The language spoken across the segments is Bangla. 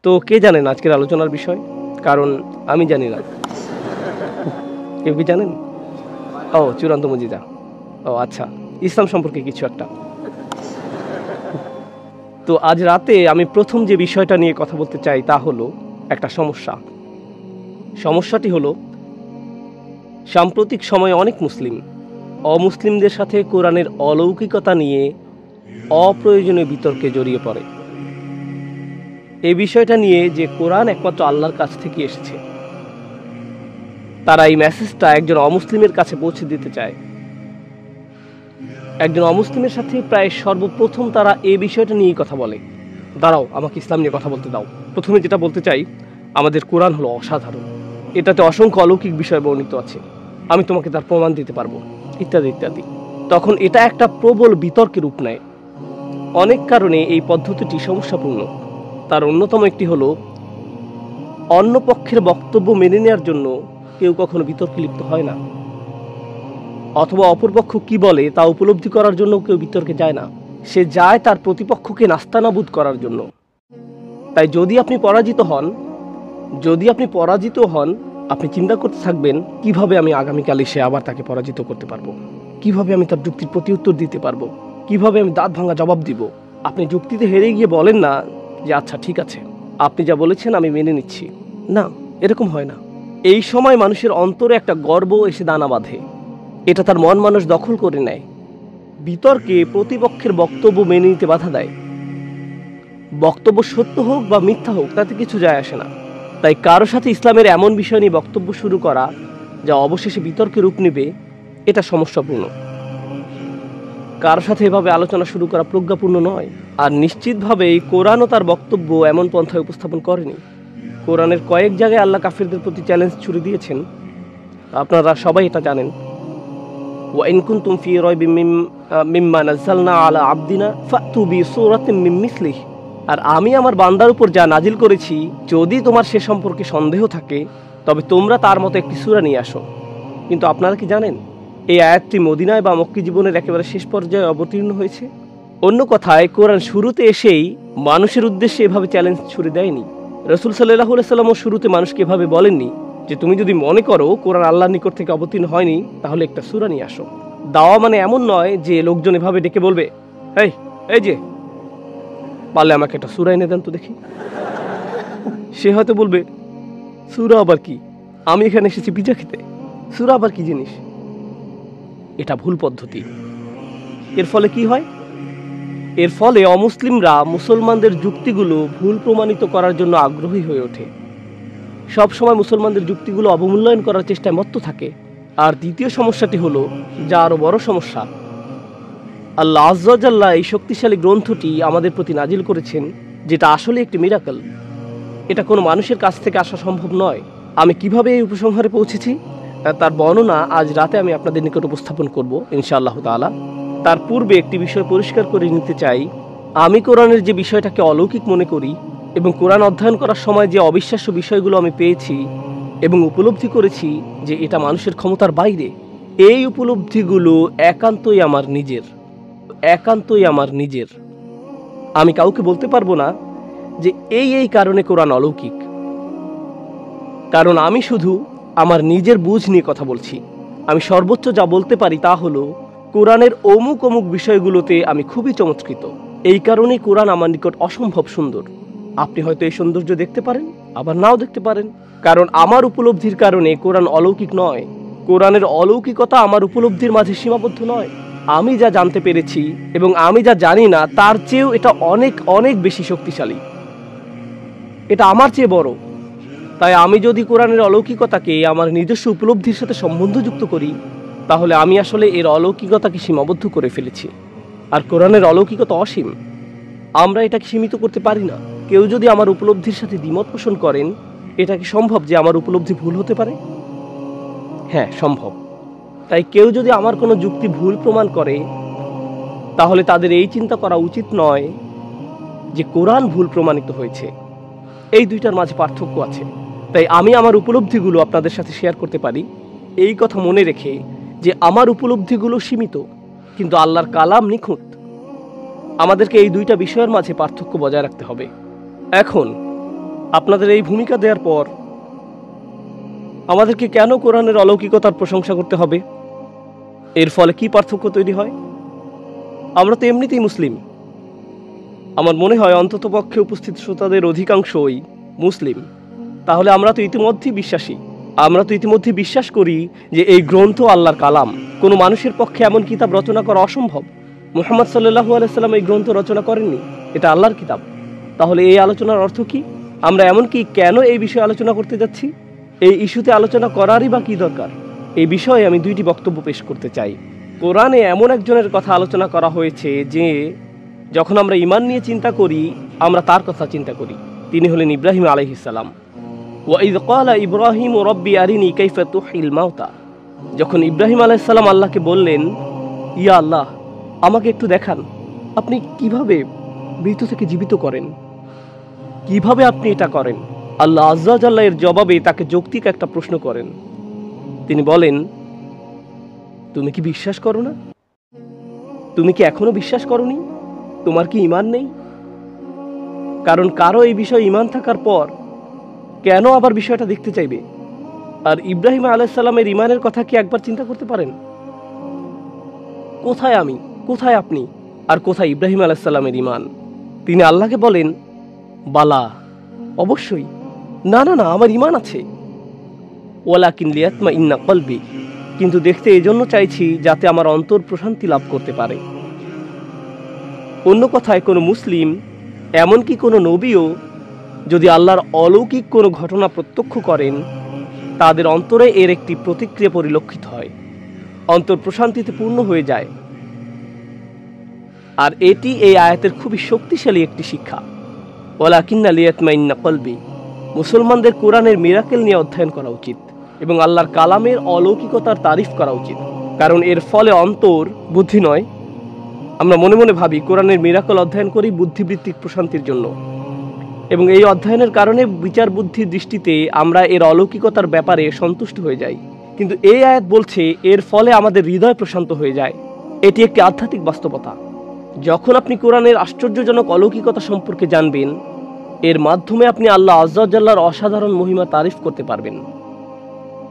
তো কে জানেন আজকের আলোচনার বিষয়? কারণ আমি জানি না। কেউ কি জানেন? ও, চূড়ান্ত মুজিজা। ও আচ্ছা, ইসলাম সম্পর্কে কিছু একটা। তো আজ রাতে আমি প্রথম যে বিষয়টা নিয়ে কথা বলতে চাই তা হলো একটা সমস্যা। সমস্যাটি হলো সাম্প্রতিক সময়ে অনেক মুসলিম অমুসলিমদের সাথে কোরআনের অলৌকিকতা নিয়ে অপ্রয়োজনীয় বিতর্কে জড়িয়ে পড়ে। এই বিষয়টা নিয়ে যে কোরআন একমাত্র আল্লাহর কাছ থেকে এসেছে, তারা এই মেসেজটা একজন অমুসলিমের কাছে পৌঁছে দিতে চায়। একজন অমুসলিমের সাথে প্রায় সর্বপ্রথম তারা এই বিষয়টা নিয়েই কথা বলে। দাঁড়াও, আমাকে ইসলাম নিয়ে কথা বলতে দাও। প্রথমে যেটা বলতে চাই, আমাদের কোরআন হলো অসাধারণ, এটাতে অসংখ্য অলৌকিক বিষয় বর্ণিত আছে, আমি তোমাকে তার প্রমাণ দিতে পারবো, ইত্যাদি ইত্যাদি। তখন এটা একটা প্রবল বিতর্কের রূপ নেয়। অনেক কারণে এই পদ্ধতিটি সমস্যাপূর্ণ। তার অন্যতম একটি হলো অন্য পক্ষের বক্তব্য মেনে নেওয়ার জন্য কেউ কখনো বিতর্কে লিপ্ত হয় না, অথবা অপরপক্ষ কি বলে তা উপলব্ধি করার জন্য কেউ বিতর্কে যায় না। সে যায় তার প্রতিপক্ষকে নাস্তানাবুদ করার জন্য। তাই যদি আপনি পরাজিত হন, আপনি চিন্তা করতে থাকবেন কিভাবে আমি আগামীকাল এসে আবার তাকে পরাজিত করতে পারবো, কিভাবে আমি তার যুক্তির প্রতি উত্তর দিতে পারবো, কিভাবে আমি দাঁত ভাঙা জবাব দিব। আপনি যুক্তিতে হেরে গিয়ে বলেন না যে আচ্ছা ঠিক আছে, আপনি যা বলেছেন আমি মেনে নিচ্ছি। না, এরকম হয় না। এই সময় মানুষের অন্তরে একটা গর্ব এসে দানা বাঁধে, এটা তার মন মানুষ দখল করে নেয়। বিতর্কে প্রতিপক্ষের বক্তব্য মেনে নিতে বাধা দেয়। বক্তব্য সত্য হোক বা মিথ্যা হোক তাতে কিছু যায় আসে না। তাই কারো সাথে ইসলামের এমন বিষয় নিয়ে বক্তব্য শুরু করা যা অবশেষে বিতর্কে রূপ নেবে, এটা সমস্যাপূর্ণ। কারো সাথে এভাবে আলোচনা শুরু করা প্রজ্ঞাপূর্ণ নয়। আর নিশ্চিতভাবেই কোরআনও তার বক্তব্য এমন পন্থায় উপস্থাপন করেনি। কোরআনের কয়েক জায়গায় আল্লাহ কাফিরদের প্রতি চ্যালেঞ্জ ছুড়ে দিয়েছেন, আপনারা সবাই এটা জানেন। وإن كنتم في ريب مما نزلنا على عبدنا فأتوا بسورة من مثله। আর আমি আমার বান্দার উপর যা নাজিল করেছি, যদি তোমার সে সম্পর্কে সন্দেহ থাকে তবে তোমরা তার মতো একটি সূরা নিয়ে আসো। কিন্তু আপনারা কি জানেন এই আয়াতটি মদিনায় বা মক্কি জীবনের একেবারে শেষ পর্যায়ে অবতীর্ণ হয়েছে? অন্য কথায়, কোরআন শুরুতে এসেই মানুষের উদ্দেশ্যে এভাবে চ্যালেঞ্জ ছুড়ে দেয়নি। রাসূল সাল্লাল্লাহু আলাইহি ওয়াসাল্লামও শুরুতে মানুষকে এভাবে বলেননি যে তুমি যদি মনে করো কোরআন আল্লাহর নিকট থেকে অবতীর্ণ হয়নি তাহলে একটা সূরা নিয়ে আসো। দাওয়া মানে এমন নয় যে লোকজন এভাবে ডেকে বলবে, এই যে পারলে আমাকে একটা সূরা এনে দেন তো দেখি। সে হয়তো বলবে সূরা আবার কি, আমি এখানে এসেছি পিজা খেতে, সূরা আবার কি জিনিস। এটা ভুল পদ্ধতি। এর ফলে কি হয়? এর ফলে অমুসলিমরা মুসলমানদের যুক্তিগুলো ভুল প্রমাণিত করার জন্য আগ্রহী হয়ে ওঠে। সব সময় মুসলমানদের যুক্তিগুলো অবমূল্যায়ন করার চেষ্টায় মত্ত থাকে। আর দ্বিতীয় সমস্যাটি হলো, যা আরো বড় সমস্যা, আল্লাহ আযজা ওয়া জাল্লা এই শক্তিশালী গ্রন্থটি আমাদের প্রতি নাজিল করেছেন, যেটা আসলে একটি মিরাকল। এটা কোনো মানুষের কাছ থেকে আসা সম্ভব নয়। আমি কিভাবে এই উপসংহারে পৌঁছেছি তার বর্ণনা আজ রাতে আমি আপনাদের নিকট উপস্থাপন করব ইনশাআল্লাহ তাআলা। তার পূর্বে একটি বিষয় পরিষ্কার করে নিতে চাই। আমি কোরআনের যে বিষয়টাকে অলৌকিক মনে করি এবং কোরআন অধ্যয়ন করার সময় যে অবিশ্বাস্য বিষয়গুলো আমি পেয়েছি এবং উপলব্ধি করেছি যে এটা মানুষের ক্ষমতার বাইরে, এই উপলব্ধিগুলো একান্তই আমার নিজের। আমি কাউকে বলতে পারবো না যে এই কারণে কোরআন অলৌকিক, কারণ আমি শুধু আমার নিজের বুঝ নিয়ে কথা বলছি। আমি সর্বোচ্চ যা বলতে পারি তা হলো কোরআনের অমুক বিষয়গুলোতে আমি খুবই চমৎকৃত। এই কারণেই কোরআন আমার নিকট অসম্ভব সুন্দর। আপনি হয়তো এই সৌন্দর্য দেখতে পারেন, আবার নাও দেখতে পারেন, কারণ আমার উপলব্ধির কারণে কোরআন অলৌকিক নয়। কোরআনের অলৌকিকতা আমার উপলব্ধির মাঝে সীমাবদ্ধ নয়। আমি যা জানতে পেরেছি এবং আমি যা জানি না তার চেয়েও এটা অনেক অনেক বেশি শক্তিশালী। এটা আমার চেয়ে বড়। তাই আমি যদি কোরআনের অলৌকিকতাকে আমার নিজস্ব উপলব্ধির সাথে সম্বন্ধযুক্ত করি, তাহলে আমি আসলে এর অলৌকিকতাকে সীমাবদ্ধ করে ফেলেছি। আর কোরআনের অলৌকিকতা অসীম, আমরা এটাকে সীমিত করতে পারি না। কেউ যদি আমার উপলব্ধির সাথে দ্বিমত পোষণ করেন, এটা কি সম্ভব যে আমার উপলব্ধি ভুল হতে পারে? হ্যাঁ, সম্ভব। তাই কেউ যদি আমার কোনো যুক্তি ভুল প্রমাণ করে, তাহলে তাদের এই চিন্তা করা উচিত নয় যে কোরআন ভুল প্রমাণিত হয়েছে। এই দুইটার মাঝে পার্থক্য আছে। তাই আমি আমার উপলব্ধিগুলো আপনাদের সাথে শেয়ার করতে পারি, এই কথা মনে রেখে যে আমার উপলব্ধিগুলো সীমিত, কিন্তু আল্লাহর কালাম নিখুঁত। আমাদেরকে এই দুইটা বিষয়ের মাঝে পার্থক্য বজায় রাখতে হবে। এখন আপনাদের এই ভূমিকা দেওয়ার পর আমাদেরকে কেন কোরআনের অলৌকিকতার প্রশংসা করতে হবে? এর ফলে কি পার্থক্য তৈরি হয়? আমরা তো এমনিতেই মুসলিম। আমার মনে হয় অন্ততপক্ষে উপস্থিত শ্রোতাদের অধিকাংশই মুসলিম। তাহলে আমরা তো ইতিমধ্যেই বিশ্বাসী। আমরা তো ইতিমধ্যে বিশ্বাস করি যে এই গ্রন্থ আল্লাহর কালাম। কোনো মানুষের পক্ষে এমন কিতাব রচনা করা অসম্ভব। মুহাম্মদ সাল্লাল্লাহু আলাইহি সাল্লাম এই গ্রন্থ রচনা করেননি, এটা আল্লাহর কিতাব। তাহলে এই আলোচনার অর্থ কি? আমরা এমনকি কেন এই বিষয়ে আলোচনা করতে যাচ্ছি? এই ইস্যুতে আলোচনা করারই বা কি দরকার? এই বিষয়ে আমি দুইটি বক্তব্য পেশ করতে চাই। কোরআনে এমন একজনের কথা আলোচনা করা হয়েছে যে যখন আমরা ঈমান নিয়ে চিন্তা করি, আমরা তার কথা চিন্তা করি। তিনি হলেন ইব্রাহিম আলাইহিস সালাম। ওয়াইদ ক্বালা ইব্রাহিম রব্বি আরিনি কাইফা তুহিল মাউতা। যখন ইব্রাহিম আলাইহিস সালাম আল্লাহকে বললেন, ইয়া আল্লাহ, আমাকে একটু দেখান আপনি কিভাবে মৃত থেকে জীবিত করেন, কিভাবে আপনি এটা করেন। আল্লাহ আজ্জা জাল্লা এর জবাবে তাকে যৌক্তিক একটা প্রশ্ন করেন। তিনি বলেন, তুমি কি বিশ্বাস করো না? তুমি কি এখনো বিশ্বাস করোনি? তোমার কি ঈমান নেই? কারণ কারো এই বিষয়ে ঈমান থাকার পর কেন আবার বিষয়টা দেখতে চাইবে? আর ইব্রাহিম আলাইহিস সালামের ঈমানের কথা কি একবার চিন্তা করতে পারেন? কোথায় আমি, কোথায় আপনি, আর কোথায় ইব্রাহিম আলাইহিস সালামের ঈমান? তিনি আল্লাহকে বলেন, বালা, অবশ্যই, না না না, আমার ঈমান আছে। ওয়ালাকিন লিয়াতমাইন্না কলবি, কিন্তু দেখতে এজন্য চাইছি যাতে আমার অন্তর প্রশান্তি লাভ করতে পারে। অন্য কথায়, কোনো মুসলিম, এমনকি কোনো নবীও যদি আল্লাহর অলৌকিক কোনো ঘটনা প্রত্যক্ষ করেন, তাদের অন্তরে এর একটি প্রতিক্রিয়া পরিলক্ষিত হয়, অন্তর প্রশান্তিতে পূর্ণ হয়ে যায়। আর এটি এই আয়াতের খুবই শক্তিশালী একটি শিক্ষা। ওয়ালাকিন্না লিয়াতমাইন্না কলবি। মুসলমানদের কোরআনের মিরাকেল নিয়ে অধ্যয়ন করা উচিত এবং আল্লাহর কালামের অলৌকিকতার তারিফ করা উচিত, কারণ এর ফলে অন্তর, বুদ্ধি নয়। আমরা মনে মনে ভাবি কোরআনের মিরাকেল অধ্যয়ন করি বুদ্ধিবৃত্তিক প্রশান্তির জন্য, এবং এই অধ্যয়নের কারণে বিচার বুদ্ধির দৃষ্টিতে আমরা এর অলৌকিকতার ব্যাপারে সন্তুষ্ট হয়ে যাই। কিন্তু এই আয়াত বলছে এর ফলে আমাদের হৃদয় প্রশান্ত হয়ে যায়। এটি একটি আধ্যাত্মিক বাস্তবতা। যখন আপনি কোরআনের আশ্চর্যজনক অলৌকিকতা সম্পর্কে জানবেন, এর মাধ্যমে আপনি আল্লাহ আজ্জা জাল্লার অসাধারণ মহিমা তারিফ করতে পারবেন।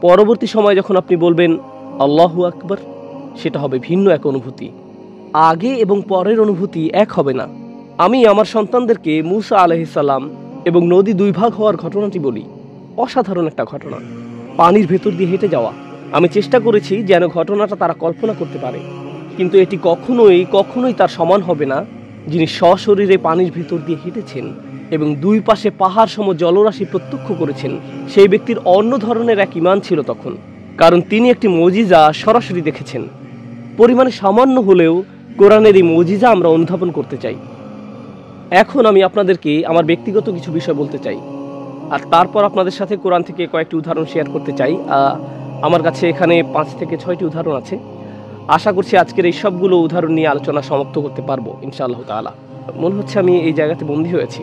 পরবর্তী সময় যখন আপনি বলবেন আল্লাহু আকবার, সেটা হবে ভিন্ন এক অনুভূতি। আগে এবং পরের অনুভূতি এক হবে না। আমি আমার সন্তানদেরকে মূসা আলাইহিস সালাম এবং নদী দুই ভাগ হওয়ার ঘটনাটি বলি। অসাধারণ একটা ঘটনা, পানির ভেতর দিয়ে হেঁটে যাওয়া। আমি চেষ্টা করেছি যেন ঘটনাটা তারা কল্পনা করতে পারে, কিন্তু এটি কখনোই তার সমান হবে না যিনি সশরীরে পানির ভেতর দিয়ে হেঁটেছেন এবং দুই পাশে পাহাড় সম জলরাশি প্রত্যক্ষ করেছেন। সেই ব্যক্তির অন্য ধরনের এক ঈমান ছিল তখন, কারণ তিনি একটি মুজিজা সরাসরি দেখেছেন। পরিমাণে সামান্য হলেও কোরআনের এই মুজিজা আমরা অনুধাবন করতে চাই। এখন আমি আপনাদেরকে আমার ব্যক্তিগত কিছু বিষয় বলতে চাই, আর তারপর আপনাদের সাথে কোরআন থেকে কয়েকটি উদাহরণ শেয়ার করতে চাই। আমার কাছে এখানে 5 থেকে 6টি উদাহরণ আছে। আশা করছি আজকের এই সবগুলো উদাহরণ নিয়ে আলোচনা সমাপ্ত করতে পারবো ইনশাআল্লাহ তাআলা। মনে হচ্ছে আমি এই জায়গাতে বন্দী হয়েছি।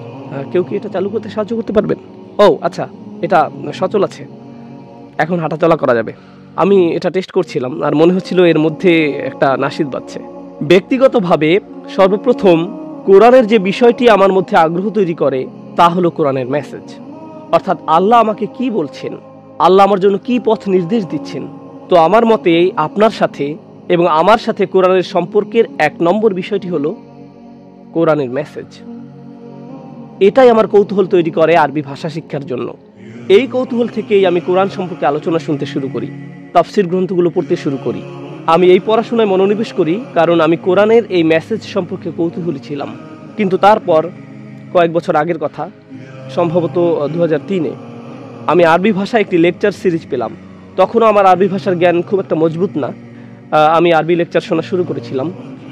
কেউ কি এটা চালু করতে সাহায্য করতে পারবেন? ও আচ্ছা, এটা সচল আছে, এখন হাঁটাচলা করা যাবে। আমি এটা টেস্ট করছিলাম আর মনে হচ্ছিল এর মধ্যে একটা নাশিদ বাজছে। ব্যক্তিগতভাবে সর্বপ্রথম কোরআনের যে বিষয়টি আমার মধ্যে আগ্রহ তৈরি করে তা হলো কোরআনের মেসেজ, অর্থাৎ আল্লাহ আমাকে কি বলছেন, আল্লাহ আমার জন্য কি পথ নির্দেশ দিচ্ছেন। তো আমার মতে আপনার সাথে এবং আমার সাথে কোরআনের সম্পর্কের 1 নম্বর বিষয়টি হলো কোরআনের মেসেজ। এটাই আমার কৌতূহল তৈরি করে আরবি ভাষা শিক্ষার জন্য। এই কৌতূহল থেকেই আমি কোরআন সম্পর্কে আলোচনা শুনতে শুরু করি, তাফসির গ্রন্থগুলো পড়তে শুরু করি। আমি এই পড়াশোনায় মনোনিবেশ করি কারণ আমি কোরআনের এই মেসেজ সম্পর্কে কৌতূহলী ছিলাম। কিন্তু তারপর কয়েক বছর আগের কথা, সম্ভবত 2003-এ আমি আরবি ভাষায় একটি লেকচার সিরিজ পেলাম। তখনও আমার আরবি ভাষার জ্ঞান খুব একটা মজবুত না। আমি আরবি লেকচার শোনা শুরু করেছিলাম।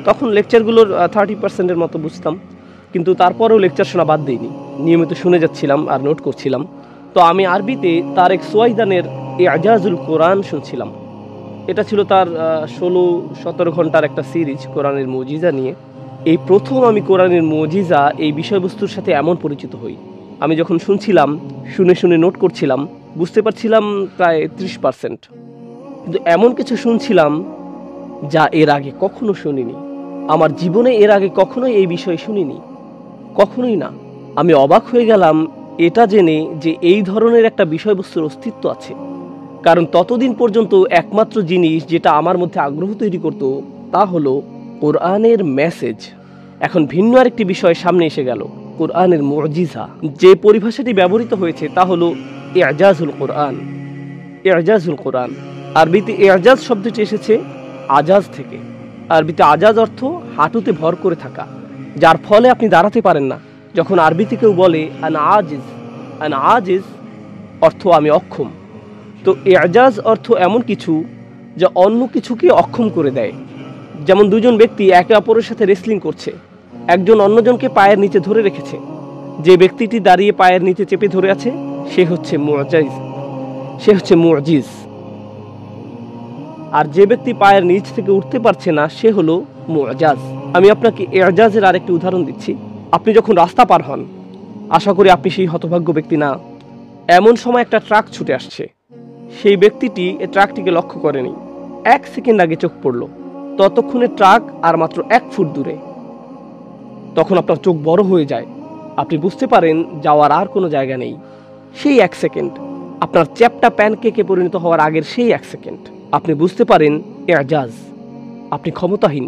তখন লেকচারগুলোর 30%-এর মতো বুঝতাম, কিন্তু তারপরেও লেকচার শোনা বাদ দিইনি, নিয়মিত শুনে যাচ্ছিলাম আর নোট করছিলাম। তো আমি আরবিতে তারেক সুয়াইদানের ইজাজুল কোরআন শুনছিলাম। এটা ছিল তার 16-17 ঘন্টার একটা সিরিজ কোরআনের মুজিজা নিয়ে। এই প্রথম আমি কোরআনের মুজিজা এই বিষয়বস্তুর সাথে এমন পরিচিত হই। আমি যখন শুনছিলাম, শুনে শুনে নোট করছিলাম, বুঝতে পারছিলাম প্রায় 30%, কিন্তু এমন কিছু শুনছিলাম যা এর আগে কখনো শুনিনি। আমার জীবনে এর আগে কখনোই এই বিষয়ে শুনিনি, কখনোই না। আমি অবাক হয়ে গেলাম এটা জেনে যে এই ধরনের একটা বিষয়বস্তুর অস্তিত্ব আছে। কারণ ততদিন পর্যন্ত একমাত্র জিনিস যেটা আমার মধ্যে আগ্রহ তৈরি করত তা হলো কোরআনের মেসেজ। এখন ভিন্ন আরেকটি বিষয় সামনে এসে গেল, কোরআনের মুজিজা। যে পরিভাষাটি ব্যবহৃত হয়েছে তা হলো ইজাজুল কোরআন। ইজাজুল কোরআন, আরবিতে ইজাজ শব্দটি এসেছে আজাজ থেকে। আরবিতে আজাজ অর্থ হাঁটুতে ভর করে থাকা, যার ফলে আপনি দাঁড়াতে পারেন না। যখন আরবিতে কেউ বলে আন আজিজ অর্থ আমি অক্ষম। তো ইজাজ অর্থ এমন কিছু যা অন্য কিছুকে অক্ষম করে দেয়। যেমন দুজন ব্যক্তি একে অপরের সাথে রেসলিং করছে, একজন অন্যজনকে পায়ের নিচে ধরে রেখেছে। যে ব্যক্তিটি দাঁড়িয়ে পায়ের নিচে চেপে ধরে আছে সে হচ্ছে মুজিজ। আর যে ব্যক্তি পায়ের নিচ থেকে উঠতে পারছে না সে হলো মুজাজ। আমি আপনাকে ইজাজের আরেকটি উদাহরণ দিচ্ছি। আপনি যখন রাস্তা পার হন, আশা করি আপনি সেই হতভাগ্য ব্যক্তি না, এমন সময় একটা ট্রাক ছুটে আসছে। সেই ব্যক্তিটি এই ট্রাকটিকে লক্ষ্য করেনি। 1 সেকেন্ড আগে চোখ পড়ল, ততক্ষণে ট্রাক আর মাত্র 1 ফুট দূরে। তখন আপনার চোখ বড় হয়ে যায়, আপনি বুঝতে পারেন যাওয়ার আর কোনো জায়গা নেই। সেই 1 সেকেন্ড, আপনার চ্যাপটা প্যানকেকে পরিণত হওয়ার আগের সেই 1 সেকেন্ড, আপনি বুঝতে পারেন ইজাজ। আপনি ক্ষমতাহীন,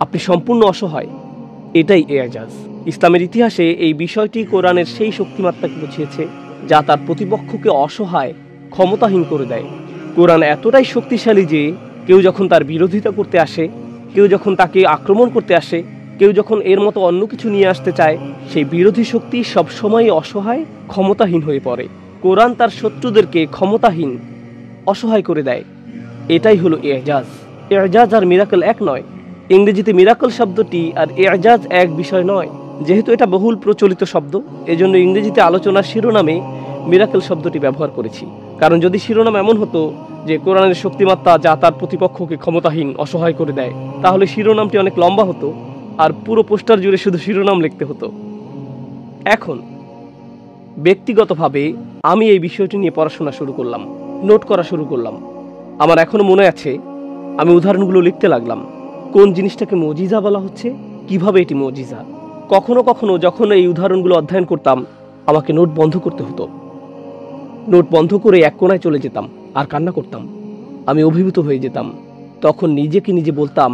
আপনি সম্পূর্ণ অসহায়। এটাই ইজাজ। ইসলামের ইতিহাসে এই বিষয়টি কোরআনের সেই শক্তিমাত্রাকে বুঝিয়েছে যা তার প্রতিপক্ষকে অসহায়, ক্ষমতাহীন করে দেয়। কোরআন এতটাই শক্তিশালী যে কেউ যখন তার বিরোধিতা করতে আসে, কেউ যখন তাকে আক্রমণ করতে আসে, কেউ যখন এর মতো অন্য কিছু নিয়ে আসতে চায়, সেই বিরোধী শক্তি সবসময় অসহায়, ক্ষমতাহীন হয়ে পড়ে। কোরআন তার শত্রুদেরকে ক্ষমতাহীন, অসহায় করে দেয়। এটাই হলো ইজাজ। ইজাজ আর মিরাকল এক নয়। ইংরেজিতে মিরাকল শব্দটি আর ইজাজ এক বিষয় নয়। যেহেতু এটা বহুল প্রচলিত শব্দ, এজন্য ইংরেজিতে আলোচনার শিরোনামে মিরাকল শব্দটি ব্যবহার করেছি। কারণ যদি শিরোনাম এমন হতো যে কোরআনের শক্তিমাত্রা যা তার প্রতিপক্ষকে ক্ষমতাহীন, অসহায় করে দেয়, তাহলে শিরোনামটি অনেক লম্বা হতো আর পুরো পোস্টার জুড়ে শুধু শিরোনাম লিখতে হতো। এখন ব্যক্তিগতভাবে আমি এই বিষয়টি নিয়ে পড়াশোনা শুরু করলাম, নোট করা শুরু করলাম। আমার এখনো মনে আছে, আমি উদাহরণগুলো লিখতে লাগলাম। কোন জিনিসটাকে মুজিজা বলা হচ্ছে, কিভাবে এটি মুজিজা। কখনো কখনো যখন এই উদাহরণগুলো অধ্যয়ন করতাম, আমাকে নোট বন্ধ করতে হতো। নোট বন্ধ করে এক কোণায় চলে যেতাম আর কান্না করতাম। আমি অভিভূত হয়ে যেতাম। তখন নিজেকে নিজে বলতাম,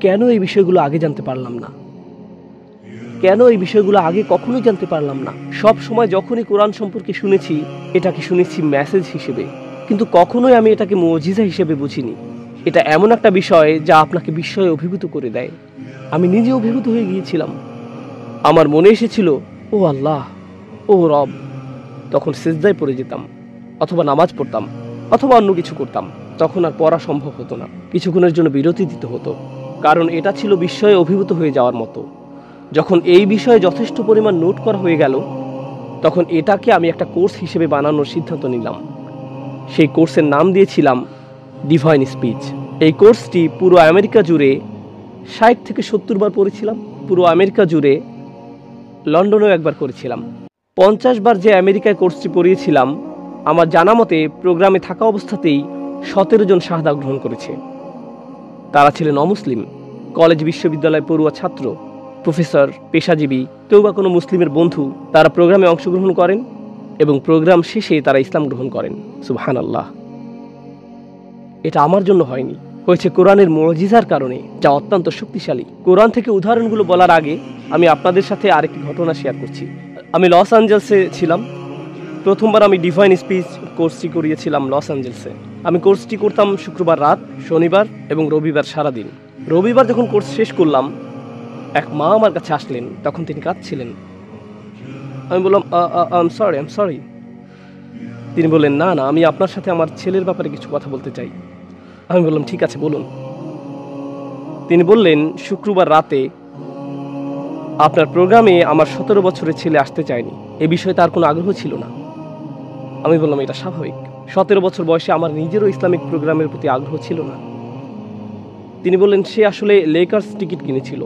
কেন এই বিষয়গুলো আগে জানতে পারলাম না, কেন এই বিষয়গুলো আগে কখনোই জানতে পারলাম না। সব সময় যখনই কোরআন সম্পর্কে শুনেছি, এটাকে শুনেছি মেসেজ হিসেবে, কিন্তু কখনোই আমি এটাকে মুজিজা হিসেবে বুঝিনি। এটা এমন একটা বিষয় যা আপনাকে বিস্ময়ে অভিভূত করে দেয়। আমি নিজে অভিভূত হয়ে গিয়েছিলাম। আমার মনে এসেছিল, ও আল্লাহ, ও রব। তখন সিজদায় পড়ে যেতাম, অথবা নামাজ পড়তাম, অথবা অন্য কিছু করতাম। তখন আর পড়া সম্ভব হতো না, কিছুক্ষণের জন্য বিরতি দিতে হতো। কারণ এটা ছিল বিস্ময়ে অভিভূত হয়ে যাওয়ার মতো। যখন এই বিষয়ে যথেষ্ট পরিমাণ নোট করা হয়ে গেল, তখন এটাকে আমি একটা কোর্স হিসেবে বানানোর সিদ্ধান্ত নিলাম। সেই কোর্সের নাম দিয়েছিলাম ডিভাইন স্পিচ। এই কোর্সটি পুরো আমেরিকা জুড়ে 60 থেকে 70 বার পড়েছিলাম। পুরো আমেরিকা জুড়ে, লন্ডনেও একবার করেছিলাম। 50 বার যে আমেরিকায় কোর্সটি পড়িয়েছিলাম, আমার জানা মতে প্রোগ্রামে থাকা অবস্থাতেই 17 জন শাহাদা গ্রহণ করেছে। তারা ছিলেন অমুসলিম, কলেজ বিশ্ববিদ্যালয় পড়ুয়া ছাত্র, প্রফেসর, পেশাজীবী, কেউ বা কোনো মুসলিমের বন্ধু। তারা প্রোগ্রামে অংশগ্রহণ করেন এবং প্রোগ্রাম শেষে তারা ইসলাম গ্রহণ করেন। সুবহানাল্লাহ। এটা আমার জন্য হয়নি, হয়েছে কোরআনের মুজিজার কারণে, যা অত্যন্ত শক্তিশালী। কোরআন থেকে উদাহরণগুলো বলার আগে আমি আপনাদের সাথে আরেকটি ঘটনা শেয়ার করছি। আমি লস অ্যাঞ্জেলসে ছিলাম। প্রথমবার আমি ডিভাইন স্পিচ কোর্সটি করিয়েছিলাম লস অ্যাঞ্জেলসে। আমি কোর্সটি করতাম শুক্রবার রাত, শনিবার এবং রবিবার সারাদিন। রবিবার যখন কোর্স শেষ করলাম, এক মা আমার কাছে আসলেন। তখন তিনি কাঁদছিলেন। আমি বললাম, আই এম সরি। তিনি বললেন, না, আমি আপনার সাথে আমার ছেলের ব্যাপারে কিছু কথা বলতে চাই। আমি বললাম, ঠিক আছে, বলুন। তিনি বললেন, শুক্রবার রাতে আপনার প্রোগ্রামে আমার 17 বছরের ছেলে আসতে চায়নি। এ বিষয়ে তার কোনো আগ্রহ ছিল না। আমি বললাম, এটা স্বাভাবিক। 17 বছর বয়সে আমার নিজেরও ইসলামিক প্রোগ্রামের প্রতি আগ্রহ ছিল না। তিনি বললেন, সে আসলে লেকার্স টিকিট কিনেছিল,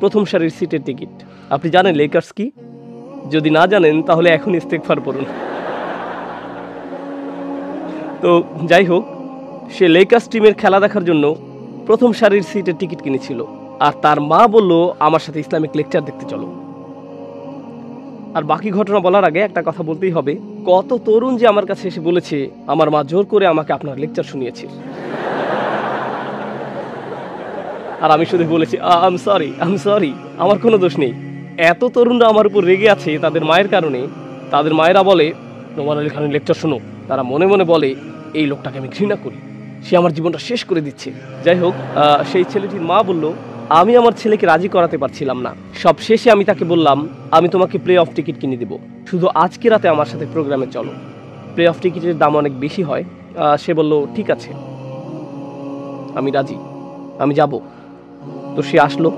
প্রথম সারির সিটের টিকিট। আপনি জানেন লেকার্স কি? যদি না জানেন তাহলে এখন ইস্তেগফার পড়ুন। তো যাই হোক, সে লেকার্স টিমের খেলা দেখার জন্য প্রথম সারির সিটের টিকিট কিনেছিল। আর তার মা বলল, আমার সাথে ইসলামিক লেকচার দেখতে চলো। আর বাকি ঘটনা বলার আগে একটা কথা বলতেই হবে, কত তরুণ যে আমার কাছে এসে বলেছে আমার মা জোর করে আমাকে আপনার লেকচার শুনিয়েছে, আর আমি শুধু বলেছি আম সরি, আমার কোনো দোষ নেই। এত তরুণরা আমার উপর রেগে আছে তাদের মায়ের কারণে। তাদের মায়েরা বলে নোমান আলী খানের লেকচার শোনো, তারা মনে মনে বলে এই লোকটাকে আমি ঘৃণা করি, সে আমার জীবনটা শেষ করে দিচ্ছে। যাই হোক, সেই ছেলেটির মা বলল আমি আমার ছেলেকে রাজি করাতে পারছিলাম না। সব শেষে আমি তাকে বললাম আমি তোমাকে প্লে অফ টিকিট কিনে দেবো, শুধু আজকে রাতে আমার সাথে প্রোগ্রামে চলো। প্লে অফ টিকিটের দাম অনেক বেশি হয়। সে বলল ঠিক আছে, আমি রাজি, আমি যাব। তো সে আসলো।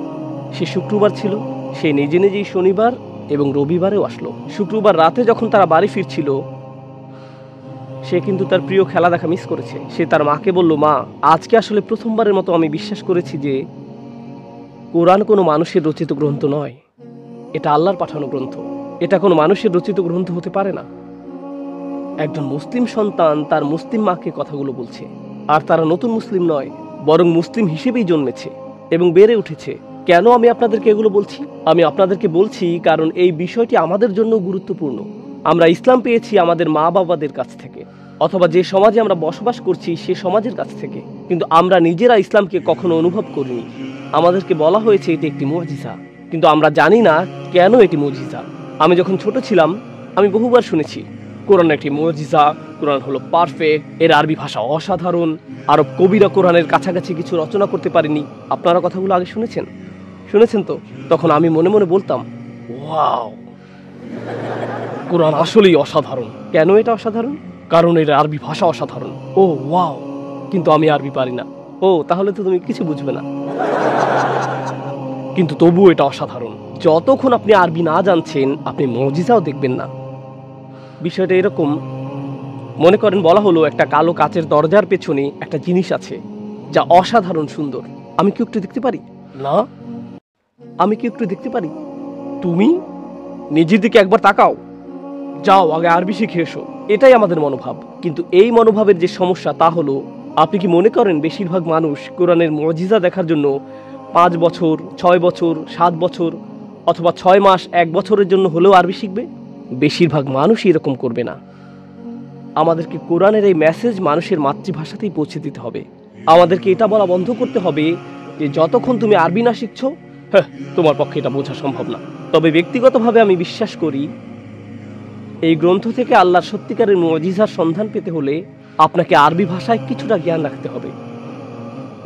সে শুক্রবার ছিল, সে নিজে নিজেই শনিবার এবং রবিবারেও আসলো। শুক্রবার রাতে যখন তারা বাড়ি ফিরছিল, সে কিন্তু তার প্রিয় খেলা দেখা মিস করেছে। সে তার মাকে বলল, মা আজকে আসলে প্রথমবারের মতো আমি বিশ্বাস করেছি যে কোরআন কোনো মানুষের রচিত গ্রন্থ নয়, এটা আল্লাহর পাঠানো গ্রন্থ, এটা কোনো মানুষের রচিত গ্রন্থ হতে পারে না। একজন মুসলিম সন্তান তার মুসলিম মাকে কথাগুলো বলছে, আর তারা নতুন মুসলিম নয়, বরং মুসলিম হিসেবেই জন্মেছে এবং বেড়ে উঠেছে। কেন আমি আপনাদেরকে এগুলো বলছি? আমি আপনাদেরকে বলছি কারণ এই বিষয়টি আমাদের জন্য গুরুত্বপূর্ণ। আমরা ইসলাম পেয়েছি আমাদের মা বাবাদের কাছ থেকে, অথবা যে সমাজে আমরা বসবাস করছি সে সমাজের কাছ থেকে, কিন্তু আমরা নিজেরা ইসলামকে কখনো অনুভব করিনি। আমাদেরকে বলা হয়েছে এটি একটি মুজিজা, কিন্তু আমরা জানি না কেন এটি মুজিজা। আমি যখন ছোট ছিলাম আমি বহুবার শুনেছি কোরআন একটি মুজিজা, কোরআন হলো পারফেক্ট, এর আরবি ভাষা অসাধারণ, আরব কবিরা কোরআনের কাছাকাছি কিছু রচনা করতে পারেনি। আপনারা কথাগুলো আগে শুনেছেন তো? তখন আমি মনে মনে বলতাম ওয়াও, কোরআন আসলেই অসাধারণ। কেন এটা অসাধারণ? কারণ এর আরবি ভাষা অসাধারণ। ও ওয়াও, কিন্তু আমি আরবি পারি না। ও তাহলে তো তুমি কিছু বুঝবে না, কিন্তু তবুও এটা অসাধারণ। যতক্ষণ আপনি আরবি না জানছেন আপনি মুজিজাও দেখবেন না। বিষয়টা এরকম, মনে করেন বলা হলো একটা কালো কাচের দরজার পেছনে একটা জিনিস আছে যা অসাধারণ সুন্দর। আমি কি একটু দেখতে পারি? না, আমি কি একটু দেখতে পারি? তুমি নিজের দিকে একবার তাকাও, যাও আগে আরবি শিখে এসো। এটাই আমাদের মনোভাব। কিন্তু এই মনোভাবের যে সমস্যা তা হলো, আপনি কি মনে করেন বেশিরভাগ মানুষ কোরআনের মুজিজা দেখার জন্য 5 বছর, 6 বছর, 7 বছর অথবা 6 মাস, 1 বছরের জন্য হলেও আরবি শিখবে? বেশিরভাগ মানুষই এরকম করবে না। আমাদেরকে কোরআনের এই মেসেজ মানুষের মাতৃভাষাতেই পৌঁছে দিতে হবে। আমাদেরকে এটা বলা বন্ধ করতে হবে যে যতক্ষণ তুমি আরবি না শিখছো, হ্যাঁ, তোমার পক্ষে এটা বোঝা সম্ভব না। তবে ব্যক্তিগতভাবে আমি বিশ্বাস করি এই গ্রন্থ থেকে আল্লাহর সত্যিকারের মুজিজার সন্ধান পেতে হলে আপনাকে আরবি ভাষায় কিছুটা জ্ঞান রাখতে হবে।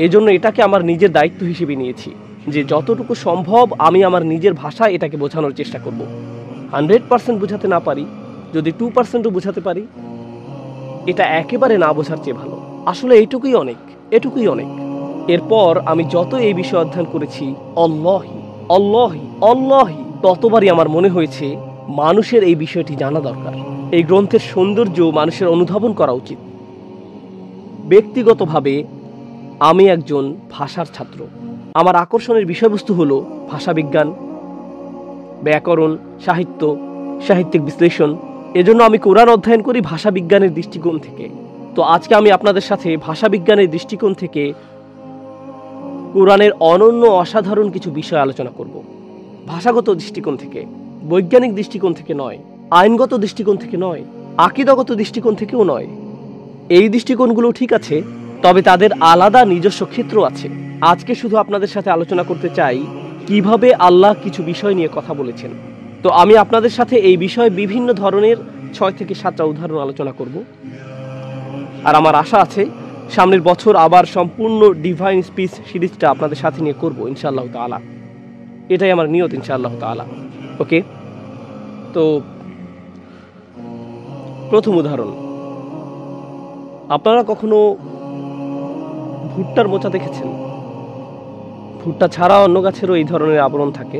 এজন্য এটাকে আমার নিজের দায়িত্ব হিসেবে নিয়েছি যে যতটুকু সম্ভব আমি আমার নিজের ভাষায় এটাকে বোঝানোর চেষ্টা করব। 100% বোঝাতে না পারি, যদি 2%ও বোঝাতে পারি, এটা একেবারে না বোঝার চেয়ে ভালো। আসলে এটুকুই অনেক। এরপর আমি যত এই বিষয় অধ্যয়ন করেছি, আল্লাহি ততবারই আমার মনে হয়েছে মানুষের এই বিষয়টি জানা দরকার। এই গ্রন্থের সৌন্দর্য মানুষের অনুধাবন করা উচিত। ব্যক্তিগতভাবে আমি একজন ভাষার ছাত্র। আমার আকর্ষণের বিষয়বস্তু হলো ভাষাবিজ্ঞান, ব্যাকরণ, সাহিত্য, সাহিত্যিক বিশ্লেষণ। এজন্য আমি কোরআন অধ্যয়ন করি ভাষাবিজ্ঞানের দৃষ্টিকোণ থেকে। তো আজকে আমি আপনাদের সাথে ভাষাবিজ্ঞানের দৃষ্টিকোণ থেকে কোরআনের অনন্য অসাধারণ কিছু বিষয় আলোচনা করব। ভাষাগত দৃষ্টিকোণ থেকে, বৈজ্ঞানিক দৃষ্টিকোণ থেকে নয়, আইনগত দৃষ্টিকোণ থেকে নয়, আকীদাগত দৃষ্টিকোণ থেকেও নয়। এই দৃষ্টিকোণগুলো ঠিক আছে, তবে তাদের আলাদা নিজস্ব ক্ষেত্র আছে। আজকে শুধু আপনাদের সাথে আলোচনা করতে চাই কিভাবে আল্লাহ কিছু বিষয় নিয়ে কথা বলেছেন। তো আমি আপনাদের সাথে এই বিষয়ে বিভিন্ন ধরনের 6 থেকে 7টা উদাহরণ আলোচনা করব। আর আমার আশা আছে সামনের বছর আবার সম্পূর্ণ ডিভাইন স্পিচ সিরিজটা আপনাদের সাথে নিয়ে করব ইনশাআল্লাহ তাআলা। এটাই আমার নিয়ত ইনশাআল্লাহ তাআলা। ওকে, তো প্রথম উদাহরণ, আপনারা কখনো ভুট্টার মোচা দেখেছেন? ভুট্টা ছাড়া অন্য গাছেরও এই ধরনের আবরণ থাকে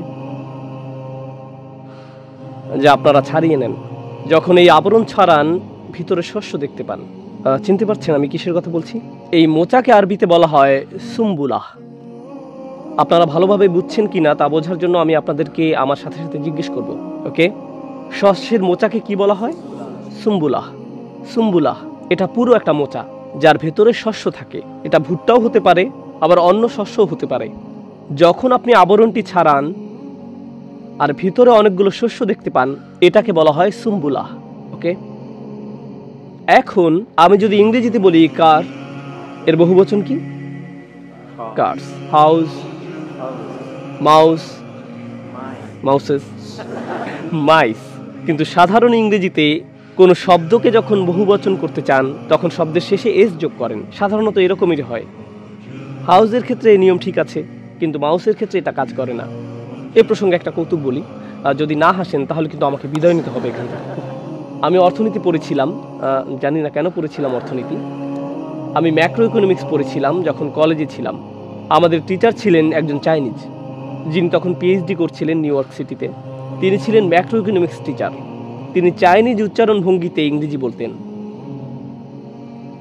যে আপনারা ছাড়িয়ে নেন। যখন এই আবরণ ছাড়ান ভিতরে শস্য দেখতে পান। চিনতে পারছেন আমি কিসের কথা বলছি? এই মোচাকে আরবিতে বলা হয় সুম্বুলাহ। আপনারা ভালোভাবে বুঝছেন কিনা তা বোঝার জন্য আমি আপনাদেরকে আমার সাথে সাথে জিজ্ঞেস করব। ওকে, শস্যের মোচাকে কি বলা হয়? সুম্বুলাহ। এটা পুরো একটা মোচা যার ভেতরে শস্য থাকে। এটা ভুট্টাও হতে পারে, আবার অন্য শস্যও হতে পারে। যখন আপনি আবরণটি ছাড়ান আর ভিতরে অনেকগুলো শস্য দেখতে পান, এটাকে বলা হয় সুম্বুলা। ওকে, এখন আমি যদি ইংরেজিতে বলি কার, এর বহুবচন কি? Cars. House, mouse, mouses, mice. কিন্তু সাধারণ ইংরেজিতে কোনো শব্দকে যখন বহুবচন করতে চান তখন শব্দের শেষে এস যোগ করেন, সাধারণত এরকমই হয়। হাউসের ক্ষেত্রে এই নিয়ম ঠিক আছে, কিন্তু মাউসের ক্ষেত্রে এটা কাজ করে না। এ প্রসঙ্গে একটা কৌতুক বলি, যদি না হাসেন তাহলে কিন্তু আমাকে বিদায় নিতে হবে এখান থেকে। আমি অর্থনীতি পড়েছিলাম, জানি না কেন পড়েছিলাম অর্থনীতি। আমি ম্যাক্রো ইকোনমিক্স পড়েছিলাম যখন কলেজে ছিলাম। আমাদের টিচার ছিলেন একজন চাইনিজ, যিনি তখন পিএইচডি করছিলেন নিউ ইয়র্ক সিটিতে। তিনি ছিলেন ম্যাক্রো ইকোনমিক্স টিচার। তিনি চাইনিজ উচ্চারণ ভঙ্গিতে ইংরেজি বলতেন।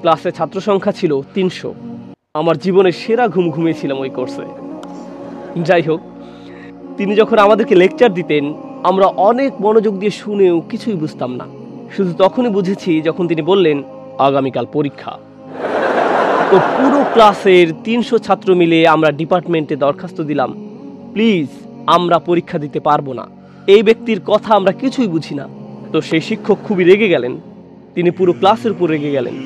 ক্লাসে ছাত্র সংখ্যা ছিল 300। আমার জীবনের সেরা ঘুম ঘুমিয়েছিলাম ওই কোর্সে। যাই হোক, তিনি যখন আমাদেরকে লেকচার দিতেন আমরা অনেক মনোযোগ দিয়ে শুনেও কিছুই বুঝতাম না। শুধু তখনই বুঝেছি যখন তিনি বললেন আগামীকাল পরীক্ষা। তো পুরো ক্লাসের 300 ছাত্র মিলে আমরা ডিপার্টমেন্টে দরখাস্ত দিলাম, প্লিজ আমরা পরীক্ষা দিতে পারবো না, এই ব্যক্তির কথা আমরা কিছুই বুঝি না। তো সেই শিক্ষক খুবই রেগে গেলেন, তিনি পুরো ক্লাসের উপর রেগে গেলেন।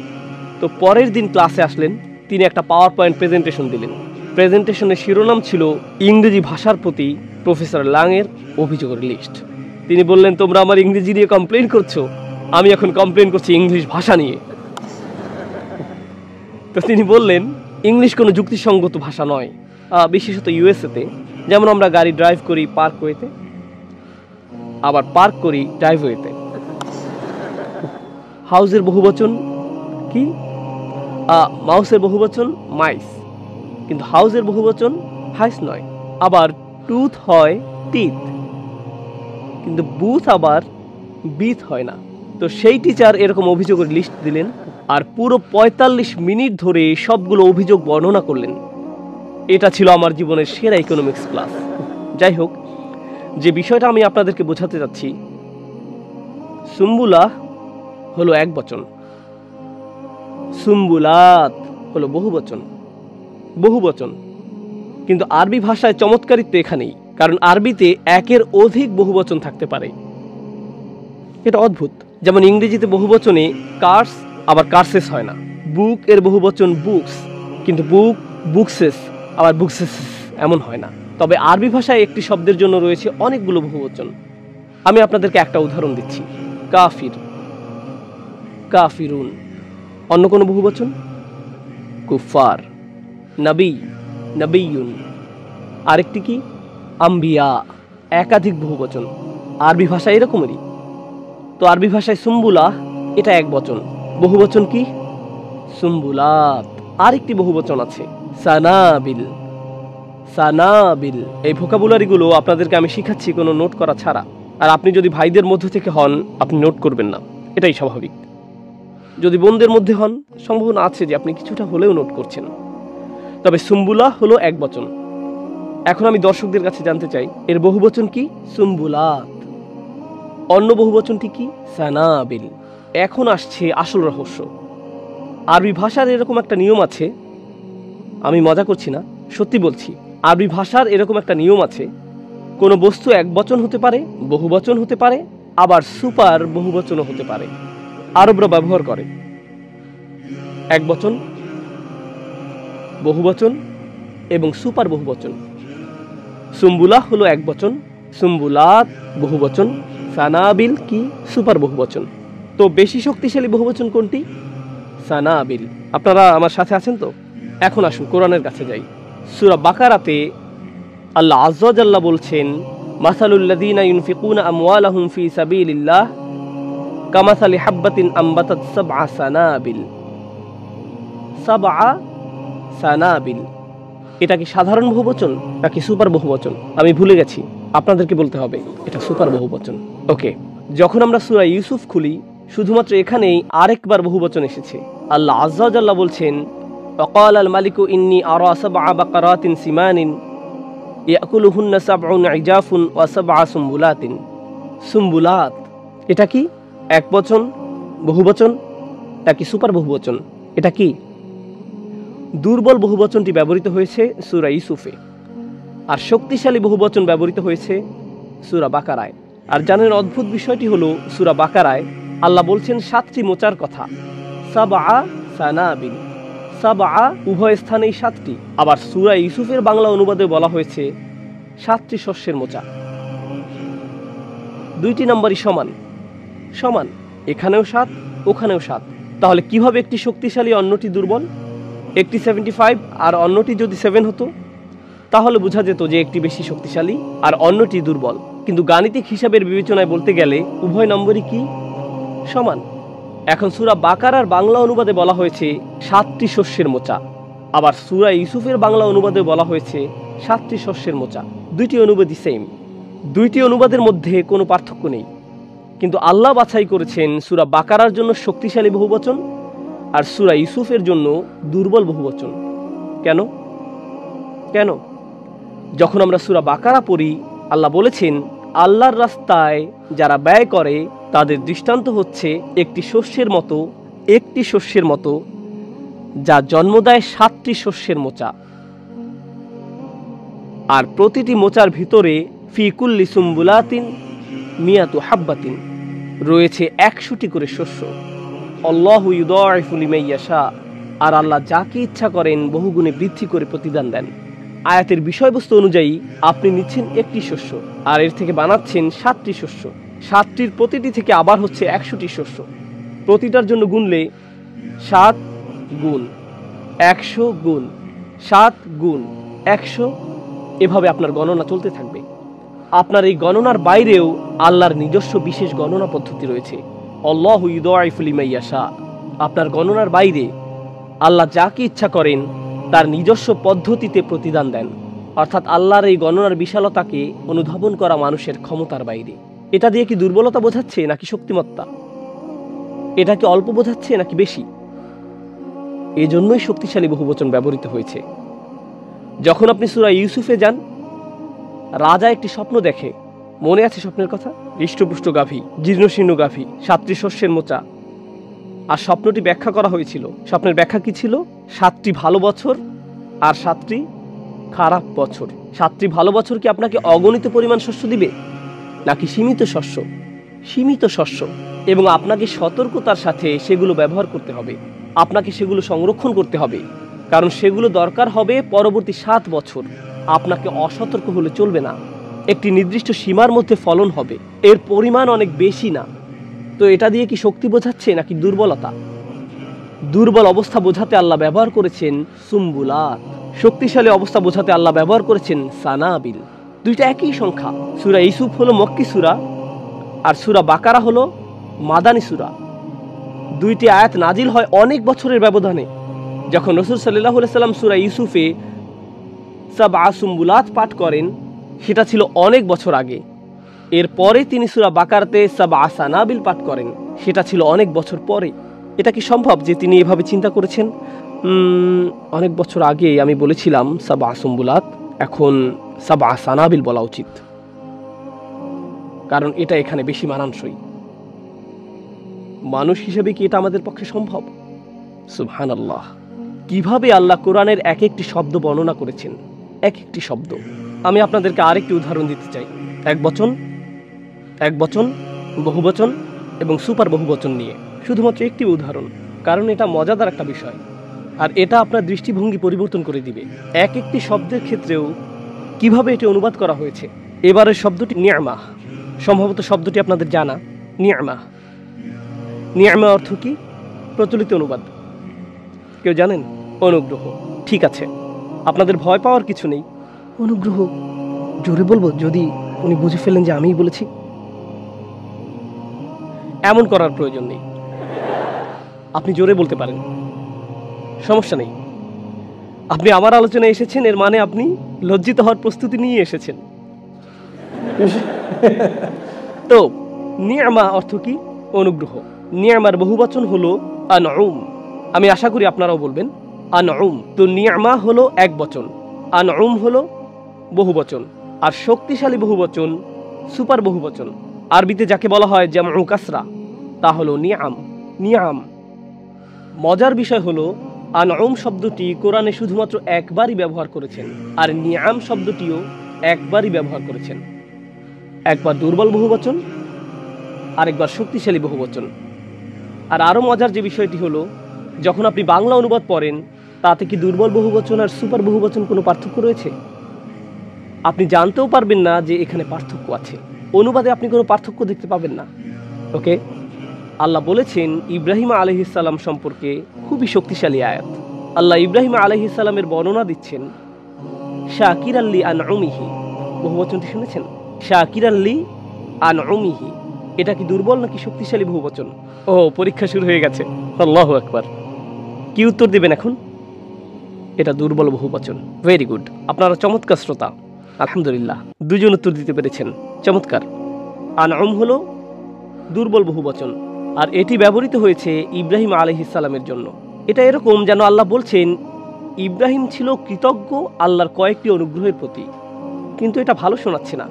তো পরের দিন ক্লাসে আসলেন, তিনি একটা পাওয়ার পয়েন্ট প্রেজেন্টেশন দিলেন। প্রেজেন্টেশনের শিরোনাম ছিল ইংরেজি ভাষার প্রতি প্রফেসর লাংয়ের অভিযোগের লিস্ট। তিনি বললেন, তোমরা আমার ইংরেজি নিয়ে কমপ্লেন করছো, আমি এখন কমপ্লেন করছি ইংলিশ ভাষা নিয়ে। তো তিনি বললেন ইংলিশ কোনো যুক্তিসঙ্গত ভাষা নয়, বিশেষত ইউএসএতে। যেমন আমরা গাড়ি ড্রাইভ করি পার্কওয়েতে, আবার পার্ক করি ড্রাইভওয়েতে। হাউসের বহুবচন কি? মাউসের বহুবচন মাইস, কিন্তু হাউসের বহুবচন হাইস নয়। আবার টুথ হয় টিথ, কিন্তু বুথ আবার বিথ হয় না। তো সেই টিচার এরকম অভিযোগের লিস্ট দিলেন আর পুরো 45 মিনিট ধরে সবগুলো অভিযোগ বর্ণনা করলেন। এটা ছিল আমার জীবনের সেরা ইকোনমিক্স ক্লাস। যাই হোক, যে বিষয়টা আমি আপনাদেরকে বোঝাতে যাচ্ছি, সুম্বুলা হলো একবচন, সুম্বুলাত হলো বহুবচন। বহুবচন কিন্তু আরবি ভাষায় চমৎকারিত্ব এখানেই, কারণ আরবিতে একের অধিক বহুবচন থাকতে পারে। এটা অদ্ভুত। যেমন ইংরেজিতে বহুবচনে কার্স আবার কার্সেস হয় না। বুক এর বহুবচন বুকস, কিন্তু বুক বুকসেস আবার বুকসেস এমন হয় না। তবে আরবি ভাষায় একটি শব্দের জন্য রয়েছে অনেকগুলো বহুবচন। আমি আপনাদেরকে একটা উদাহরণ দিচ্ছি, কাফির, কাফিরুন। অন্য কোনো বহুবচন? কুফার, নবী, নবিয়ুন। আরেকটি কি? আম্বিয়া, একাধিক বহুবচন। আরবি ভাষা এরকমেরই। তো আরবি ভাষায় সুম্বুলা এটা একবচন, বহুবচন কি? সুম্বুলাত। আরেকটি বহুবচন আছে সানাবিল, সানাবিল। এই ভোকাবুলারিগুলো আপনাদেরকে আমি শিখাচ্ছি কোনো নোট করা ছাড়া। আর আপনি যদি ভাইদের মধ্য থেকে হন আপনি নোট করবেন না, এটাই স্বাভাবিক। যদি বোনদের মধ্যে হন সম্ভাবনা আছে যে আপনি কিছুটা হলেও নোট করছেন। তবে সুম্বুলা হলো একবচন। এখন আমি দর্শকদের কাছে জানতে চাই এর বহুবচন কি? সুম্বুলাত। অন্য বহুবচনটি কি? সানাবিল। এখন আসছে আসল রহস্য। আরবি ভাষার এরকম একটা নিয়ম আছে, আমি মজা করছি না, সত্যি বলছি। আরবি ভাষার এরকম একটা নিয়ম আছে, কোনো বস্তু একবচন হতে পারে, বহুবচন হতে পারে, আবার সুপার বহুবচনও হতে পারে। আরবরা ব্যবহার করে একবচন, বহুবচন এবং সুপার বহুবচন। সুম্বুলা হলো একবচন, সুম্বুলাত বহুবচন, সানাবিল কি? সুপার বহুবচন। তো বেশি শক্তিশালী বহুবচন কোনটি? সানাবিল। আপনারা আমার সাথে আছেন তো? এখন আসুন কোরআনের কাছে যাই। সূরা বাকারাতে আল্লাহ আযজা ওয়া জাল্লা বলছেন, মাসালুল্লাযীনা ইউনফিকুনা আমওয়ালাহুম ফি সাবিলিল্লাহ কামাসালি হাব্বাতিন আম্বাতাত সাবআ সানাবিল। সাবআ সানাবিল, এটা কি সাধারণ বহুবচন নাকি সুপার বহুবচন? আমি ভুলে গেছি, আপনাদেরকে বলতে হবে এটা সুপার বহুবচন। ওকে, যখন আমরা সূরা ইউসুফ খুলি শুধুমাত্র এখানেই আরেকবার বহুবচন এসেছে। আল্লাহ আযজা ওয়া জাল্লা বলছেন, ওয়াকালাল মালিকু ইন্নী আরা সাবআ বাকারাতিন সিমানিন ইয়াকুলুহুন্না সাবউন ইজাফুন ওয়া সাবআ সুম্বুলাতিন। সুম্বুলাত এটা কি একবচন, বহুবচন নাকি সুপার বহুবচন? এটা কি? দুর্বল বহুবচনটি ব্যবহৃত হয়েছে সূরা ইউসুফে, আর শক্তিশালী বহুবচন ব্যবহৃত হয়েছে সূরা বাকারায়। আর জানেন অদ্ভুত বিষয়টি হলো সূরা বাকারায় আল্লাহ বলছেন 7টি মোচার কথা, সাবআ সানাবিল, সাবআ উভয় স্থানেই 7টি। আবার সূরা ইউসুফের বাংলা অনুবাদে বলা হয়েছে 7টি শস্যের মোচা। 2টি নম্বরই সমান সমান, এখানেও 7 ওখানেও 7। তাহলে কিভাবে একটি শক্তিশালী অন্যটি দুর্বল? একটি 75 আর অন্যটি যদি 7 হতো তাহলে বোঝা যেত যে একটি বেশি শক্তিশালী আর অন্যটি দুর্বল। কিন্তু গাণিতিক হিসাবের বিবেচনায় বলতে গেলে উভয় নম্বরই কি সমান। এখন সূরা বাকারার বাংলা অনুবাদে বলা হয়েছে 7টি শস্যের মোচা, আবার সূরা ইউসুফের বাংলা অনুবাদে বলা হয়েছে 7টি শস্যের মোচা। 2টি অনুবাদই সেম, 2টি অনুবাদের মধ্যে কোনো পার্থক্য নেই। কিন্তু আল্লাহ বাছাই করেছেন সূরা বাকারার জন্য শক্তিশালী বহুবচন আর সূরা ইউসুফের জন্য দুর্বল বহুবচন। কেন কেন? যখন আমরা সূরা বাকারা পড়ি, আল্লাহ বলেছেন আল্লাহর রাস্তায় যারা ব্যয় করে তাদের দৃষ্টান্ত হচ্ছে একটি শস্যের মতো যা জন্ম দেয় 7টি শস্যের মোচা, আর প্রতিটি মোচার ভিতরে ফি কুল্লি সুম্বুলাতিন মিয়াতু হাব্বাতিন রয়েছে 100টি করে শস্য। আল্লাহু ইউদাইফু লিমান ইয়াশা, আর আল্লাহ যাকে ইচ্ছা করেন বহুগুণে বৃদ্ধি করে প্রতিদান দেন। আয়াতের বিষয়বস্তু অনুযায়ী আপনি নিচ্ছেন একটি শস্য আর এর থেকে বানাচ্ছেন 7টি শস্য। 7টির প্রতিটি থেকে আবার হচ্ছে 100টি শস্য। প্রতিটার জন্য গুনলে 7 গুণ 100 গুণ 7 গুণ 100, এভাবে আপনার গণনা চলতে থাকবে। আপনার এই গণনার বাইরেও আল্লাহর নিজস্ব বিশেষ গণনা পদ্ধতি রয়েছে। আল্লাহু ইউদাইফু লিমান ইয়াশা, আপনার গণনার বাইরে আল্লাহ যাকে ইচ্ছা করেন তার নিজস্ব পদ্ধতিতে প্রতিদান দেন। অর্থাৎ আল্লাহর এই গণনার বিশালতাকে অনুধাবন করা মানুষের ক্ষমতার বাইরে। এটা দিয়ে কি দুর্বলতা বোঝাচ্ছে নাকি শক্তিমত্তা? এটা কি অল্প বোঝাচ্ছে নাকি বেশি? এজন্যই শক্তিশালী বহুবচন ব্যবহৃত হয়েছে। যখন আপনি সূরা ইউসুফে যান, রাজা একটি স্বপ্ন দেখে, মনে আছে স্বপ্নের কথা? হৃষ্টপুষ্ট গাভী, জীর্ণশীর্ণ গাভী, 7টি শস্যের মোচা। আর স্বপ্নটি ব্যাখ্যা করা হয়েছিল। স্বপ্নের ব্যাখ্যা কি ছিল? 7টি ভালো বছর আর 7টি খারাপ বছর। 7টি ভালো বছর কি আপনাকে অগণিত পরিমাণ শস্য দিবে, নাকি সীমিত শস্য? সীমিত শস্য, এবং আপনাকে সতর্কতার সাথে সেগুলো ব্যবহার করতে হবে। আপনাকে সেগুলো সংরক্ষণ করতে হবে, কারণ সেগুলো দরকার হবে পরবর্তী 7 বছর। আপনাকে অসতর্ক হলে চলবে না। একটি নির্দিষ্ট সীমার মধ্যে ফলন হবে, এর পরিমাণ অনেক বেশি না। তো এটা দিয়ে কি শক্তি বোঝাচ্ছে নাকি দুর্বলতা? দুর্বল অবস্থা বোঝাতে আল্লাহ ব্যবহার করেছেন সুম্বুলাত, শক্তিশালী অবস্থা বোঝাতে আল্লাহ ব্যবহার করেছেন সানাবিল। দুইটা একই সংখ্যা। সূরা ইউসুফ হলো মক্কি সূরা আর সূরা বাকারা হলো মাদানী সূরা। 2টি আয়াত নাজিল হয় অনেক বছরের ব্যবধানে। যখন রাসূল সাল্লাল্লাহু আলাইহি সাল্লাম সূরা ইউসুফে সাবআ সুম্বুলাত পাঠ করেন, সেটা ছিল অনেক বছর আগে। এরপরে তিনি সূরা বাকারাতে সাবআ সানাবিল পাঠ করেন, সেটা ছিল অনেক বছর পরে। এটা কি সম্ভব যে তিনি এভাবে চিন্তা করেছেন, অনেক বছর আগে আমি বলেছিলাম সাবআ সুম্বুলাত, এখন সাবআ সানাবিল বলা উচিত, কারণ এটা এখানে বেশি মানানসই? মানুষ হিসেবে কি এটা আমাদের পক্ষে সম্ভব? সুবহানাল্লাহ। কিভাবে আল্লাহ কোরআনের এক একটি শব্দ বর্ণনা করেছেন, এক একটি শব্দ। আমি আপনাদেরকে আরেকটি উদাহরণ দিতে চাই, এক বচন, বহুবচন এবং সুপার বহুবচন নিয়ে। শুধুমাত্র একটি উদাহরণ, কারণ এটা মজাদার একটা বিষয় আর এটা আপনার দৃষ্টিভঙ্গি পরিবর্তন করে দিবে। এক একটি শব্দের ক্ষেত্রেও কিভাবে এটি অনুবাদ করা হয়েছে। এবারের শব্দটি নিয়ামাহ, সম্ভবত শব্দটি আপনাদের জানা। নিয়ামা অর্থ কি? প্রচলিত অনুবাদ কেউ জানেন? অনুগ্রহ। ঠিক আছে, আপনাদের ভয় পাওয়ার কিছু নেই। অনুগ্রহ জোরে বলবো যদি উনি বুঝে ফেলেন যে আমিই বলেছি? এমন করার প্রয়োজন নেই, আপনি জোরে বলতে পারেন, সমস্যা নেই। আপনি আমার আলোচনায় এসেছেন, এর মানে আপনি লজ্জিত হওয়ার প্রস্তুতি নিয়ে এসেছেন। তো নিয়ামা অর্থ কি? অনুগ্রহ। নিয়ামার বহুবচন হলো আনউম। আমি আশা করি আপনারাও বলবেন আনউম। তো নিয়ামা হলো এক বচন, আনউম হলো বহুবচন, আর শক্তিশালী বহুবচন সুপার বহুবচন। আরবিতে যাকে বলা হয় জামউ কাসরা, তা হলো নিয়াম। মজার বিষয় হলো আনউম শব্দটি কোরআনে শুধুমাত্র একবারই ব্যবহার করেছেন, আর নিয়াম শব্দটিও একবারই ব্যবহার করেছেন। একবার দুর্বল বহুবচন, আরেকবার শক্তিশালী বহুবচন। আর আরও মজার যে বিষয়টি হলো, যখন আপনি বাংলা অনুবাদ পড়েন তাতে কি দুর্বল বহুবচন আর সুপার বহুবচন কোনো পার্থক্য রয়েছে? আপনি জানতেও পারবেন না যে এখানে পার্থক্য আছে। অনুবাদে আপনি কোনো পার্থক্য দেখতে পাবেন না। ওকে, আল্লাহ বলেছেন ইব্রাহিম আলাইহিসসালাম সম্পর্কে খুবই শক্তিশালী আয়াত। আল্লাহ ইব্রাহিম আলাইহিসসালামের বর্ণনা দিচ্ছেন শাকির আল্লি আনউমিহি। বহুবচনটি শুনেছেন? শাকির আল্লি আনউমিহি। এটা কি দুর্বল নাকি শক্তিশালী বহুবচন? ও, পরীক্ষা শুরু হয়ে গেছে। আল্লাহু আকবার। কি উত্তর দেবেন এখন? এটা দুর্বল বহুবচন। ভেরি গুড, আপনারা চমৎকার শ্রোতা, আলহামদুলিল্লাহ। দুজন উত্তর দিতে পেরেছেন, চমৎকার। আনউম হলো দুর্বল বহুবচন, আর এটি ব্যবহৃত হয়েছে ইব্রাহিম আলাইহিসসালামের জন্য। এটা এরকম যেন আল্লাহ বলছেন ইব্রাহিম ছিল কৃতজ্ঞ আল্লাহর কয়েকটি অনুগ্রহের প্রতি। কিন্তু এটা ভালো শোনাচ্ছে না,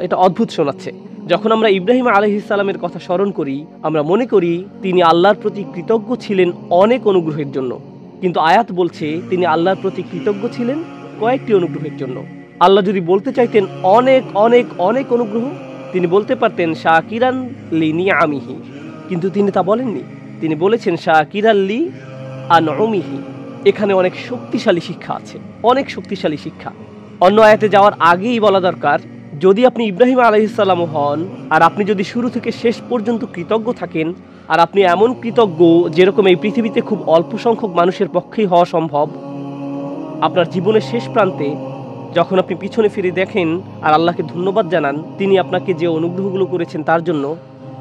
এটা অদ্ভুত শোনাচ্ছে। যখন আমরা ইব্রাহিম আলাইহিসসালামের কথা স্মরণ করি, আমরা মনে করি তিনি আল্লাহর প্রতি কৃতজ্ঞ ছিলেন অনেক অনুগ্রহের জন্য, কিন্তু আয়াত বলছে তিনি আল্লাহর প্রতি কৃতজ্ঞ ছিলেন কয়েকটি অনুগ্রহের জন্য। আল্লাহ যদি বলতে চাইতেন অনেক অনেক অনেক অনুগ্রহ, তিনি বলতে পারতেন শাকিরান লি নিআমিহি, কিন্তু তিনি তা বলেননি। তিনি বলেছেন শাকিরান লি আনউমিহি। এখানে অনেক শক্তিশালী শিক্ষা আছে, অনেক শক্তিশালী শিক্ষা। অন্য আয়াতে যাওয়ার আগেই বলা দরকার, যদি আপনি ইব্রাহিম আলাইহিসসালামও হন, আর আপনি যদি শুরু থেকে শেষ পর্যন্ত কৃতজ্ঞ থাকেন, আর আপনি এমন কৃতজ্ঞ যেরকম এই পৃথিবীতে খুব অল্প সংখ্যক মানুষের পক্ষেই হওয়া সম্ভব, আপনার জীবনের শেষ প্রান্তে যখন আপনি পিছনে ফিরে দেখেন আর আল্লাহকে ধন্যবাদ জানান তিনি আপনাকে যে অনুগ্রহগুলো করেছেন তার জন্য,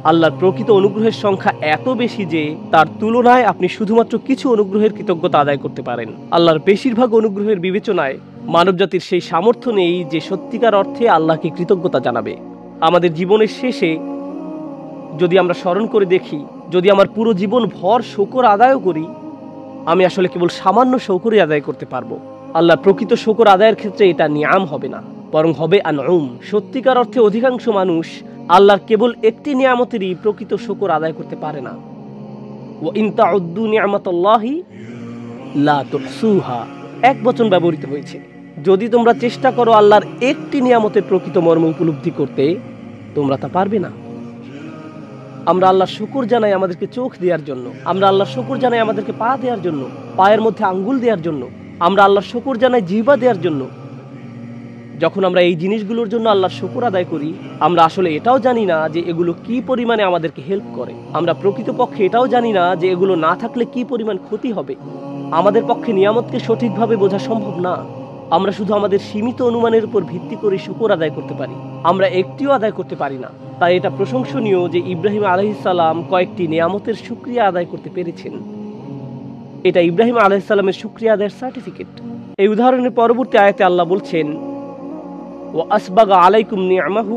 আল্লাহর প্রকৃত অনুগ্রহের সংখ্যা এত বেশি যে তার তুলনায় আপনি শুধুমাত্র কিছু অনুগ্রহের কৃতজ্ঞতা আদায় করতে পারেন। আল্লাহর বেশিরভাগ অনুগ্রহের বিবেচনায় মানবজাতির সেই সামর্থ্য নেই যে সত্যিকার অর্থে আল্লাহকে কৃতজ্ঞতা জানাবে। আমাদের জীবনের শেষে যদি আমরা স্মরণ করে দেখি, যদি আমার পুরো জীবন ভর শকর আদায়ও করি, আমি আসলে কেবল সামান্য শকরই আদায় করতে পারবো। আল্লাহর প্রকৃত শকর আদায়ের ক্ষেত্রে এটা নিয়াম হবে না, বরং হবে আনউম। সত্যিকার অর্থে অধিকাংশ মানুষ আল্লাহর কেবল একটি নিয়ামতেরই প্রকৃত শকর আদায় করতে পারে না। ওয়া ইন তাউদ্দু নি'মাতাল্লাহি লা তুহসুহা, এক বচন ব্যবহৃত হয়েছে। যদি তোমরা চেষ্টা করো আল্লাহর একটি নিয়ামতের প্রকৃত মর্ম উপলব্ধি করতে, তোমরা তা পারবে না। আমরা আল্লাহর শুকর জানাই আমাদেরকে চোখ দেওয়ার জন্য, আমরা আল্লাহর শুকর জানাই আমাদেরকে পা দেওয়ার জন্য, পায়ের মধ্যে আঙ্গুল দেওয়ার জন্য, আমরা আল্লাহর শুকর জানাই জিহ্বা দেওয়ার জন্য। যখন আমরা এই জিনিসগুলোর জন্য আল্লাহর শুকর আদায় করি, আমরা আসলে এটাও জানি না যে এগুলো কি পরিমাণে আমাদেরকে হেল্প করে। আমরা প্রকৃতপক্ষে এটাও জানি না যে এগুলো না থাকলে কি পরিমাণ ক্ষতি হবে। আমাদের পক্ষে নিয়ামতকে সঠিকভাবে বোঝা সম্ভব না। আমরা শুধু আমাদের সীমিত অনুমানের উপর ভিত্তি করে শুকর আদায় করতে পারি, আমরা একটিও আদায় করতে পারি না। তাই এটা প্রশংসনীয় যে ইব্রাহিম আলাইহিসসালাম কয়েকটি নিয়ামতের শুকরিয়া আদায় করতে পেরেছেন। এটা ইব্রাহিম আলাইহিসসালামের শুকরিয়া আদায়ের সার্টিফিকেট। এই উদাহরণের পরবর্তী আয়াতে আল্লাহ বলছেন ওয়া আসবাগা আলাইকুম নি'মাহু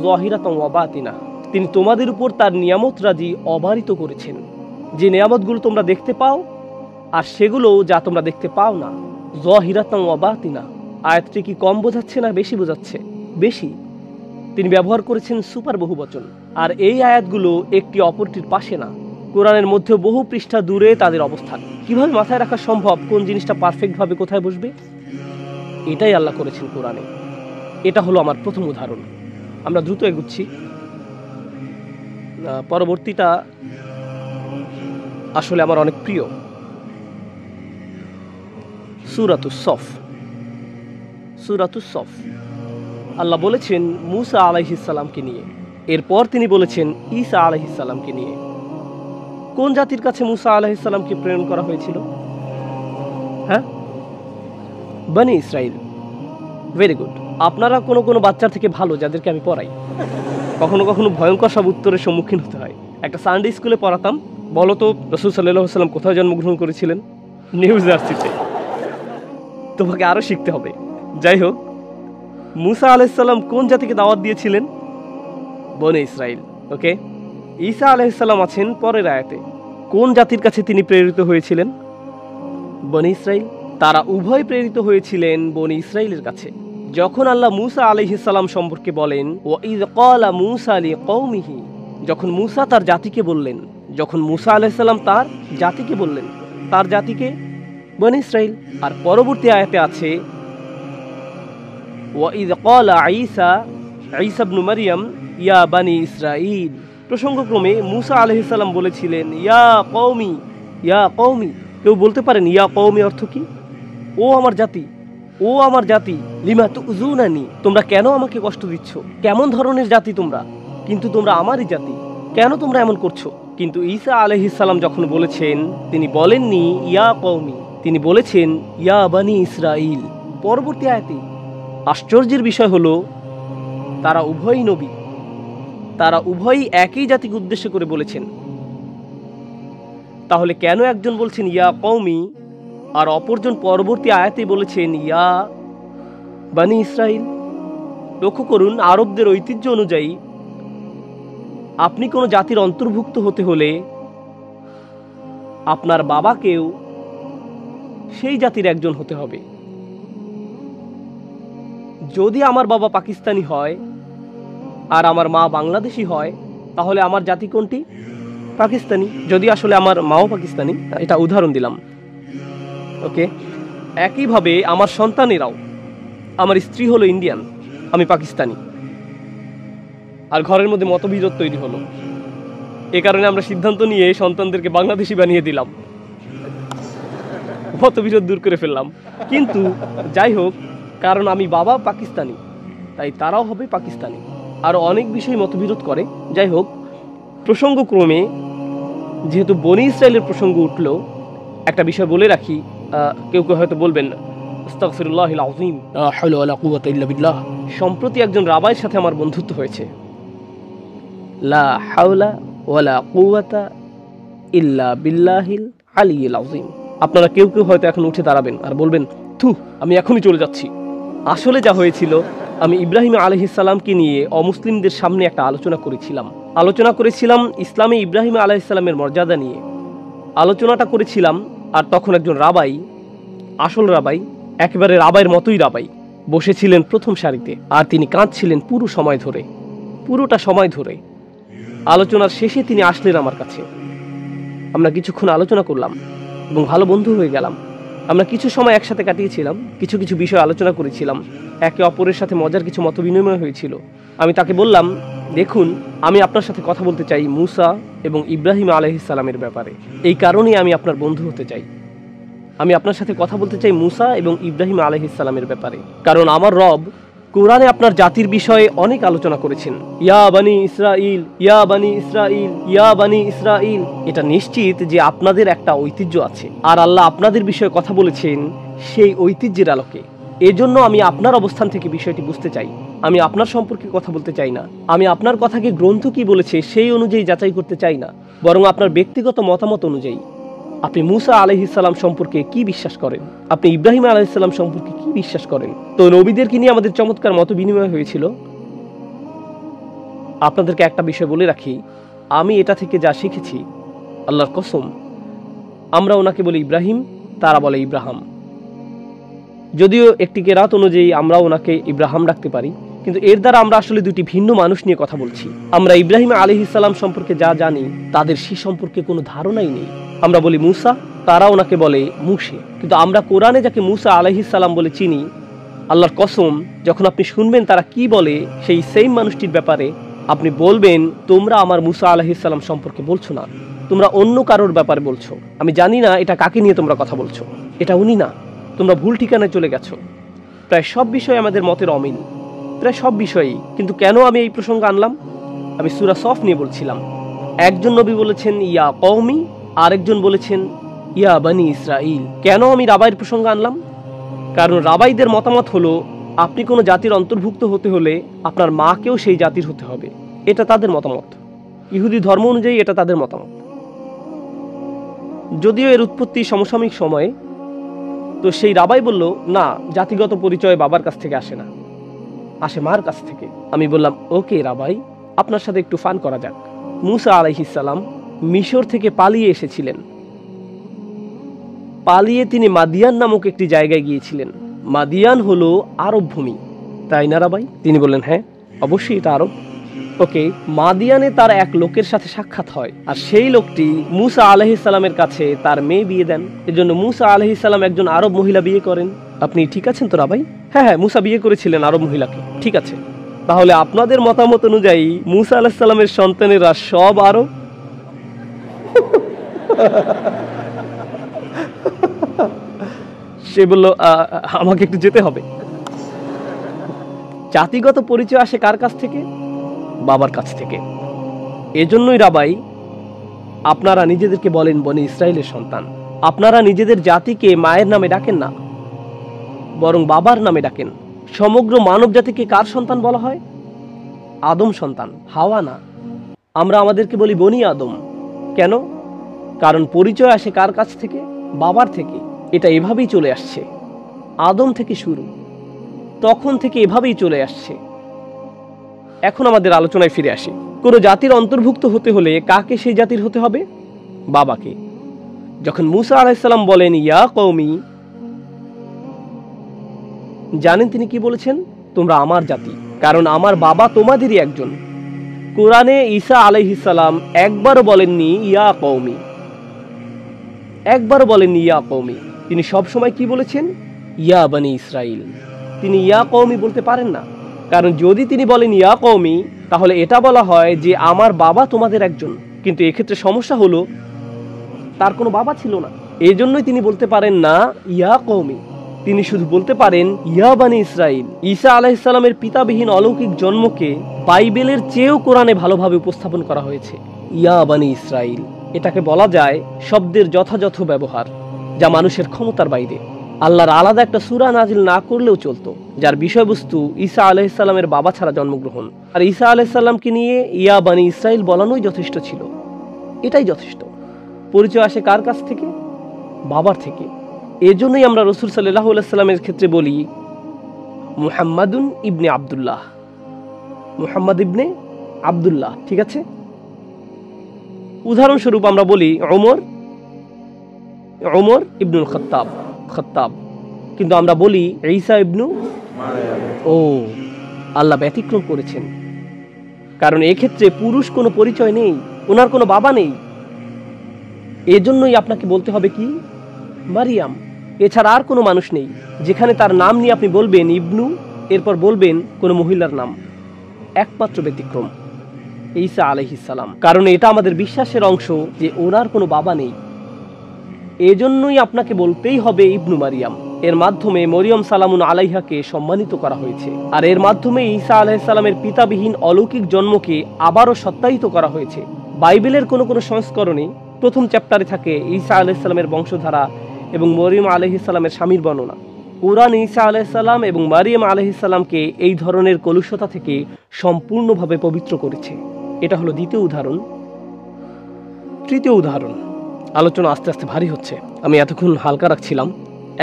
যাহিরাতান ওয়া বাতিনা, তিনি তোমাদের উপর তার নিয়ামত রাজি অবারিত করেছেন। যে নিয়ামতগুলো তোমরা দেখতে পাও আর সেগুলো যা তোমরা দেখতে পাও না। যাহিরাতান ওয়া বাতিনা, আয়াতটি কি কম বোঝাচ্ছে না বেশি বোঝাচ্ছে? বেশি। তিনি ব্যবহার করেছেন সুপার বহুবচন, আর এই আয়াতগুলো একটি অপরটির পাশে না। কোরআনের মধ্যে বহু পৃষ্ঠা দূরে তাদের অবস্থান। কিভাবে মাথায় রাখা সম্ভব কোন জিনিসটা পারফেক্টভাবে কোথায় বসবে? এটাই আল্লাহ করেছেন কোরআনে। এটা হলো আমার প্রথম উদাহরণ। আমরা দ্রুত এগুচ্ছি, পরবর্তীটা আসলে আমার অনেক প্রিয়। সূরাতুস সফ। সূরাতুস সফ আল্লাহ বলেছেন মূসা আলাইহিসসালামকে নিয়ে, এরপর তিনি বলেছেন ঈসা আলাইহিসসালামকে নিয়ে। কোন জাতির কাছে মূসা আলাইহিসসালামকে প্রেরণ করা হয়েছিল? হ্যাঁ, বনি ইসরাইল। Very good. আপনারা কোনো কোনো বাচ্চার থেকে ভালো যাদেরকে আমি পড়াই। কখনো কখনো ভয়ঙ্কর সব উত্তরের সম্মুখীন হতে হয়। একটা সানডে স্কুলে পড়াতাম, বলো তো রাসূল সাল্লাল্লাহু আলাইহি ওয়াসাল্লাম কোথায় জন্মগ্রহণ করেছিলেন? নিউ জার্সিতে। তোমাকে আরো শিখতে হবে। যাই হোক, মূসা আলাইহিস সালাম কোন জাতিকে দাওয়াত দিয়েছিলেন? বনি ইসরাইল। ওকে, ঈসা আলাইহিস সালাম আছেন পরের আয়াতে। কোন জাতির কাছে তিনি প্রেরিত হয়েছিলেন? বনি ইসরাইল। তারা উভয় প্রেরিত হয়েছিলেন বনি ইসরাইলের কাছে। যখন আল্লাহ মূসা আলাইহিস সালাম সম্পর্কে বলেন ওয়া ইয ক্বালা মূসা লিকওমিহি, যখন মূসা তার জাতিকে বললেন, যখন মূসা আলাইহিস সালাম তার জাতিকে বললেন, তার জাতিকে বনি ইসরাইল। আর পরবর্তী আয়াতে আছে ওয়া ইয ক্বালা ঈসা ঈসা ইবনে মারইয়াম ইয়া বানি ইসরাঈল। প্রসঙ্গক্রমে মুসা আলাইহিস সালাম বলেছিলেন ইয়া কওমি, ইয়া কওমি। কেউ বলতে পারেন ইয়া কওমি অর্থ কি? ও আমার জাতি, ও আমার জাতি, লিমা তুযুনানি, তোমরা কেন আমাকে কষ্ট দিচ্ছ? কেমন ধরনের জাতি তোমরা? কিন্তু তোমরা আমারই জাতি, কেন তোমরা এমন করছো? কিন্তু ঈসা আলাইহিস সালাম যখন বলেছেন, তিনি বলেননি ইয়া কওমি, তিনি বলেছেন ইয়া বানি ইসরাঈল। পরবর্তী আয়াতে আশ্চর্যের বিষয় হলো তারা উভয়ই নবী, তারা উভয়ই একই জাতিকে উদ্দেশ্য করে বলেছেন। তাহলে কেন একজন বলছেন ইয়া কওমি আর অপরজন পরবর্তী আয়াতে বলেছেন ইয়া বানি ইসরাঈল? লক্ষ্য করুন, আরবদের ঐতিহ্য অনুযায়ী আপনি কোনো জাতির অন্তর্ভুক্ত হতে হলে আপনার বাবাকেও সেই জাতির একজন হতে হবে। যদি আমার বাবা পাকিস্তানি হয় আর আমার মা বাংলাদেশি হয়, তাহলে আমার জাতি কোনটি? পাকিস্তানি। যদি আসলে আমার মাও পাকিস্তানি, এটা উদাহরণ দিলাম। ওকে, একইভাবে আমার সন্তানেরাও, আমার স্ত্রী হলো ইন্ডিয়ান, আমি পাকিস্তানি, আর ঘরের মধ্যে মতবিরোধ তৈরি হলো। এ কারণে আমরা সিদ্ধান্ত নিয়ে সন্তানদেরকে বাংলাদেশি বানিয়ে দিলাম, মতবিরোধ দূর করে ফেললাম। কিন্তু যাই হোক, কারণ আমি বাবা পাকিস্তানি, তাই তারাও হবে পাকিস্তানি। আরও অনেক বিষয় মতবিরোধ করে। যাই হোক, প্রসঙ্গক্রমে যেহেতু বনি ইসরায়েলের প্রসঙ্গ উঠল, একটা বিষয় বলে রাখি। কেউ কেউ হয়তো বলবেন আস্তাগফিরুল্লাহিল আযীম, লা হাওলা ওয়ালা কুওয়াতা ইল্লা বিল্লাহ। সম্প্রতি একজন রাবাইয়ের সাথে আমার বন্ধুত্ব হয়েছে। লা হাওলা ওয়ালা কুওয়াতা ইল্লা বিল্লাহিল আলিয়্যিল আযীম। আপনারা কেউ কেউ হয়তো এখন উঠে দাঁড়াবেন আর বলবেন, থু, আমি এখনই চলে যাচ্ছি। আসলে যা হয়েছিল, আমি ইব্রাহিম আলাইহিস সালামকে নিয়ে অমুসলিমদের সামনে একটা আলোচনা করেছিলাম ইসলামে ইব্রাহিম আলাইহিস সালামের মর্যাদা নিয়ে আলোচনাটা করেছিলাম। আর তখন একজন রাবাই, আসল রাবাই, একেবারে রাবাইয়ের মতোই রাবাই, বসেছিলেন প্রথম সারিতে, আর তিনি কাঁদছিলেন পুরোটা সময় ধরে। আলোচনার শেষে তিনি আসলেন আমার কাছে। আমরা কিছুক্ষণ আলোচনা করলাম এবং ভালো বন্ধু হয়ে গেলাম। আমরা কিছু সময় একসাথে কাটিয়েছিলাম, কিছু কিছু বিষয় আলোচনা করেছিলাম, একে অপরের সাথে মজার কিছু মত বিনিময় হয়েছিল। আমি তাকে বললাম, দেখুন, আমি আপনার সাথে কথা বলতে চাই মুসা এবং ইব্রাহিম আলাইহিস সালামের ব্যাপারে। এই কারণেই আমি আপনার বন্ধু হতে চাই। আমি আপনার সাথে কথা বলতে চাই মুসা এবং ইব্রাহিম আলাইহিস সালামের ব্যাপারে, কারণ আমার রব কোরআনে আপনার জাতির বিষয়ে অনেক আলোচনা করেছেন। ইয়া বানি ইসরাঈল, ইয়া বানি ইসরাঈল, ইয়া বানি ইসরাঈল। এটা নিশ্চিত যে আপনাদের একটা ঐতিহ্য আছে, আর আল্লাহ আপনাদের বিষয়ে কথা বলেছেন সেই ঐতিহ্যের আলোকে। এজন্য আমি আপনার অবস্থান থেকে বিষয়টি বুঝতে চাই। আমি আপনার সম্পর্কে কথা বলতে চাই না। আমি আপনার কথাকে গ্রন্থ কি বলেছে সেই অনুযায়ী যাচাই করতে চাই না, বরং আপনার ব্যক্তিগত মতামত অনুযায়ী। আপনি মুসা আলাইহিস সালাম সম্পর্কে কি বিশ্বাস করেন? আপনি ইব্রাহিম আলাইহিস সালাম সম্পর্কে কি বিশ্বাস করেন? তো নবীদেরকে নিয়ে আমাদের চমৎকার মত বিনিময় হয়েছিল। আপনাদেরকে একটা বিষয় বলে রাখি, আমি এটা থেকে যা শিখেছি, আল্লাহর কসম, আমরা ওনাকে বলি ইব্রাহিম, তারা বলে ইব্রাহাম। যদিও একটি কেরাত অনুযায়ী আমরা ওনাকে ইব্রাহাম ডাকতে পারি, কিন্তু এর দ্বারা আমরা আসলে দুটি ভিন্ন মানুষ নিয়ে কথা বলছি। আমরা ইব্রাহিম আলাইহিস সালাম সম্পর্কে যা জানি, তাদের সে সম্পর্কে কোনো ধারণাই নেই। আমরা বলি মুসা, তারা ওনাকে বলে মুসে। কিন্তু আমরা কোরআনে যাকে মুসা আলাইহিস সালাম বলে চিনি, আল্লাহর কসম, যখন আপনি শুনবেন তারা কি বলে সেই সেম মানুষটির ব্যাপারে, আপনি বলবেন, তোমরা আমার মুসা আলাইহিস সালাম সম্পর্কে বলছো না, তোমরা অন্য কারোর ব্যাপারে বলছো। আমি জানি না এটা কাকে নিয়ে তোমরা কথা বলছো, এটা উনি না, তোমরা ভুল ঠিকানায় চলে গেছো। প্রায় সব বিষয়ে আমাদের মতের অমিল, প্রায় সব বিষয়েই। কিন্তু কেন আমি এই প্রসঙ্গ আনলাম? আমি সূরা সফ নিয়ে বলছিলাম। একজন নবী বলেছেন ইয়া কওমি, আরেকজন বলেছেন ইয়া বানি ইসরাঈল। কেন আমি রাবাইয়ের প্রসঙ্গ আনলাম? কারণ রাবাইদের মতামত হলো, আপনি কোনো জাতির অন্তর্ভুক্ত হতে হলে আপনার মাকেও সেই জাতির হতে হবে। এটা তাদের মতামত, ইহুদি ধর্ম অনুযায়ী এটা তাদের মতামত। যদিও এর উৎপত্তি সমসাময়িক সময়ে, তো সেই রাবাই বলল, না, জাতিগত পরিচয় বাবার কাছ থেকে আসে না, আসে মার কাছ থেকে। আমি বললাম, ওকে রাবাই, আপনার সাথে একটু ফান করা যাক। মুসা আলাইহিস সালাম মিশর থেকে পালিয়ে এসেছিলেন। পালিয়ে তিনি মাদিয়ান নামক একটি জায়গায় গিয়েছিলেন। মাদিয়ান হলো আরব ভূমি, তাই না রাবাই? তিনি বললেন, হ্যাঁ, অবশ্যই এটা আরব। ওকে, মাদিয়ানে তার এক লোকের সাথে সাক্ষাৎ হয়, আর সেই লোকটি মুসা আলাইহিস সালামের কাছে তার মেয়ে বিয়ে দেন। এজন্য মুসা আলাইহিস সালাম একজন আরব মহিলা বিয়ে করেন। আপনি ঠিক আছেন তো রাবাই? হ্যাঁ, মুসা বিয়ে করেছিলেন আরব মহিলাকে, ঠিক আছে। তাহলে আপনাদের মতামত অনুযায়ী মুসা আলাইহিস সালামের সন্তানেরা সব আরব? সে বলল আমাকে একটু যেতে হবে। জাতিগত পরিচয় আসে কার কাছ থেকে? বাবার কাছ থেকে। এজন্যই রাবাই আপনারা নিজেদেরকে বলেন বনি ইসরাইলের সন্তান। আপনারা নিজেদের জাতিকে মায়ের নামে ডাকেন না, বরং বাবার নামে ডাকেন। সমগ্র মানব জাতিকে কার সন্তান বলা হয়? আদম সন্তান, হাওয়া না। আমরা আমাদেরকে বলি বনি আদম। কেন? কারণ পরিচয় আসে কার কাছ থেকে? বাবার থেকে। এটা এভাবেই চলে আসছে, আদম থেকে শুরু, তখন থেকে এভাবেই চলে আসছে। এখন আমাদের আলোচনায় ফিরে আসি। কোনো জাতির অন্তর্ভুক্ত হতে হলে কাকে সেই জাতির হতে হবে? বাবাকে। যখন মুসা আলাইহিস সালাম বলেন ইয়া কওমি, জানেন তিনি কি বলেছেন? তোমরা আমার জাতি, কারণ আমার বাবা তোমাদেরই একজন। কোরআনে ঈসা আলাইহিস সালাম একবারও বলেননি ইয়া কওমি, একবারও বলেননি ইয়া কওমি। তিনি সবসময় কি বলেছেন? ইয়া বনি ইসরাইল। তিনি ইয়া কওমি বলতে পারেন না, কারণ যদি তিনি বলেন ইয়া কওমি, তাহলে এটা বলা হয় যে আমার বাবা তোমাদের একজন। কিন্তু এক্ষেত্রে সমস্যা হলো তার কোনো বাবা ছিল না, এই জন্যই তিনি বলতে পারেন না ইয়া কওমি। তিনি শুধু বলতে পারেন ইয়া বনি ইসরাইল। ঈসা আলাইহিস সালামের পিতাবিহীন অলৌকিক জন্মকে বাইবেলের চেয়েও কোরআনে ভালোভাবে উপস্থাপন করা হয়েছে, ইয়া বনি ইসরাইল। এটাকে বলা যায় শব্দের যথাযথ ব্যবহার, যা মানুষের ক্ষমতার বাইরে। আল্লাহর আলাদা একটা সূরা নাজিল না করলেও চলতো, যার বিষয়বস্তু ঈসা আলাইহিস সালামের বাবা ছাড়া জন্মগ্রহণ। আর ঈসা আলাইহিস সালামকে নিয়ে ইয়া বনি ইসরাইল বলানোই যথেষ্ট ছিল, এটাই যথেষ্ট। পরিচয় আসে কার কাছ থেকে? বাবার থেকে। এজন্যই আমরা রাসূল সাল্লাল্লাহু আলাইহি সাল্লামের ক্ষেত্রে বলি মুহাম্মাদুন ইবনে আব্দুল্লাহ, মুহাম্মদ ইবনে আব্দুল্লাহ। ঠিক আছে? উদাহরণস্বরূপ আমরা বলি ওমর ইবনুল খাত্তাব, কিন্তু আমরা বলি ঈসা ইবনু ও আল্লাহ ব্যতিক্রম করেছেন, কারণ এক্ষেত্রে পুরুষ কোনো পরিচয় নেই, ওনার কোনো বাবা নেই। এজন্যই আপনাকে বলতে হবে কি? মারিয়াম। এছাড়া আর কোনো মানুষ নেই যেখানে তার নাম নিয়ে আপনি বলবেন ইবনু, এরপর বলবেন কোনো মহিলার নাম। একমাত্র ব্যতিক্রম ঈসা আলাইহিস সালাম, কারণ এটা আমাদের বিশ্বাসের অংশ যে ওনার কোনো বাবা নেই। এজন্যই আপনাকে বলতেই হবে ইবনু মারিয়াম। এর মাধ্যমে মরিয়ম সালামুন আলাইহাকে সম্মানিত করা হয়েছে, আর এর মাধ্যমে ঈসা আলাইহিস সালামের পিতাবিহীন অলৌকিক জন্মকে আবারও সত্যায়িত করা হয়েছে। বাইবেলের কোনো কোনো সংস্করণে প্রথম চ্যাপ্টারে থাকে ঈসা আলাইহিস সালামের বংশধারা এবং মরিয়ম আলাইহিস সালামের স্বামীর বর্ণনা। কোরআন ঈসা আলাইহিস সালাম এবং মারিয়াম আলাইহিস সালামকে এই ধরনের কলুষতা থেকে সম্পূর্ণভাবে পবিত্র করেছে। এটা হলো দ্বিতীয় উদাহরণ। তৃতীয় উদাহরণ। আলোচনা আস্তে আস্তে ভারী হচ্ছে, আমি এতক্ষণ হালকা রাখছিলাম,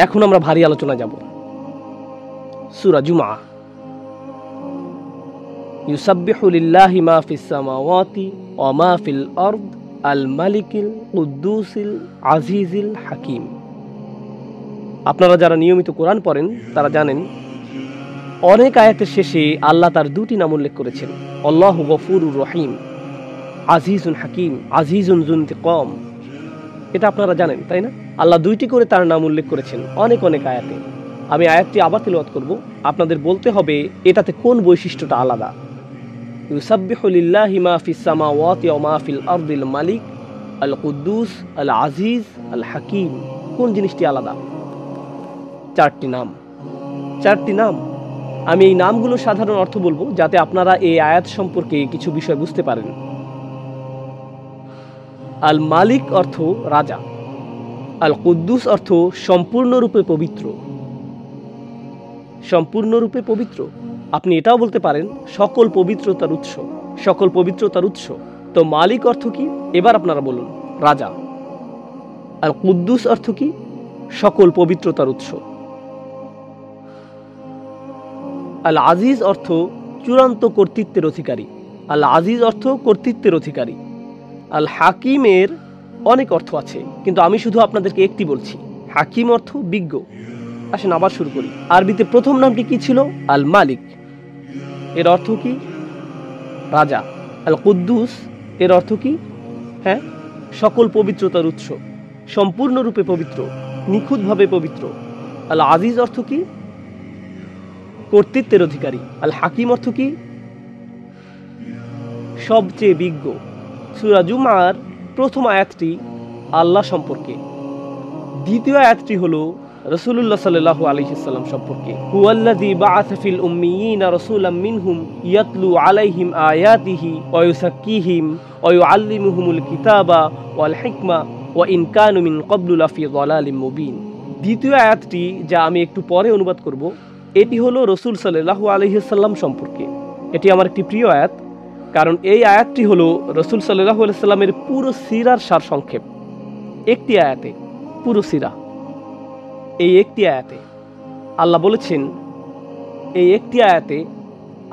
এখন আমরা ভারী আলোচনা যাব। সূরা জুমআ। ইউসাব্বিহু লিল্লাহি মা ফিস সামাওয়াতি ওয়া মা ফিল আরদ আল মালিকিল কুদ্দুসিল আজিজিল হাকিম। আপনারা যারা নিয়মিত কোরআন পড়েন তারা জানেন অনেক আয়াতের শেষে আল্লাহ তার দুটি নাম উল্লেখ করেছেন, আল্লাহু গফুরুর রহিম, আজিজুন হাকিম, আজিজুন যুনতিকাম। এটা আপনারা জানেন তাই না? আল্লাহ দুইটি করে তার নাম উল্লেখ করেছেন অনেক অনেক আয়াতে। আমি আয়াতটি আবার তিলাওয়াত করব, আপনাদের বলতে হবে এটাতে কোন বৈশিষ্ট্যটা আলাদা। ইউসাব্বিহু লিল্লাহি মা ফিস সামাওয়াতি ওয়া মা ফিল আরদিল মালিক আল কুদ্দুস আল আজিজ আল হাকিম। কোন জিনিসটি আলাদা? চারটি নাম। আমি এই নামগুলো সাধারণ অর্থ বলবো যাতে আপনারা এই আয়াত সম্পর্কে কিছু বিষয় বুঝতে পারেন। আল মালিক অর্থ রাজা, আল কুদ্দুস অর্থ সম্পূর্ণরূপে পবিত্র। আপনি এটাও বলতে পারেন সকল পবিত্রতার উৎস। তো মালিক অর্থ কি? এবার আপনারা বলুন। রাজা। আল কুদ্দুস অর্থ কি? সকল পবিত্রতার উৎস। আল আজিজ অর্থ চূড়ান্ত কর্তৃত্বের অধিকারী। আল হাকিমের অনেক অর্থ আছে, কিন্তু আমি শুধু আপনাদেরকে একটি বলছি। হাকিম অর্থ বিজ্ঞ। আসেন আবার শুরু করি। আরবিতে প্রথম নামটি কি ছিল? আল মালিক। এর অর্থ কি? রাজা। আল কুদ্দুস এর অর্থ কি? হ্যাঁ, সকল পবিত্রতার উৎস, সম্পূর্ণরূপে পবিত্র, নিখুঁতভাবে পবিত্র। আল আজিজ অর্থ কি? কর্তৃত্বের অধিকারী। আল হাকিম অর্থ কি? সবচেয়ে বিজ্ঞ। সূরা জুমার প্রথম আয়াতটি আল্লাহ সম্পর্কে, দ্বিতীয় আয়াতটি হলো রাসূলুল্লাহ সাল্লাল্লাহু আলাইহি ওয়াসাল্লাম সম্পর্কে। হুয়াল্লাযী বাআসা ফিল উম্মিয়িনা রাসূলাম মিনহুম ইয়াতলু আলাইহিম আয়াতিহি ওয়া ইউযাক্কিহিম ওয়া ইউআল্লিমুহুমুল কিতাবা ওয়াল হিকমা ওয়া ইন কানু মিন ক্বাবলু লাফি যালালিম মুবিন। দ্বিতীয় আয়াতটি, যা আমি একটু পরে অনুবাদ করব, এটি হলো রাসূল সাল্লাল্লাহু আলাইহি ওয়াসাল্লাম সম্পর্কে। এটি আমার একটি প্রিয় আয়াত, কারণ এই আয়াতটি হলো রাসূল সাল্লাল্লাহু আলাইহি ওয়াসাল্লামের পুরো সিরার সারসংক্ষেপ। একটি আয়াতে পুরো সিরা, এই একটি আয়াতে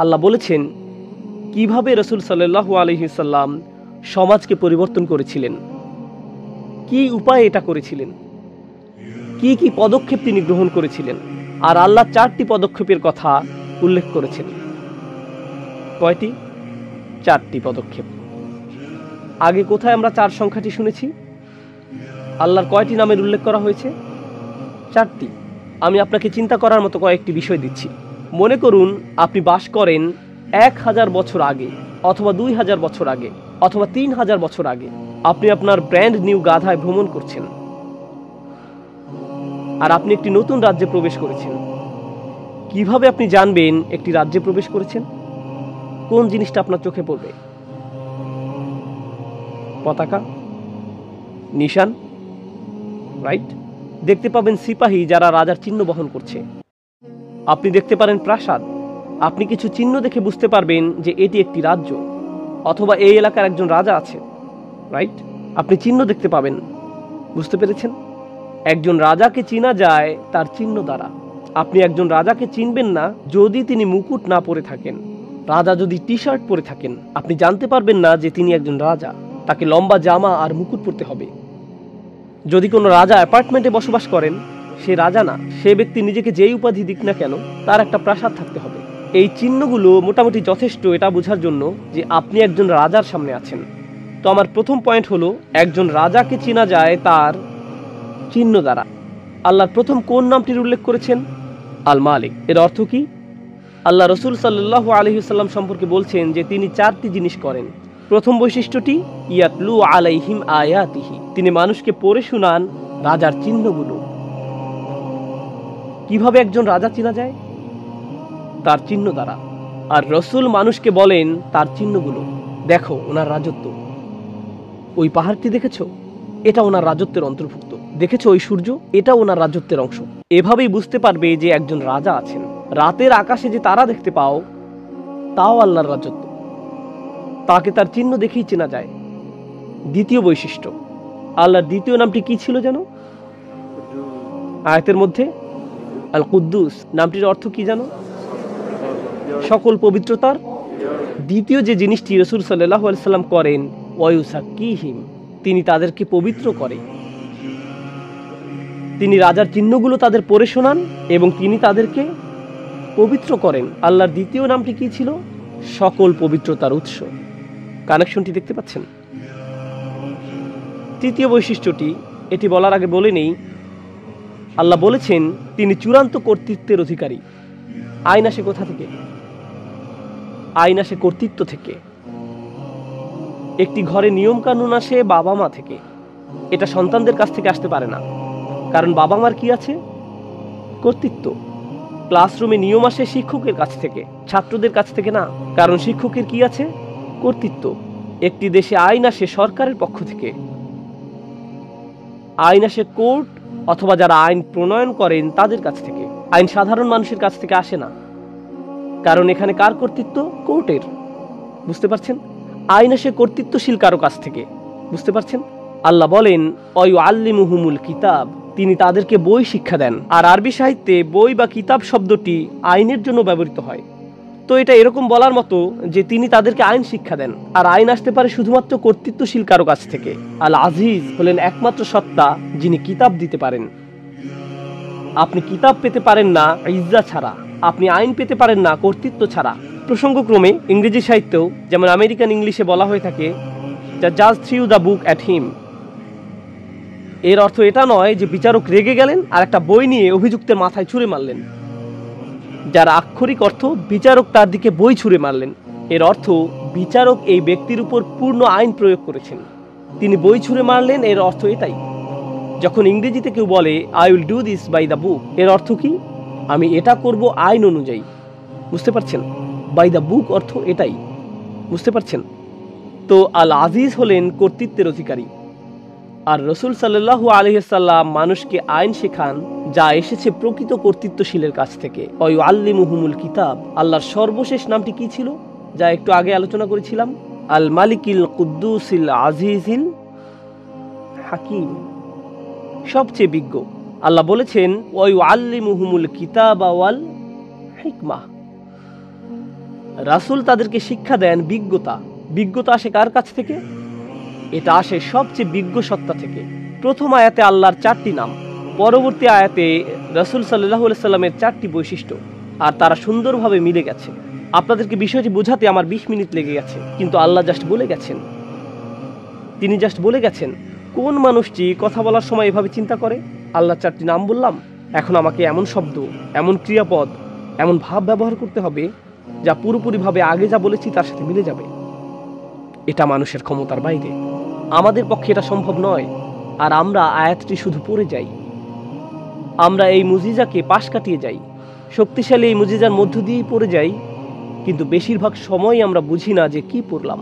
আল্লাহ বলেছেন কিভাবে রাসূল সাল্লাল্লাহু আলাইহি ওয়াসাল্লাম সমাজকে পরিবর্তন করেছিলেন, কি উপায়ে এটা করেছিলেন, কি কি পদক্ষেপ তিনি গ্রহণ করেছিলেন। আর আল্লাহ 4টি পদক্ষেপের কথা উল্লেখ করেছেন। কয়টি? 4টি পদক্ষেপ। আগে কোথায় আমরা 4 সংখ্যাটি শুনেছি? আল্লাহর কয়টি নামের উল্লেখ করা হয়েছে? 4টি। আমি আপনাকে চিন্তা করার মতো কয়েকটি বিষয় দিচ্ছি। মনে করুন আপনি বাস করেন 1000 বছর আগে, অথবা 2000 বছর আগে, অথবা 3000 বছর আগে। আপনি আপনার ব্র্যান্ড নিউ গাধায় ভ্রমণ করছেন, আর আপনি একটি নতুন রাজ্যে প্রবেশ করেছেন। কিভাবে আপনি জানবেন একটি রাজ্যে প্রবেশ করেছেন? কোন জিনিসটা আপনার চোখে পড়বে? পতাকা, নিশান, রাইট? দেখতে পাবেন সিপাহী যারা রাজার চিহ্ন বহন করছে। আপনি দেখতে পারেন প্রাসাদ। আপনি কিছু চিহ্ন দেখে বুঝতে পারবেন যে এটি একটি রাজ্য, অথবা এই এলাকার একজন রাজা আছে, রাইট? আপনি চিহ্ন দেখতে পাবেন। বুঝতে পেরেছেন? একজন রাজাকে চেনা যায় তার চিহ্ন দ্বারা। আপনি একজন রাজাকে চিনবেন না যদি তিনি মুকুট না পরে থাকেন। রাজা যদি টি শার্ট পরে থাকেন, আপনি জানতে পারবেন না যে তিনি একজন রাজা। তাকে লম্বা জামা আর মুকুট পরতে হবে। যদি কোনো রাজা অ্যাপার্টমেন্টে বসবাস করেন, সে রাজা না। সে ব্যক্তি নিজেকে যেই উপাধি দিক না কেন, তার একটা প্রাসাদ থাকতে হবে। এই চিহ্নগুলো মোটামুটি যথেষ্ট এটা বোঝার জন্য যে আপনি একজন রাজার সামনে আছেন। তো আমার প্রথম পয়েন্ট হলো, একজন রাজাকে চেনা যায় তার চিহ্ন দ্বারা। আল্লাহর প্রথম কোন নামটির উল্লেখ করেছেন? আল মালিক। এর অর্থ কি? আল্লাহ রাসূল সাল্লাল্লাহু আলাইহি ওয়াসাল্লাম সম্পর্কে বলছেন যে তিনি 4টি জিনিস করেন। প্রথম বৈশিষ্ট্যটি ইয়াতলু আলাইহিম আয়াতিহি, তিনি মানুষকে পড়ে শোনান রাজার চিহ্নগুলো। কিভাবে একজন রাজা চেনা যায়? তার চিহ্ন দ্বারা। আর রাসূল মানুষকে বলেন তার চিহ্নগুলো। দেখো ওনার রাজত্ব, ওই পাহাড়টি দেখেছো? এটা ওনার রাজত্বের অন্তর্ভুক্ত। দেখেছো ওই সূর্য? এটা ওনার রাজত্বের অংশ। এভাবেই বুঝতে পারবে যে একজন রাজা আছেন। রাতের আকাশে যে তারা দেখতে পাও, তাও আল্লাহর রাজত্ব। তাকে তার চিহ্ন দেখেই চেনা যায়। দ্বিতীয় বৈশিষ্ট্য, আল্লাহর দ্বিতীয় নামটি কি ছিল যেন আয়াতের মধ্যে? আল কুদ্দুস। নামটির অর্থ কি জানো? সকল পবিত্রতার। দ্বিতীয় যে জিনিসটি রাসূল সাল্লাল্লাহু আলাইহি ওয়াসাল্লাম করেন, ওয়া ইউযাক্কিহিম, তিনি তাদেরকে পবিত্র করেন। তিনি রাজার চিহ্নগুলো তাদের পড়ে শোনান এবং তিনি তাদেরকে পবিত্র করেন। আল্লাহর দ্বিতীয় নামটি কি ছিল? সকল পবিত্রতার উৎস। কানেকশনটি দেখতে পাচ্ছেন? তৃতীয় বৈশিষ্ট্যটি, এটি বলার আগে বলে নেই, আল্লাহ বলেছেন তিনি চূড়ান্ত কর্তৃত্বের অধিকারী। আইন আসে কোথা থেকে? আইন আসে কর্তৃত্ব থেকে। একটি ঘরে নিয়ম কানুন আসে বাবা মা থেকে। এটা সন্তানদের কাছ থেকে আসতে পারে না, কারণ বাবা মার কি আছে? কর্তৃত্ব। ক্লাসরুমে নিয়ম আসে শিক্ষকের কাছ থেকে, ছাত্রদের কাছ থেকে না, কারণ শিক্ষকের কি আছে? কর্তৃত্ব। একটি দেশে আইন আসে সরকারের পক্ষ থেকে। আইন আসে কোর্ট অথবা যারা আইন প্রণয়ন করেন তাদের কাছ থেকে। আইন সাধারণ মানুষের কাছ থেকে আসে না, কারণ এখানে কার কর্তৃত্ব? কোর্টের। বুঝতে পারছেন? আইন আসে কর্তৃত্বশীল কারো কাছ থেকে। বুঝতে পারছেন? আল্লাহ বলেন ওয়ায়ুআল্লিমুহুমুল কিতাব, তিনি তাদেরকে বই শিক্ষা দেন। আর আরবি সাহিত্যে বই বা কিতাব শব্দটি আইনের জন্য ব্যবহৃত হয়। তো এটা এরকম বলার মতো যে তিনি তাদেরকে আইন শিক্ষা দেন। আর আইন আসতে পারে শুধুমাত্র কর্তৃত্বশীল কারো কাছ থেকে। আল আজিজ হলেন একমাত্র সত্তা যিনি কিতাব দিতে পারেন। আপনি কিতাব পেতে পারেন না ইজ্জা ছাড়া, আপনি আইন পেতে পারেন না কর্তৃত্ব ছাড়া। প্রসঙ্গক্রমে ইংরেজি সাহিত্যেও যেমন আমেরিকান ইংলিশে বলা হয়ে থাকে দ্য জাজ threw the book at him. এর অর্থ এটা নয় যে বিচারক রেগে গেলেন আর একটা বই নিয়ে অভিযুক্তের মাথায় ছুঁড়ে মারলেন, যার আক্ষরিক অর্থ বিচারক তার দিকে বই ছুঁড়ে মারলেন। এর অর্থ বিচারক এই ব্যক্তির উপর পূর্ণ আইন প্রয়োগ করেছেন। তিনি বই ছুঁড়ে মারলেন, এর অর্থ এটাই। যখন ইংরেজিতে কেউ বলে I will do this by the book, এর অর্থ কি? আমি এটা করব আইন অনুযায়ী। বুঝতে পারছেন? বাই দ্য বুক অর্থ এটাই। বুঝতে পারছেন? তো আল আজিজ হলেন কর্তৃত্বের অধিকারী, আর রসুল সাল্লাল্লাহু আলাইহি সাল্লাম মানুষকে আইন শেখান যা এসেছে প্রকৃত কর্তৃত্বশীলের কাছ থেকে। ওয়ায়ুআল্লিমুহুমুল কিতাব, আল্লাহর সর্বশেষ নামটি কি ছিল যা একটু আগে আলোচনা করেছিলাম? আল মালিকিল কুদ্দুসিল আজিজিল হাকিম, সবচেয়ে বিজ্ঞ। আল্লাহ বলেছেন ওয়ায়ুআল্লিমুহুমুল কিতাব ওয়াল হিকমাহ, রাসূল তাদেরকে শিক্ষা দেন বিজ্ঞতা। বিজ্ঞতা আসে কার কাছ থেকে? এটা আসে সবচেয়ে বিজ্ঞ সত্তা থেকে। প্রথম আয়াতে আল্লাহর 4টি নাম, পরবর্তী আয়াতে রাসূল সাল্লাল্লাহু আলাইহি সাল্লামের 4টি বৈশিষ্ট্য, আর তারা সুন্দরভাবে মিলে গেছে। আপনাদেরকে বিষয়টি বোঝাতে আমার 20 মিনিট লেগে গেছে, কিন্তু আল্লাহ জাস্ট বলে গেছেন। তিনি জাস্ট বলে গেছেন। কোন মানুষটি কথা বলার সময় এভাবে চিন্তা করে? আল্লাহর 4টি নাম বললাম, এখন আমাকে এমন শব্দ, এমন ক্রিয়াপদ, এমন ভাব ব্যবহার করতে হবে যা পুরোপুরিভাবে আগে যা বলেছি তার সাথে মিলে যাবে। এটা মানুষের ক্ষমতার বাইরে, আমাদের পক্ষে এটা সম্ভব নয়। আর আমরা আয়াতটি শুধু পড়ে যাই, আমরা এই মুজিজাকে পাশ কাটিয়ে যাই, শক্তিশালী এই মুজিজার মধ্য দিয়েই পড়ে যাই, কিন্তু বেশিরভাগ সময় আমরা বুঝি না যে কি পড়লাম।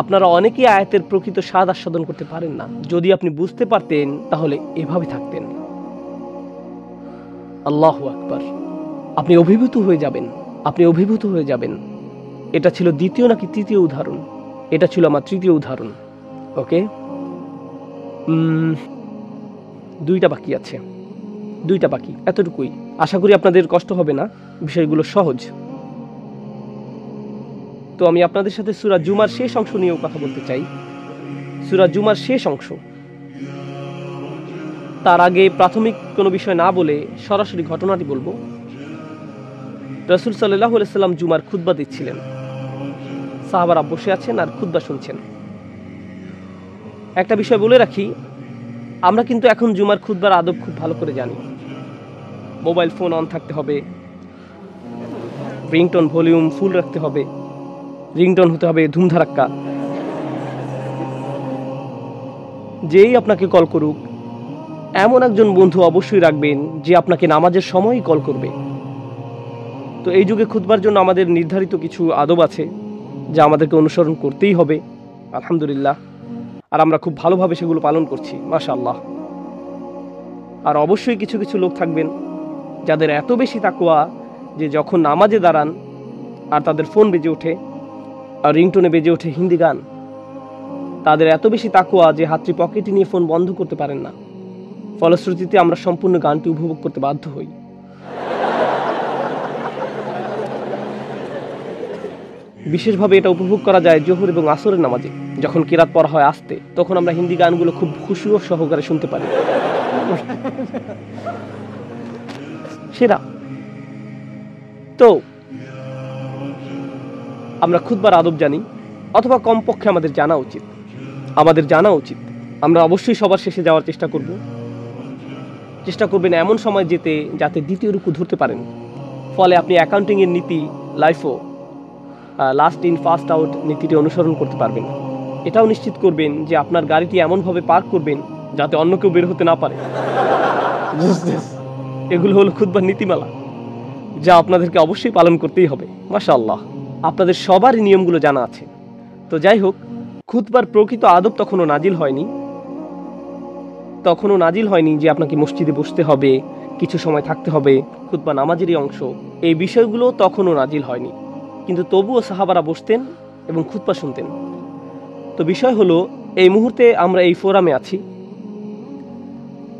আপনারা অনেকেই আয়াতের প্রকৃত স্বাদ আস্বাদন করতে পারেন না। যদি আপনি বুঝতে পারতেন তাহলে এভাবে থাকতেন। আল্লাহু আকবার, আপনি অভিভূত হয়ে যাবেন, আপনি অভিভূত হয়ে যাবেন। এটা ছিল দ্বিতীয় নাকি তৃতীয় উদাহরণ? এটা ছিল আমার তৃতীয় উদাহরণ। ওকে, 2টা বাকি আছে, 2টা বাকি, এতটুকুই। আশা করি আপনাদের কষ্ট হবে না, বিষয়গুলো সহজ। তো আমি আপনাদের সাথে সূরা জুমার শেষ অংশ নিয়েও কথা বলতে চাই। সূরা জুমার শেষ অংশ। তার আগে প্রাথমিক কোনো বিষয় না বলে সরাসরি ঘটনাটি বলবো। রাসূল সাল্লাল্লাহু আলাইহি সাল্লাম জুমার খুতবা দিচ্ছিলেন, সাহাবারা বসে আছেন আর খুতবা শুনছেন। একটা বিষয় বলে রাখি, আমরা কিন্তু এখন জুমার খুতবার আদব খুব ভালো করে জানি। মোবাইল ফোন অন থাকতে হবে, রিংটোন ভলিউম ফুল রাখতে হবে, রিংটোন হতে হবে ধুমধারাক্কা। যেই আপনাকে কল করুক এমন একজন বন্ধু অবশ্যই রাখবেন যে আপনাকে নামাজের সময়ই কল করবে। তো এই যুগে খুতবার জন্য আমাদের নির্ধারিত কিছু আদব আছে যা আমাদেরকে অনুসরণ করতেই হবে, আলহামদুলিল্লাহ। আর আমরা খুব ভালোভাবে সেগুলো পালন করছি, মাশাআল্লাহ। আর অবশ্যই কিছু কিছু লোক থাকবেন যাদের এত বেশি তাকওয়া যে যখন নামাজে দাঁড়ান আর তাদের ফোন বেজে ওঠে আর রিংটোনে বেজে ওঠে হিন্দি গান, তাদের এত বেশি তাকওয়া যে হাতটি পকেটে নিয়ে ফোন বন্ধ করতে পারেন না। ফলশ্রুতিতে আমরা সম্পূর্ণ গানটি উপভোগ করতে বাধ্য হই। বিশেষভাবে এটা উপভোগ করা যায় জোহর এবং আসরের নামাজে, যখন কিরাত পড়া হয় আস্তে, তখন আমরা হিন্দি গানগুলো খুব খুশি ও সহকারে শুনতে পারি। সেরা। তো আমরা খুতবার আদব জানি, অথবা কমপক্ষে আমাদের জানা উচিত। আমরা অবশ্যই সবার শেষে যাওয়ার চেষ্টা করবেন এমন সময় যেতে যাতে দ্বিতীয় রুকু ধরতে পারেন। ফলে আপনি অ্যাকাউন্টিংয়ের নীতি লাইফও লাস্ট ইন ফার্স্ট আউট নীতিটি অনুসরণ করতে পারবেন। এটাও নিশ্চিত করবেন যে আপনার গাড়িটি এমনভাবে পার্ক করবেন যাতে অন্য কেউ বের হতে না পারে। এগুলো হলো খুতবার নীতিমালা যা আপনাদেরকে অবশ্যই পালন করতেই হবে। মাশাআল্লাহ, আপনাদের সবারই নিয়মগুলো জানা আছে। তো যাই হোক, খুতবার প্রকৃত আদব তখনও নাজিল হয়নি যে আপনাকে মসজিদে বসতে হবে, কিছু সময় থাকতে হবে, খুতবা নামাজেরই অংশ। এই বিষয়গুলো তখনও নাজিল হয়নি, কিন্তু তবুও সাহাবারা বসতেন এবং খুতবা শুনতেন। তো বিষয় হলো, এই মুহূর্তে আমরা এই ফোরামে আছি,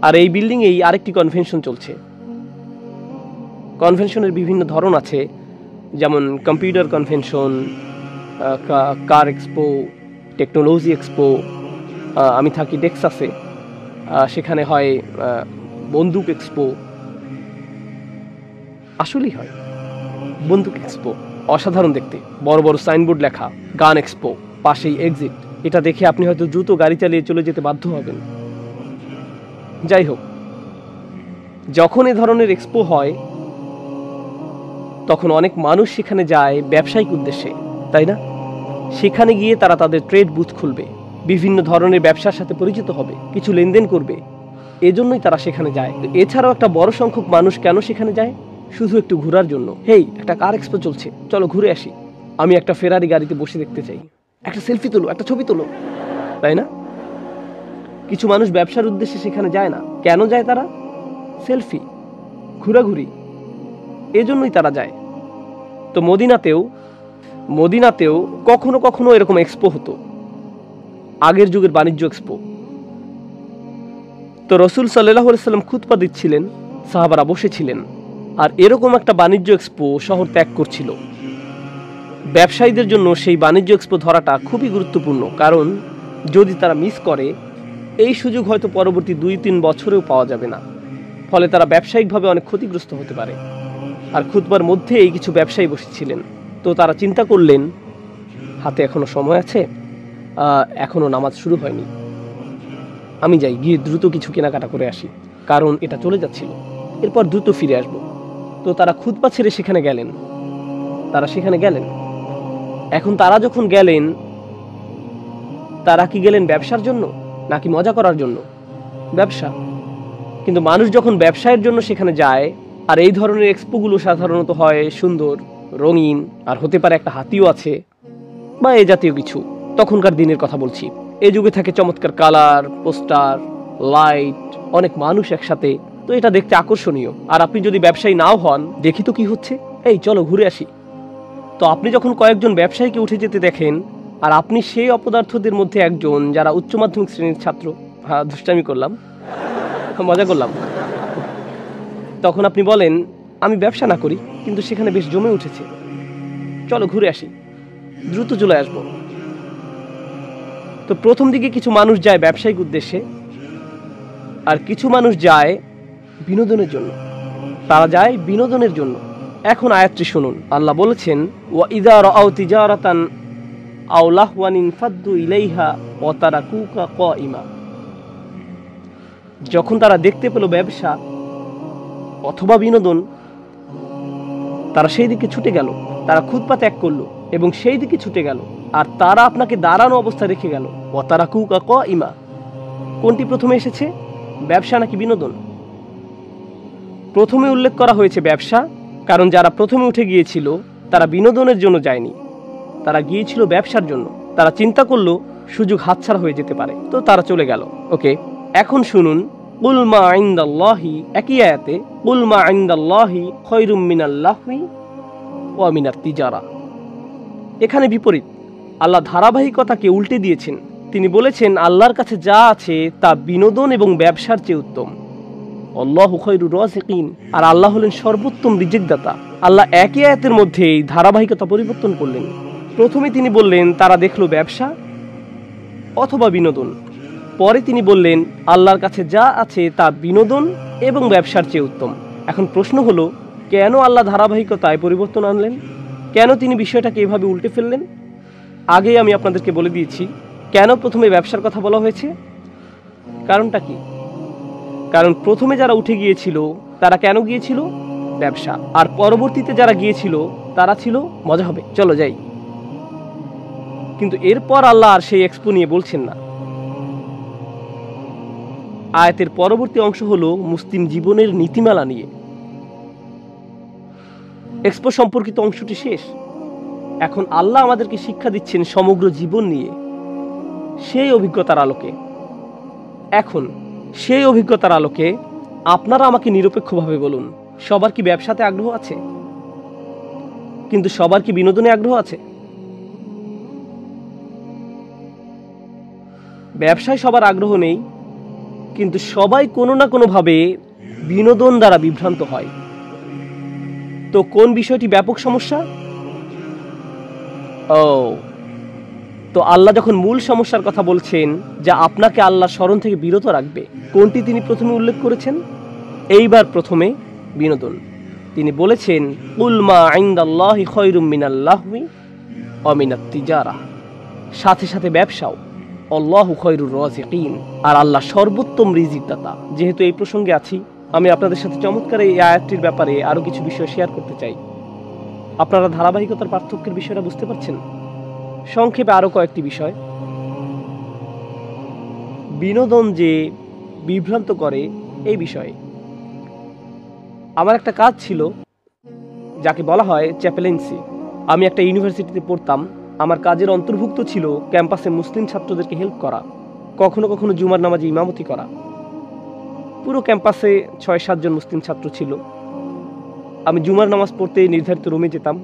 আর এই বিল্ডিংয়েই আরেকটি কনভেনশন চলছে। কনভেনশনের বিভিন্ন ধরন আছে, যেমন কম্পিউটার কনভেনশন, কার এক্সপো, টেকনোলজি এক্সপো। আমি থাকি টেক্সাসে, সেখানে হয় বন্দুক এক্সপো। আসলেই হয় বন্দুক এক্সপো, অসাধারণ দেখতে, বড় বড় সাইনবোর্ড লেখা গান এক্সপো, পাশেই এক্সিট। এটা দেখে আপনি হয়তো দ্রুত গাড়ি চালিয়ে চলে যেতে বাধ্য হবেন। যাই হোক, যখন এ ধরনের এক্সপো হয় তখন অনেক মানুষ সেখানে যায় ব্যবসায়িক উদ্দেশ্যে, তাই না? সেখানে গিয়ে তারা তাদের ট্রেড বুথ খুলবে, বিভিন্ন ধরনের ব্যবসার সাথে পরিচিত হবে, কিছু লেনদেন করবে। এজন্যই তারা সেখানে যায়। এছাড়াও একটা বড় সংখ্যক মানুষ কেন সেখানে যায়? শুধু একটু ঘোরার জন্য। হেই, একটা কার এক্সপো চলছে, চলো ঘুরে আসি। আমি একটা ফেরারি গাড়িতে বসে দেখতে চাই, একটা সেলফি তোলো, একটা ছবি তোলো, তাই না? কিছু মানুষ ব্যবসার উদ্দেশ্যে সেখানে যায় না। কেন যায় তারা? সেলফি, ঘোরাঘুরি, এজন্যই তারা যায়। তো মদিনাতেও কখনো কখনো এরকম এক্সপো হতো, আগের যুগের বাণিজ্য এক্সপো। তো রসুল সাল্লাল্লাহু আলাইহি ওয়াসাল্লাম খুতবা দিচ্ছিলেন, সাহাবারা বসেছিলেন, আর এরকম একটা বাণিজ্য এক্সপো শহর ত্যাগ করছিল। ব্যবসায়ীদের জন্য সেই বাণিজ্য এক্সপো ধরাটা খুবই গুরুত্বপূর্ণ, কারণ যদি তারা মিস করে এই সুযোগ হয়তো পরবর্তী 2-3 বছরেও পাওয়া যাবে না। ফলে তারা ব্যবসায়িকভাবে অনেক ক্ষতিগ্রস্ত হতে পারে। আর খুতবার মধ্যে এই কিছু ব্যবসায়ী বসেছিলেন। তো তারা চিন্তা করলেন, হাতে এখনো সময় আছে, এখনো নামাজ শুরু হয়নি, আমি যাই, গিয়ে দ্রুত কিছু কেনাকাটা করে আসি, কারণ এটা চলে যাচ্ছিল, এরপর দ্রুত ফিরে আসব। তো তারা খুতবা ছেড়ে সেখানে গেলেন। এখন তারা যখন গেলেন, তারা কি গেলেন ব্যবসার জন্য নাকি মজা করার জন্য? ব্যবসা। কিন্তু মানুষ যখন ব্যবসায়ের জন্য সেখানে যায়, আর এই ধরনের এক্সপোগুলো সাধারণত হয় সুন্দর, রঙিন, আর হতে পারে একটা হাতিও আছে বা এই জাতীয় কিছু। তখনকার দিনের কথা বলছি। এই যুগে থাকে চমৎকার কালার, পোস্টার, লাইট, অনেক মানুষ একসাথে। তো এটা দেখতে আকর্ষণীয়। আর আপনি যদি ব্যবসায়ী নাও হন, দেখি তো কি হচ্ছে, এই চলো ঘুরে আসি। তো আপনি যখন কয়েকজন ব্যবসায়ীকে উঠে যেতে দেখেন, আর আপনি সেই অপদার্থদের মধ্যে একজন যারা উচ্চ মাধ্যমিক শ্রেণীর ছাত্র, দুষ্টামি করলাম, মজা করলাম, তখন আপনি বলেন আমি ব্যবসা না করি, কিন্তু সেখানে বেশ জমে উঠেছে, চলো ঘুরে আসি, দ্রুত চলে আসবো। তো প্রথম দিকে কিছু মানুষ যায় ব্যবসায়িক উদ্দেশ্যে, আর কিছু মানুষ যায় বিনোদনের জন্য। তারা যায় বিনোদনের জন্য। এখন আয়াতটি শুনুন। আল্লাহ বলেছেন, ওয়া ইযা রাআউ তিজারাতান আও লাহওয়ান ইনফাদ্দু ইলাইহা ওয়া তারাকুকা কাইমা। যখন তারা দেখতে পেল ব্যবসা অথবা বিনোদন, তারা সেই দিকে ছুটে গেল। তারা খুতবা ত্যাগ করলো এবং সেই দিকে ছুটে গেল, আর তারা আপনাকে দাঁড়ানো অবস্থায় রেখে গেল। ওয়া তারাকুকা কাইমা। কোনটি প্রথমে এসেছে, ব্যবসা নাকি বিনোদন? প্রথমে উল্লেখ করা হয়েছে ব্যবসা, কারণ যারা প্রথমে উঠে গিয়েছিল তারা বিনোদনের জন্য যায়নি, তারা গিয়েছিল ব্যবসার জন্য। তারা চিন্তা করলো সুযোগ হাতছাড়া হয়ে যেতে পারে, তো তারা চলে গেল। ওকে, এখন শুনুন, কুল মা ইনদাল্লাহি, একই আয়াতে কুল মা ইনদাল্লাহি খায়রুম মিনাল লাহওয়ি ওয়া মিনাত তিজারা। এখানে বিপরীত, আল্লাহ ধারাবাহিকতাকে উল্টে দিয়েছেন। তিনি বলেছেন আল্লাহর কাছে যা আছে তা বিনোদন এবং ব্যবসার চেয়ে উত্তম। আল্লাহু খায়রুর রাযিকিন, আর আল্লাহ হলেন সর্বোত্তম রিজিকদাতা। আল্লাহ একই আয়াতের মধ্যে এই ধারাবাহিকতা পরিবর্তন করলেন। প্রথমে তিনি বললেন তারা দেখলো ব্যবসা অথবা বিনোদন, পরে তিনি বললেন আল্লাহর কাছে যা আছে তা বিনোদন এবং ব্যবসার চেয়ে উত্তম। এখন প্রশ্ন হলো, কেন আল্লাহ ধারাবাহিকতায় পরিবর্তন আনলেন? কেন তিনি বিষয়টাকে এভাবে উল্টে ফেললেন? আগেই আমি আপনাদেরকে বলে দিয়েছি কেন প্রথমে ব্যবসার কথা বলা হয়েছে। কারণটা কি? কারণ প্রথমে যারা উঠে গিয়েছিল তারা কেন গিয়েছিল? ব্যবসা। আর পরবর্তীতে যারা গিয়েছিল তারা ছিল মজা হবে, চলো যাই। কিন্তু এরপর আল্লাহ আর সেই এক্সপো নিয়ে বলছেন না। আয়াতের পরবর্তী অংশ হলো মুসলিম জীবনের নীতিমালা নিয়ে। এক্সপো সম্পর্কিত অংশটি শেষ। এখন আল্লাহ আমাদেরকে শিক্ষা দিচ্ছেন সমগ্র জীবন নিয়ে, সেই অভিজ্ঞতার আলোকে। এখন সেই অভিজ্ঞতার আলোকে আপনারা আমাকে নিরপেক্ষভাবে বলুন, সবার কি ব্যবসাতে আগ্রহ আছে? কিন্তু সবার কি বিনোদনে আগ্রহ আছে? ব্যবসায় সবার আগ্রহ নেই, কিন্তু সবাই কোনো না কোনোভাবে বিনোদন দ্বারা বিভ্রান্ত হয়। তো কোন বিষয়টি ব্যাপক সমস্যা? তো আল্লাহ যখন মূল সমস্যার কথা বলছেন, যা আপনাকে আল্লাহর স্মরণ থেকে বিরত রাখবে, কোনটি তিনি প্রথমে উল্লেখ করেছেন? এইবার প্রথমে বিনোদন। তিনি বলেছেন কুল মা ইনদাল্লাহি খায়রুম মিনাল লাহওয়ি ওয়া মিনাত তিজারা। সাথে সাথে ব্যবসাও। আল্লাহু খায়রুর রাযিকিন, আর আল্লাহ সর্বোত্তম রিজিকদাতা। যেহেতু এই প্রসঙ্গে আছি, আমি আপনাদের সাথে চমৎকার এই আয়াতটির ব্যাপারে আরো কিছু বিষয় শেয়ার করতে চাই। আপনারা ধারাবাহিকতার পার্থক্যের বিষয়টা বুঝতে পারছেন? সংক্ষেপে আরও কয়েকটি বিষয়। বিনোদন যে বিভ্রান্ত করে এই বিষয়ে আমার একটা কাজ ছিল যাকে বলা হয় চ্যাপেলেন্সি। আমি একটা ইউনিভার্সিটিতে পড়তাম। আমার কাজের অন্তর্ভুক্ত ছিল ক্যাম্পাসে মুসলিম ছাত্রদেরকে হেল্প করা, কখনো কখনো জুমার নামাজে ইমামতি করা। পুরো ক্যাম্পাসে ৬-৭ জন মুসলিম ছাত্র ছিল। আমি জুমার নামাজ পড়তে নির্ধারিত রুমে যেতাম।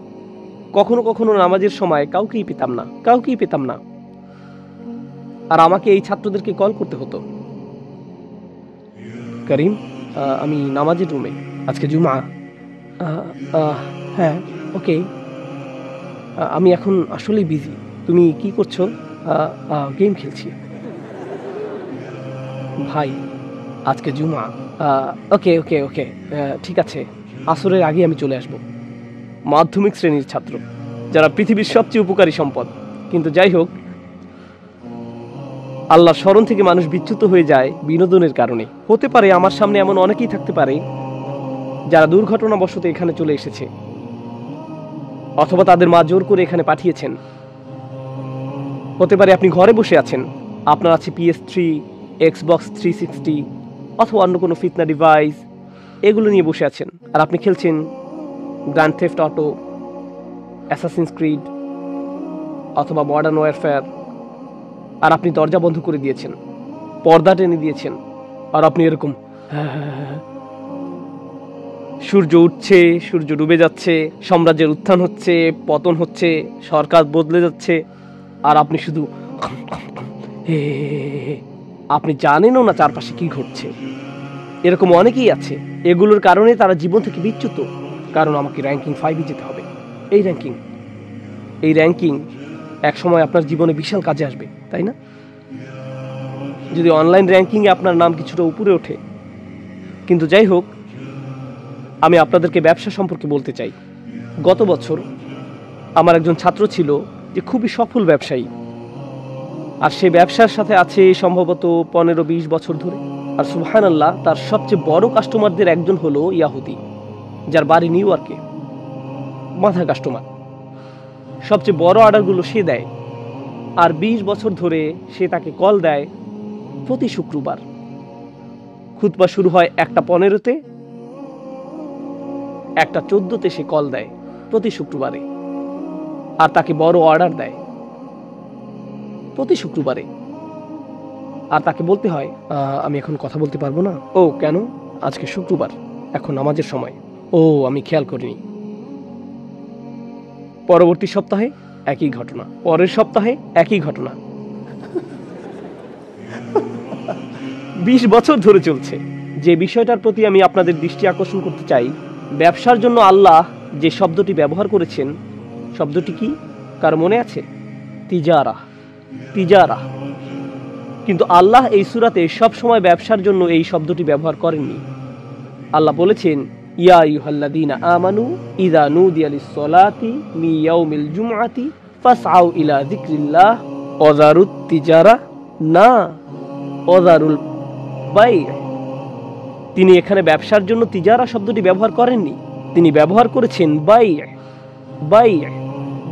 কখনো কখনো নামাজের সময় কাউকেই পেতাম না। আর আমাকে এই ছাত্রদেরকে কল করতে হতো, করিম আমি নামাজের রুমে, আজকে জুমা। হ্যাঁ ওকে, আমি এখন আসলেই বিজি। তুমি কি করছো? গেম খেলছি। ভাই আজকে জুমা। ওকে ওকে ওকে ঠিক আছে, আসরের আগে আমি চলে আসব। মাধ্যমিক শ্রেণীর ছাত্র, যারা পৃথিবীর সবচেয়ে উপকারী সম্পদ। কিন্তু যাই হোক, আল্লাহর স্মরণ থেকে মানুষ বিচ্যুত হয়ে যায় বিনোদনের কারণে। হতে পারে আমার সামনে এমন অনেকেই থাকতে পারে যারা দুর্ঘটনাবশত এখানে চলে এসেছে, অথবা তাদের মা জোর করে এখানে পাঠিয়েছেন। হতে পারে আপনি ঘরে বসে আছেন, আপনার আছে PS3, Xbox 360 অথবা অন্য কোনো ফিতনা ডিভাইস, এগুলো নিয়ে বসে আছেন আর আপনি খেলছেন grand theft auto, Assassin's Creed অথবা মডার্ন ওয়ারফেয়ার। আর আপনি দরজা বন্ধ করে দিয়েছেন, পর্দা টেনে দিয়েছেন, আর আপনি এরকম সূর্য উঠছে, সূর্য ডুবে যাচ্ছে, সাম্রাজ্যের উত্থান হচ্ছে, পতন হচ্ছে, সরকার বদলে যাচ্ছে, আর আপনি শুধু আপনি জানেনও না চারপাশে কি ঘটছে। এরকম অনেকেই আছে। এগুলোর কারণে তারা জীবন থেকে বিচ্যুত। কারণ আমাকে র্যাঙ্কিং 5-এ যেতে হবে। এই র্যাঙ্কিং এক সময় আপনার জীবনে বিশাল কাজে আসবে, তাই না? যদি অনলাইন র্যাঙ্কিংয়ে আপনার নাম কিছুটা উপরে ওঠে। কিন্তু যাই হোক, আমি আপনাদেরকে ব্যবসা সম্পর্কে বলতে চাই। গত বছর আমার একজন ছাত্র ছিল যে খুবই সফল ব্যবসায়ী, আর সে ব্যবসার সাথে আছে সম্ভবত 15-20 বছর ধরে। আর সুবহানাল্লাহ, তার সবচেয়ে বড় কাস্টমারদের একজন হলো ইয়াহুদি, যার বাড়ি নিউ ইয়র্কে। মাথা কাস্টমার, সবচেয়ে বড় অর্ডারগুলো সে দেয়। আর 20 বছর ধরে সে তাকে কল দেয় প্রতি শুক্রবার। খুতবা শুরু হয় 1:15-তে, 1:14-তে সে কল দেয় প্রতি শুক্রবারে, আর তাকে বড় অর্ডার দেয় প্রতি শুক্রবারে। আর তাকে বলতে হয় আমি এখন কথা বলতে পারবো না। ও কেন? আজকে শুক্রবার, এখন নামাজের সময়। ও আমি খেয়াল করিনি। পরবর্তী সপ্তাহে একই ঘটনা, পরের সপ্তাহে একই ঘটনা। 20 বছর ধরে চলছে। যে বিষয়টার প্রতি আমি আপনাদের দৃষ্টি আকর্ষণ করতে চাই, ব্যবসার জন্য আল্লাহ যে শব্দটি ব্যবহার করেছেন, শব্দটি কি কার মনে আছে? তিজারা। কিন্তু আল্লাহ এই সূরাতে সব সময় ব্যবসার জন্য এই শব্দটি ব্যবহার করেননি। আল্লাহ বলেছেন, ইয়া আইয়ুহাল্লাযীনা আমানু ইযা নুদিয়া লিস-সালাতি মিন ইয়াউমিল জুমআতি ফাসআউ ইলা যিকরিল্লাহ ওয়াযারুত তিজারা, না ওয়াযারুল বাই'। তিনি এখানে ব্যবসার জন্য তিজারা শব্দটি ব্যবহার করেননি, তিনি ব্যবহার করেছেন বাই'।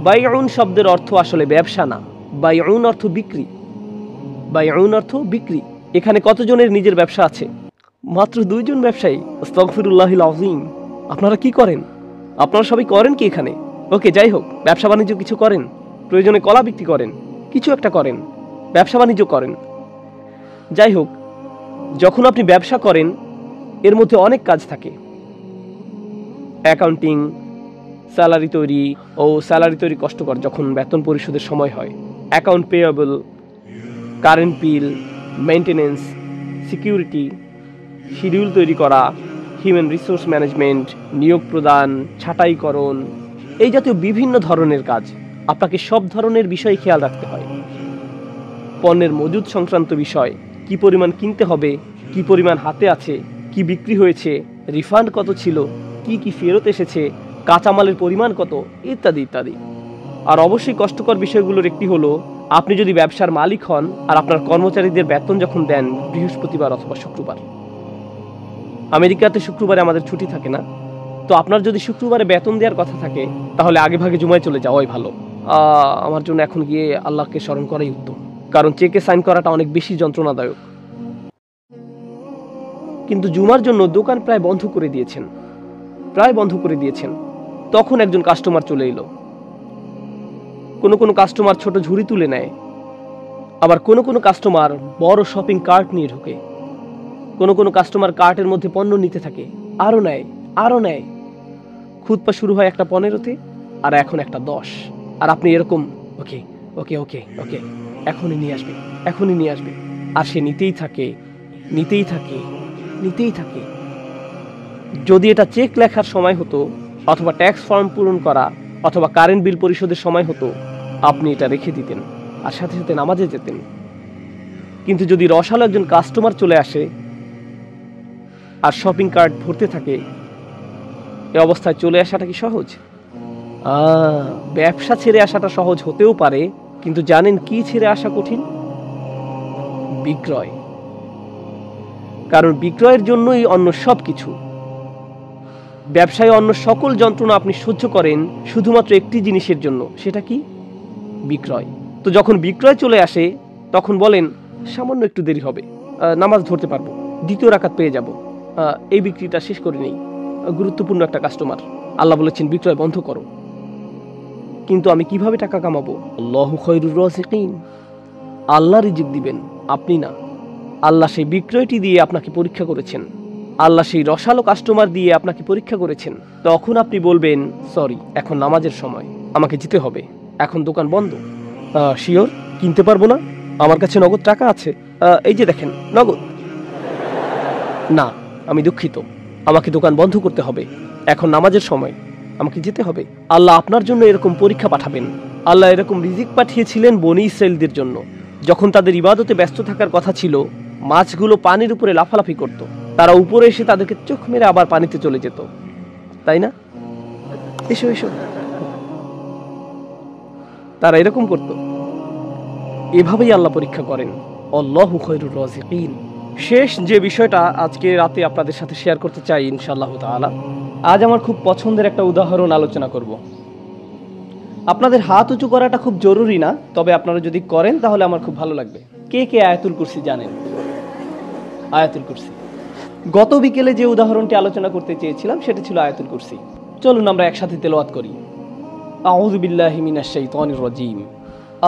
বাইউন শব্দের অর্থ আসলে ব্যবসা না, বাইউন অর্থ বিক্রি। এখানে কতজনের নিজের ব্যবসা আছে? মাত্র 2 জন ব্যবসায়ী। আস্তাগফিরুল্লাহিল আযীম। আপনারা কি করেন? আপনারা সবাই করেন কি এখানে? ওকে, যাই হোক, ব্যবসা বাণিজ্য কিছু করেন, প্রয়োজনে কলা বিক্রি করেন, কিছু একটা করেন, ব্যবসা বাণিজ্য করেন। যাই হোক, যখন আপনি ব্যবসা করেন এর মধ্যে অনেক কাজ থাকে। অ্যাকাউন্টিং, স্যালারি তৈরি কষ্টকর যখন বেতন পরিশোধের সময় হয়। Account payable, current bill, maintenance, security, schedule তৈরি করা, হিউম্যান রিসোর্স ম্যানেজমেন্ট, নিয়োগ প্রদান, ছাঁটাইকরণ, এই জাতীয় বিভিন্ন ধরনের কাজ। আপনাকে সব ধরনের বিষয় খেয়াল রাখতে হয়। পণ্যের মজুদ সংক্রান্ত বিষয়, কি পরিমাণ কিনতে হবে, কি পরিমাণ হাতে আছে, কি বিক্রি হয়েছে, রিফান্ড কত ছিল, কি ফেরত এসেছে, কাঁচামালের পরিমাণ কত, ইত্যাদি ইত্যাদি। আর অবশ্যই কষ্টকর বিষয়গুলোর একটি হলো, আপনি যদি ব্যবসার মালিক হন আর আপনার কর্মচারীদের বেতন যখন দেন বৃহস্পতিবার অথবা শুক্রবার। আমেরিকাতে শুক্রবারে আমাদের ছুটি থাকে না, তো আপনার যদি শুক্রবারে বেতন দেওয়ার কথা থাকে তাহলে আগে ভাগে জুমায় চলে যাওয়াই ভালো। আমার জন্য এখন গিয়ে আল্লাহকে স্মরণ করাই উত্তম, কারণ চেকে সাইন করাটা অনেক বেশি যন্ত্রণাদায়ক। কিন্তু জুমার জন্য দোকান প্রায় বন্ধ করে দিয়েছেন। তখন একজন কাস্টমার চলে এলো। কোনো কাস্টমার ছোট ঝুড়ি তুলে নেয়, আবার কোনো কাস্টমার বড় শপিং কার্ট নিয়ে ঢোকে। কোনো কাস্টমার কার্টের মধ্যে পণ্য নিতে থাকে, আরো নেয়। খুতপা শুরু হয় একটা 15-তে, আর এখন একটা 10, আর আপনি এরকম ওকে ওকে ওকে ওকে এখনই নিয়ে আসবে, আর সে নিতেই থাকে। যদি এটা চেক লেখার সময় হতো, অথবা ট্যাক্স ফর্ম পূরণ করা, অথবা কারেন্ট বিল পরিশোধের সময় হতো, আপনি এটা রেখে দিতেন আর সাথে সাথে নামাজে যেতেন। কিন্তু যদি রসালো একজন কাস্টমার চলে আসে আর শপিং কার্ট ভরতে থাকে, এই অবস্থায় চলে আসাটা কি সহজ? ব্যবসা ছেড়ে আসাটা সহজ হতেও পারে, কিন্তু জানেন কি ছেড়ে আসা কঠিন? বিক্রয়। কারণ বিক্রয়ের জন্যই অন্য সব কিছু। ব্যবসায় অন্য সকল যন্ত্রণা আপনি সহ্য করেন শুধুমাত্র একটি জিনিসের জন্য, সেটা কি? বিক্রয়। তো যখন বিক্রয় চলে আসে, তখন বলেন সামান্য একটু দেরি হবে, নামাজ ধরতে পারবো, দ্বিতীয় রাকাত পেয়ে যাব, এই বিক্রিটা শেষ করে নেই, গুরুত্বপূর্ণ একটা কাস্টমার, আল্লাহ বলেছেন বিক্রয় বন্ধ করো। কিন্তু আমি কিভাবে টাকা কামাবো? আল্লাহু খায়রুর রাযিকিন, আল্লাহ রিজিক দিবেন, আপনি না। আল্লাহ সেই বিক্রয়টি দিয়ে আপনাকে পরীক্ষা করেছেন, আল্লাহ সেই রসালো কাস্টমার দিয়ে আপনাকে পরীক্ষা করেছেন। তখন আপনি বলবেন সরি, এখন নামাজের সময়, আমাকে যেতে হবে, এখন দোকান বন্ধ। শিওর কিনতে পারবো না, আমার কাছে নগদ টাকা আছে, এই যে দেখেন নগদ। না, আমি দুঃখিত, আমাকে দোকান বন্ধ করতে হবে, এখন নামাজের সময়, আমাকে যেতে হবে। আল্লাহ আপনার জন্য এরকম পরীক্ষা পাঠাবেন। আল্লাহ এরকম রিজিক পাঠিয়েছিলেন বনী ইসরাঈলদের জন্য। যখন তাদের ইবাদতে ব্যস্ত থাকার কথা ছিল, মাছগুলো পানির উপরে লাফালাফি করত, তারা উপরে এসে তাদেরকে চোখ মেরে আবার পানিতে চলে যেত, তাই না? এসো, তারা এরকম করত। এভাবেই আল্লাহ পরীক্ষা করেন। আল্লাহু খায়রুর রাযিকিন। শেষ যে বিষয়টা আজকে রাতে আপনাদের সাথে শেয়ার করতে চাই ইনশাআল্লাহ তাআলা, আজ আমার খুব পছন্দের একটা উদাহরণ আলোচনা করব। আপনাদের হাত উঁচু করাটা খুব জরুরি না, তবে আপনারা যদি করেন তাহলে আমার খুব ভালো লাগবে। কে আয়াতুল কুরসি জানেন? আয়াতুল কুরসি। গত বিকেলে যে উদাহরণটি আলোচনা করতে চেয়েছিলাম সেটা ছিল আয়াতুল কুরসি। চলুন আমরা একসাথে তেলাওয়াত করি। আউযু বিল্লাহি মিনাশ শাইতানির রাজীম।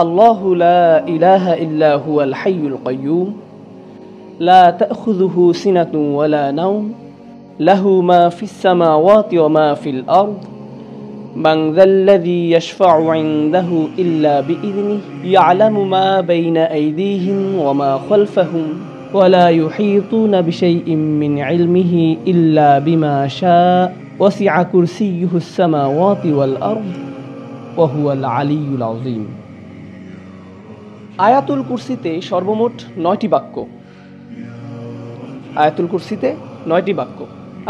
আল্লাহু লা ইলাহা ইল্লা হুয়াল হাইয়ুল কাইয়্যুম লা তাখুযুহু সিনাতুন ওয়ালা নাওম লাহু মা ফিস সামাওয়াতি ওয়া মা ফিল আরদ মান যাল্লাযী ইয়াশফা'ু 'ইনদাহু ইল্লা বিইযনিহি ইয়া'লামু মা বাইনা আইদিহিম ওয়া মা খালফাহুম ওয়া লা ইউহীতুনা বিশাইইন মিন 'ইলমিহি ইল্লা বিমা শা'a ওয়াসি'a কুরসিয়্যুহুস সামাওয়াতি ওয়াল আরদ ওয়া হুয়াল আলিয়্যুল আযীম। আয়াতুল কুরসিতে সর্বমোট 9টি বাক্য। আয়াতুল কুরসিতে 9টি বাক্য।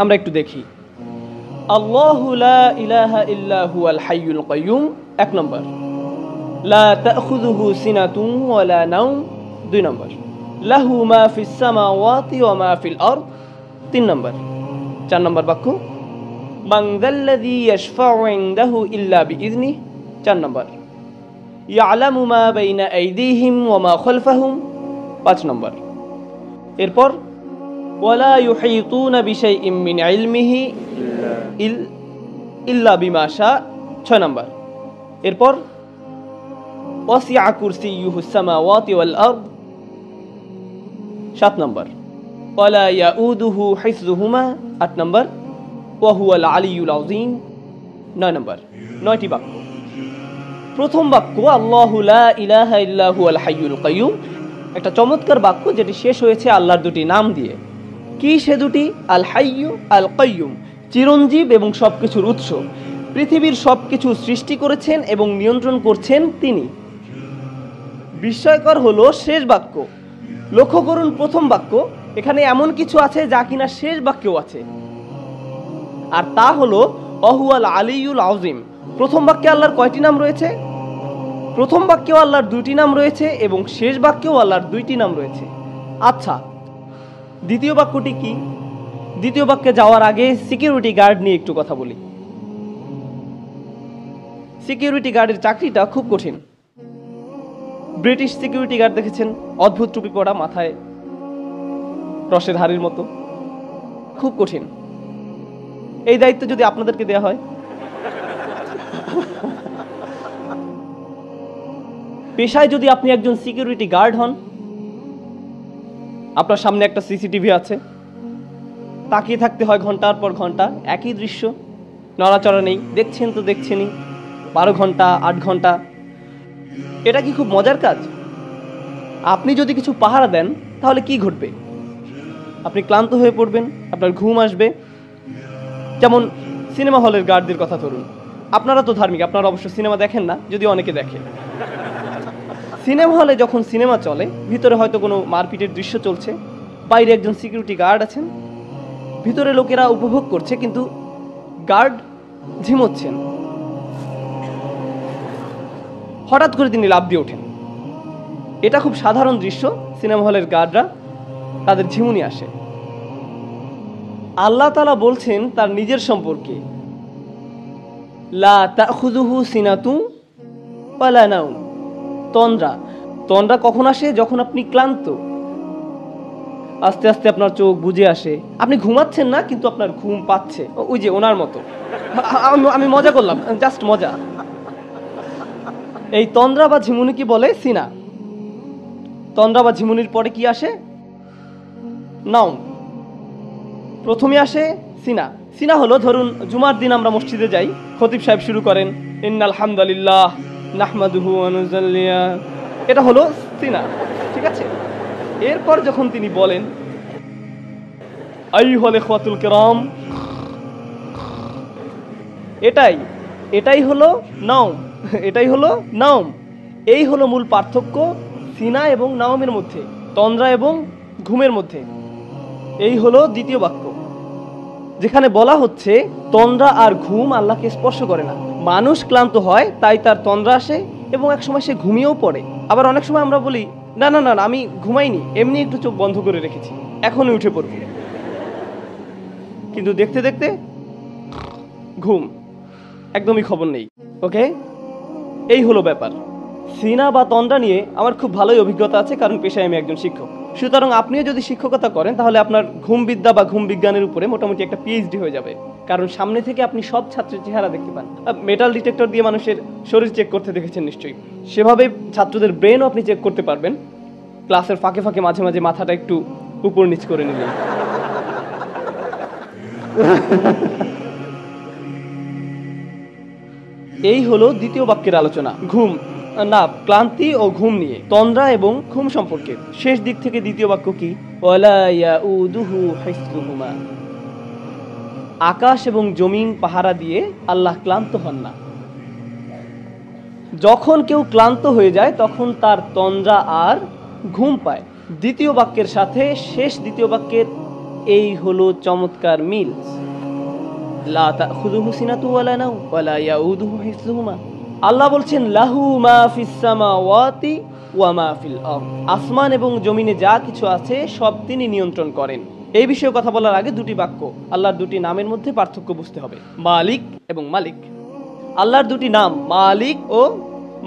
আমরা একটু দেখি। আল্লাহু লা ইলাহা ইল্লা হুয়াল হাইয়ুল কাইয়্যুম 1 নম্বর। লা তাখুযুহু সিনাতুন ওয়ালা নাওম 2 নম্বর। লাহু মা ফিস সামাওয়াতি ওয়া মা ফিল আরদ 3 নম্বর। 4 নম্বর বাক্য। মান যাল্লাযী ইয়াশফা'ু 'ইনদাহু ইল্লা বিইযনিহি 4 নম্বর। ইয়া'লামু মা বাইনা আইদিহিম ওয়া মা খালফাহুম 5 নম্বর। এরপর ওয়ালা ইউহীতুনা বিশাইইন মিন ইলমিহি ইল্লা বিমা শা'a 6 নম্বর। এরপর ওয়াসি'a কুরসিয়্যুহুস সামাওয়াতি ওয়াল আরদ 7 নম্বর। ওয়ালা ইয়াউদুহু হিফযুহুমা 8 নম্বর। ওয়া হুয়াল আলিয়্যুল আযীম 9 নম্বর। 9টি বাক্য। প্রথম বাক্য আল্লাহু লা ইলাহা ইল্লা হুয়াল হাইয়ুল কাইয়্যুম, একটা চমৎকার বাক্য যেটি শেষ হয়েছে আল্লাহর দুটি নাম দিয়ে। কি সে দুটি? আল হাইয়্যু, আল কাইয়্যুম, চিরঞ্জীব এবং সবকিছুর উৎস। পৃথিবীর সবকিছু সৃষ্টি করেছেন এবং নিয়ন্ত্রণ করছেন তিনি। বিস্ময়কর হলো শেষ বাক্য। লক্ষ্য করুন প্রথম বাক্য, এখানে এমন কিছু আছে যা কিনা শেষ বাক্যেও আছে, আর তা হলো ওয়াহুয়াল আলিয়্যুল আযীম। প্রথম বাক্যে আল্লাহর কয়টি নাম রয়েছে? প্রথম বাক্যেও আল্লাহর 2টি নাম রয়েছে এবং শেষ বাক্যেও আল্লাহর 2টি নাম রয়েছে। আচ্ছা, দ্বিতীয় বাক্যটি কি? দ্বিতীয় বাক্যে যাওয়ার আগে সিকিউরিটি গার্ড নিয়ে একটু কথা বলি। সিকিউরিটি গার্ডের চাকরিটা খুব কঠিন। ব্রিটিশ সিকিউরিটি গার্ড দেখেছেন, অদ্ভুত টুপি পরা, মাথায় রসের হাড়ির মতো, খুব কঠিন। এই দায়িত্ব যদি আপনাদেরকে দেয়া হয়, পেশায় যদি আপনি একজন সিকিউরিটি গার্ড হন, আপনার সামনে একটা সিসিটিভি আছে, তাকিয়ে থাকতে হয় ঘন্টার পর ঘন্টা, একই দৃশ্য, নড়াচড়া নেই, দেখছেন তো দেখছেনই, 12 ঘন্টা 8 ঘন্টা। এটা কি খুব মজার কাজ? আপনি যদি কিছু পাহারা দেন তাহলে কি ঘটবে? আপনি ক্লান্ত হয়ে পড়বেন, আপনার ঘুম আসবে। যেমন সিনেমা হলের গার্ডদের কথা ধরুন। আপনারা তো ধার্মিক, আপনারা অবশ্য সিনেমা দেখেন না, যদি অনেকে দেখে। সিনেমা হলে যখন সিনেমা চলে, ভিতরে হয়তো কোনো মারপিটের দৃশ্য চলছে, বাইরে একজন সিকিউরিটি গার্ড আছেন, ভিতরে লোকেরা উপভোগ করছে, কিন্তু গার্ড ঝিমোচ্ছেন। হঠাৎ করে তিনি লাফ দিয়ে ওঠেন। এটা খুব সাধারণ দৃশ্য। সিনেমা হলের গার্ডরা, তাদের ঝিমুনি আসে। আল্লাহ তাআলা বলছেন তার নিজের সম্পর্কে, লা তাখুযুহু সিনাতুন ওয়ালা নাওম। তন্দ্রা কখন আসে? যখন আপনি ক্লান্ত, আস্তে আস্তে আপনার চোখ বুজে আসে, আপনি ঘুমাচ্ছেন না কিন্তু আপনার ঘুম পাচ্ছে। ওই যে ওনার মতো, আমি মজা করলাম, জাস্ট মজা। এই তন্দ্রা বা ঝিমুনিকে বলে সিনা। তন্দ্রা বা ঝিমুনির পরে কি আসে? নাওম। প্রথমে আসে সিনা। সিনা হলো, ধরুন জুমার দিন আমরা মসজিদে যাই, খতিব সাহেব শুরু করেন ইন্নাল হামদুলিল্লাহ নাহমাদুহু ওয়া নুসাল্লি, এটা হলো সিনা, ঠিক আছে? এরপর যখন তিনি বলেন আইয়ুহাল ইখওয়াতুল কিরাম, এটাই হলো নাওম, এটাই হলো নাওম। এই হলো মূল পার্থক্য সিনা এবং নাওমের মধ্যে, তন্দ্রা এবং ঘুমের মধ্যে। এই হলো দ্বিতীয় বাক্য, যেখানে বলা হচ্ছে তন্দ্রা আর ঘুম আল্লাহকে স্পর্শ করে না। মানুষ ক্লান্ত হয়, তাই তার তন্দ্রা আসে এবং এক সময় সে ঘুমিয়েও পড়ে। আবার অনেক সময় আমরা বলি না না না আমি ঘুমাইনি, এমনি একটু চোখ বন্ধ করে রেখেছি, এখনই উঠে পড়ব, কিন্তু দেখতে দেখতে ঘুম, একদমই খবর নেই। ওকে, এই হলো ব্যাপার। সিনা বা তন্দ্রা নিয়ে আমার খুব ভালোই অভিজ্ঞতা আছে, কারণ পেশায় আমি একজন শিক্ষক। সুতরাং আপনিও যদি শিক্ষকতা করেন, তাহলে আপনার ঘুম বিদ্যা বা ঘুম বিজ্ঞানের উপরে মোটামুটি একটা পিএইচডি হয়ে যাবে, কারণ সামনে থেকে আপনি সব ছাত্রের চেহারা দেখতে পান। মেটাল ডিটেক্টর দিয়ে মানুষের শরীর চেক করতে দেখেছেন নিশ্চয়ই, সেভাবে ছাত্রদের ব্রেনও আপনি চেক করতে পারবেন, ক্লাসের ফাঁকে ফাঁকে মাঝে মাঝে মাথাটা একটু উপর নিচ করে নিলেন। এই হলো দ্বিতীয় বাক্যের আলোচনা, ঘুম না ক্লান্তি ও ঘুম নিয়ে, তন্দ্রা এবং ঘুম সম্পর্কে। শেষ দিক থেকে দ্বিতীয় বাক্য কি? ওয়ালা ইয়াউদুহু হিফযুহুমা। আকাশ এবং জমিন পাহারা দিয়ে আল্লাহ ক্লান্ত হন না। যখন কেউ ক্লান্ত হয়ে যায় তখন তার তন্দ্রা আর ঘুম পায়। দ্বিতীয় বাক্যের সাথে শেষ দ্বিতীয় বাক্যের এই হলো চমৎকার মিল। লা তাখুযুহু সিনাতুন ওয়ালা নাওম ওয়ালা ইয়াউদুহু হিফযুহুমা। আল্লাহ বলছেন লাহু মা ফিস সামাওয়াতি ওয়া মা ফিল আরদ। আসমান এবং জমিনে যা কিছু আছে সব তিনি নিয়ন্ত্রণ করেন। এই বিষয়ে কথা বলার আগে দুটি বাক্য, আল্লাহর দুটি নামের মধ্যে পার্থক্য বুঝতে হবে, মালিক এবং মালিক। আল্লাহর দুটি নাম মালিক ও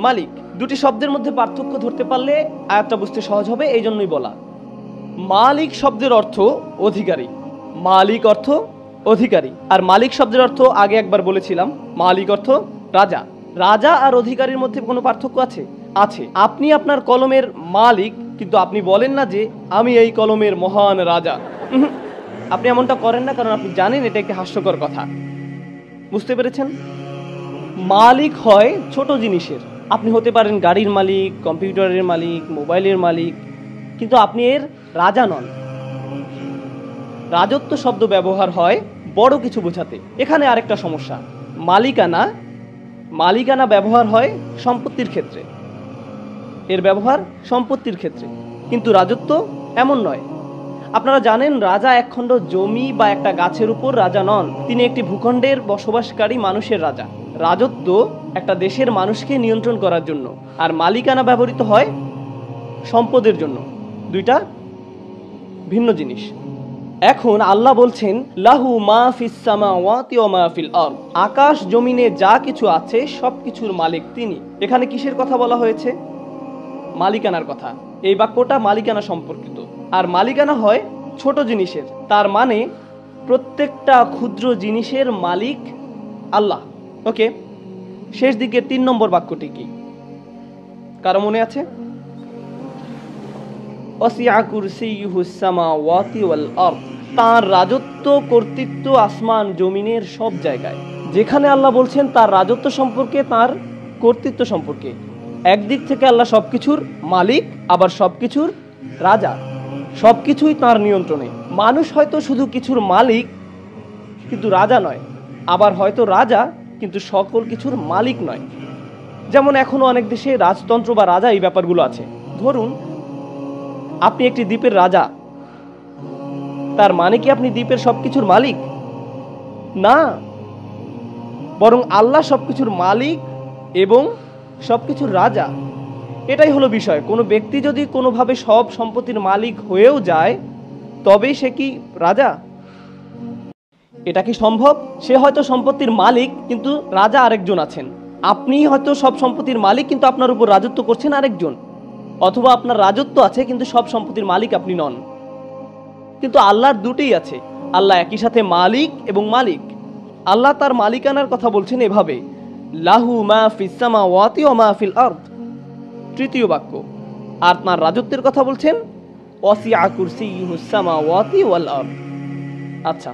মালিক, দুটি শব্দের মধ্যে পার্থক্য ধরতে পারলে আয়াতটা বুঝতে সহজ হবে, এই জন্যই বলা। মালিক শব্দের অর্থ অধিকারী, মালিক অর্থ অধিকারী, আর মালিক শব্দের অর্থ আগে একবার বলেছিলাম, মালিক অর্থ রাজা। রাজা আর অধিকারীর মধ্যে কোনো পার্থক্য আছে? আছে। আপনি আপনার কলমের মালিক, কিন্তু আপনি বলেন না যে আমি এই কলমের মহান রাজা। আপনি এমনটা করেন না, কারণ আপনি জানেন এটা একটি হাস্যকর কথা। বুঝতে পেরেছেন? মালিক হয় ছোট জিনিসের, আপনি হতে পারেন গাড়ির মালিক, কম্পিউটারের মালিক, মোবাইলের মালিক, কিন্তু আপনি এর রাজা নন। রাজত্ব শব্দ ব্যবহার হয় বড় কিছু বোঝাতে। এখানে আরেকটা সমস্যা, মালিকানা ব্যবহার হয় সম্পত্তির ক্ষেত্রে, এর ব্যবহার সম্পত্তির ক্ষেত্রে, কিন্তু রাজত্ব এমন নয়। আপনারা জানেন রাজা একখণ্ড জমি বা একটা গাছের উপর রাজা নন, তিনি একটি ভূখণ্ডের বসবাসকারী মানুষের রাজা। রাজত্ব একটা দেশের মানুষকে নিয়ন্ত্রণ করার জন্য, আর মালিকানা ব্যবহৃত হয় সম্পদের জন্য। দুইটা ভিন্ন জিনিস। এখন আল্লাহ বলছেন লাহু মা ফিস সামাওয়াতি ওয়া মা ফিল আরদ, আকাশ জমিনে যা কিছু আছে সবকিছুর মালিক তিনি। এখানে কিসের কথা বলা হয়েছে? মালিকানার কথা। এই বাক্যটা মালিকানা সম্পর্কিত, আর মালিকানা হয় ছোট জিনিসের। তার মানে প্রত্যেকটা ক্ষুদ্র জিনিসের মালিক আল্লাহ। ওকে, শেষ দিকে 3 নম্বর বাক্যটি কি কারো মনে আছে? ওয়াসিআ কুরসিয়ুহুস সামাওয়াতি ওয়াল আরদ, তার রাজত্ব কর্তৃত্ব আসমান জমিনের সব জায়গায়। যেখানে আল্লাহ বলছেন তার রাজত্ব সম্পর্কে, তার কর্তৃত্ব সম্পর্কে, একদিক থেকে আল্লাহ সবকিছুর মালিক, আবার সবকিছুর রাজা, সবকিছুই তার নিয়ন্ত্রণে। মানুষ হয়তো শুধু কিছুর মালিক কিন্তু রাজা নয়, আবার হয়তো রাজা কিন্তু সকল কিছুর মালিক নয়। যেমন এখনো অনেক দেশে রাজতন্ত্র বা রাজা এই ব্যাপারগুলো আছে। ধরুন আপনি একটি দ্বীপের রাজা, তার মানে কি আপনি দ্বীপের সবকিছুর মালিক? না, বরং আল্লাহ সবকিছুর মালিক এবং সবকিছুর রাজা। এটাই হলো বিষয়। কোনো ব্যক্তি যদি কোনোভাবে সব সম্পত্তির মালিক হয়েও যায়, তবেই সে কি রাজা? এটা কি সম্ভব? সে হয়তো সম্পত্তির মালিক কিন্তু রাজা আরেকজন আছেন। আপনি হয়তো সব সম্পত্তির মালিক কিন্তু আপনার উপর রাজত্ব করছেন আরেকজন, অথবা আপনার রাজত্ব আছে কিন্তু সব সম্পত্তির মালিক আপনি নন। কিন্তু আল্লাহর দুটোই আছে। আল্লাহ একই সাথে মালিক এবং মালিক। আল্লাহ তার মালিকানার কথা বলছেন এভাবে, লাহু মা ফিস সামাওয়াতি ওয়া মা ফিল আরদ, তৃতীয় বাক্য। আর তার রাজত্বের কথা বলছেন ওয়াসিআ কুরসিয়ুহুস সামাওয়াতি ওয়াল আরদ। আচ্ছা,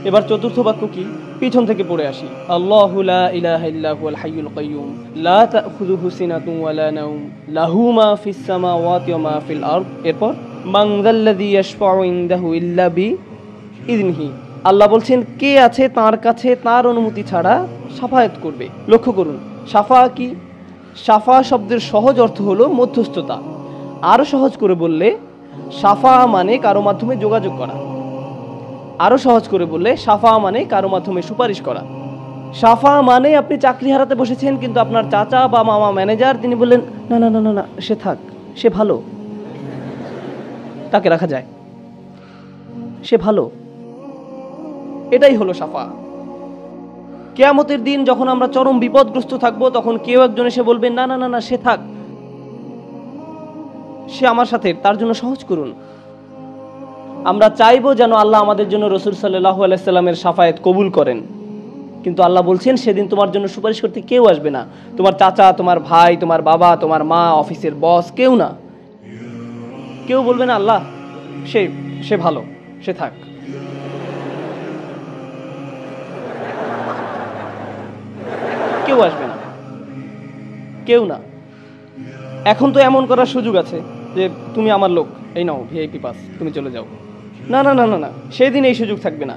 এবার চতুর্থ বাক্য কি? পিছন থেকে পড়ে আসি। আল্লাহু লা ইলাহা ইল্লা হুয়াল হাইয়ুল কাইয়্যুম লা তাখুযুহু সিনাতুন ওয়া লা নাওম লাহু মা ফিস সামাওয়াতি ওয়া মা ফিল আরদ। এরপর মান যাল্লাযী ইয়াশফাউ ইনদাহু ইল্লা বিইযনিহি, আল্লাহ বলছেন কে আছে তার কাছে তার অনুমতি ছাড়া শাফায়াত করবে। লক্ষ্য করুন, শাফা কি? শাফা শব্দের সহজ অর্থ হলো মধ্যস্থতা। আরো সহজ করে বললে শাফা মানে কারো মাধ্যমে যোগাযোগ করা। আরো সহজ করে বললে শাফা মানে কারো মাধ্যমে সুপারিশ করা। শাফা মানে আপনি চাকরি হারাতে বসেছেন, কিন্তু আপনার চাচা বা মামা ম্যানেজার, তিনি বললেন না না না না না, সে থাক, সে ভালো, তাকে রাখা যায়, সে ভালো। এটাই হলো শাফা। কিয়ামতের দিন যখন আমরা চরম বিপদগ্রস্ত থাকবো, তখন কেউ একজন এসে বলবেন না না না না, সে থাক, সে আমার সাথে, তার জন্য সহজ করুন। আমরা চাইবো যেন আল্লাহ আমাদের জন্য রাসূল সাল্লাল্লাহু আলাইহি সাল্লামের শাফায়াত কবুল করেন, কিন্তু আল্লাহ বলছেন সেদিন তোমার জন্য সুপারিশ করতে কেউ আসবে না। তোমার চাচা, তোমার ভাই, তোমার বাবা, তোমার মা, অফিসের বস, কেউ না। কেউ বলবে না আল্লাহ সে ভালো, সে থাক। কেউ আসবে না, কেউ না। এখন তো এমন করার সুযোগ আছে যে তুমি আমার লোক, এই নাও ভিআইপি পাস, তুমি চলে যাও। না না না না না, সেদিন এই সুযোগ থাকবে না,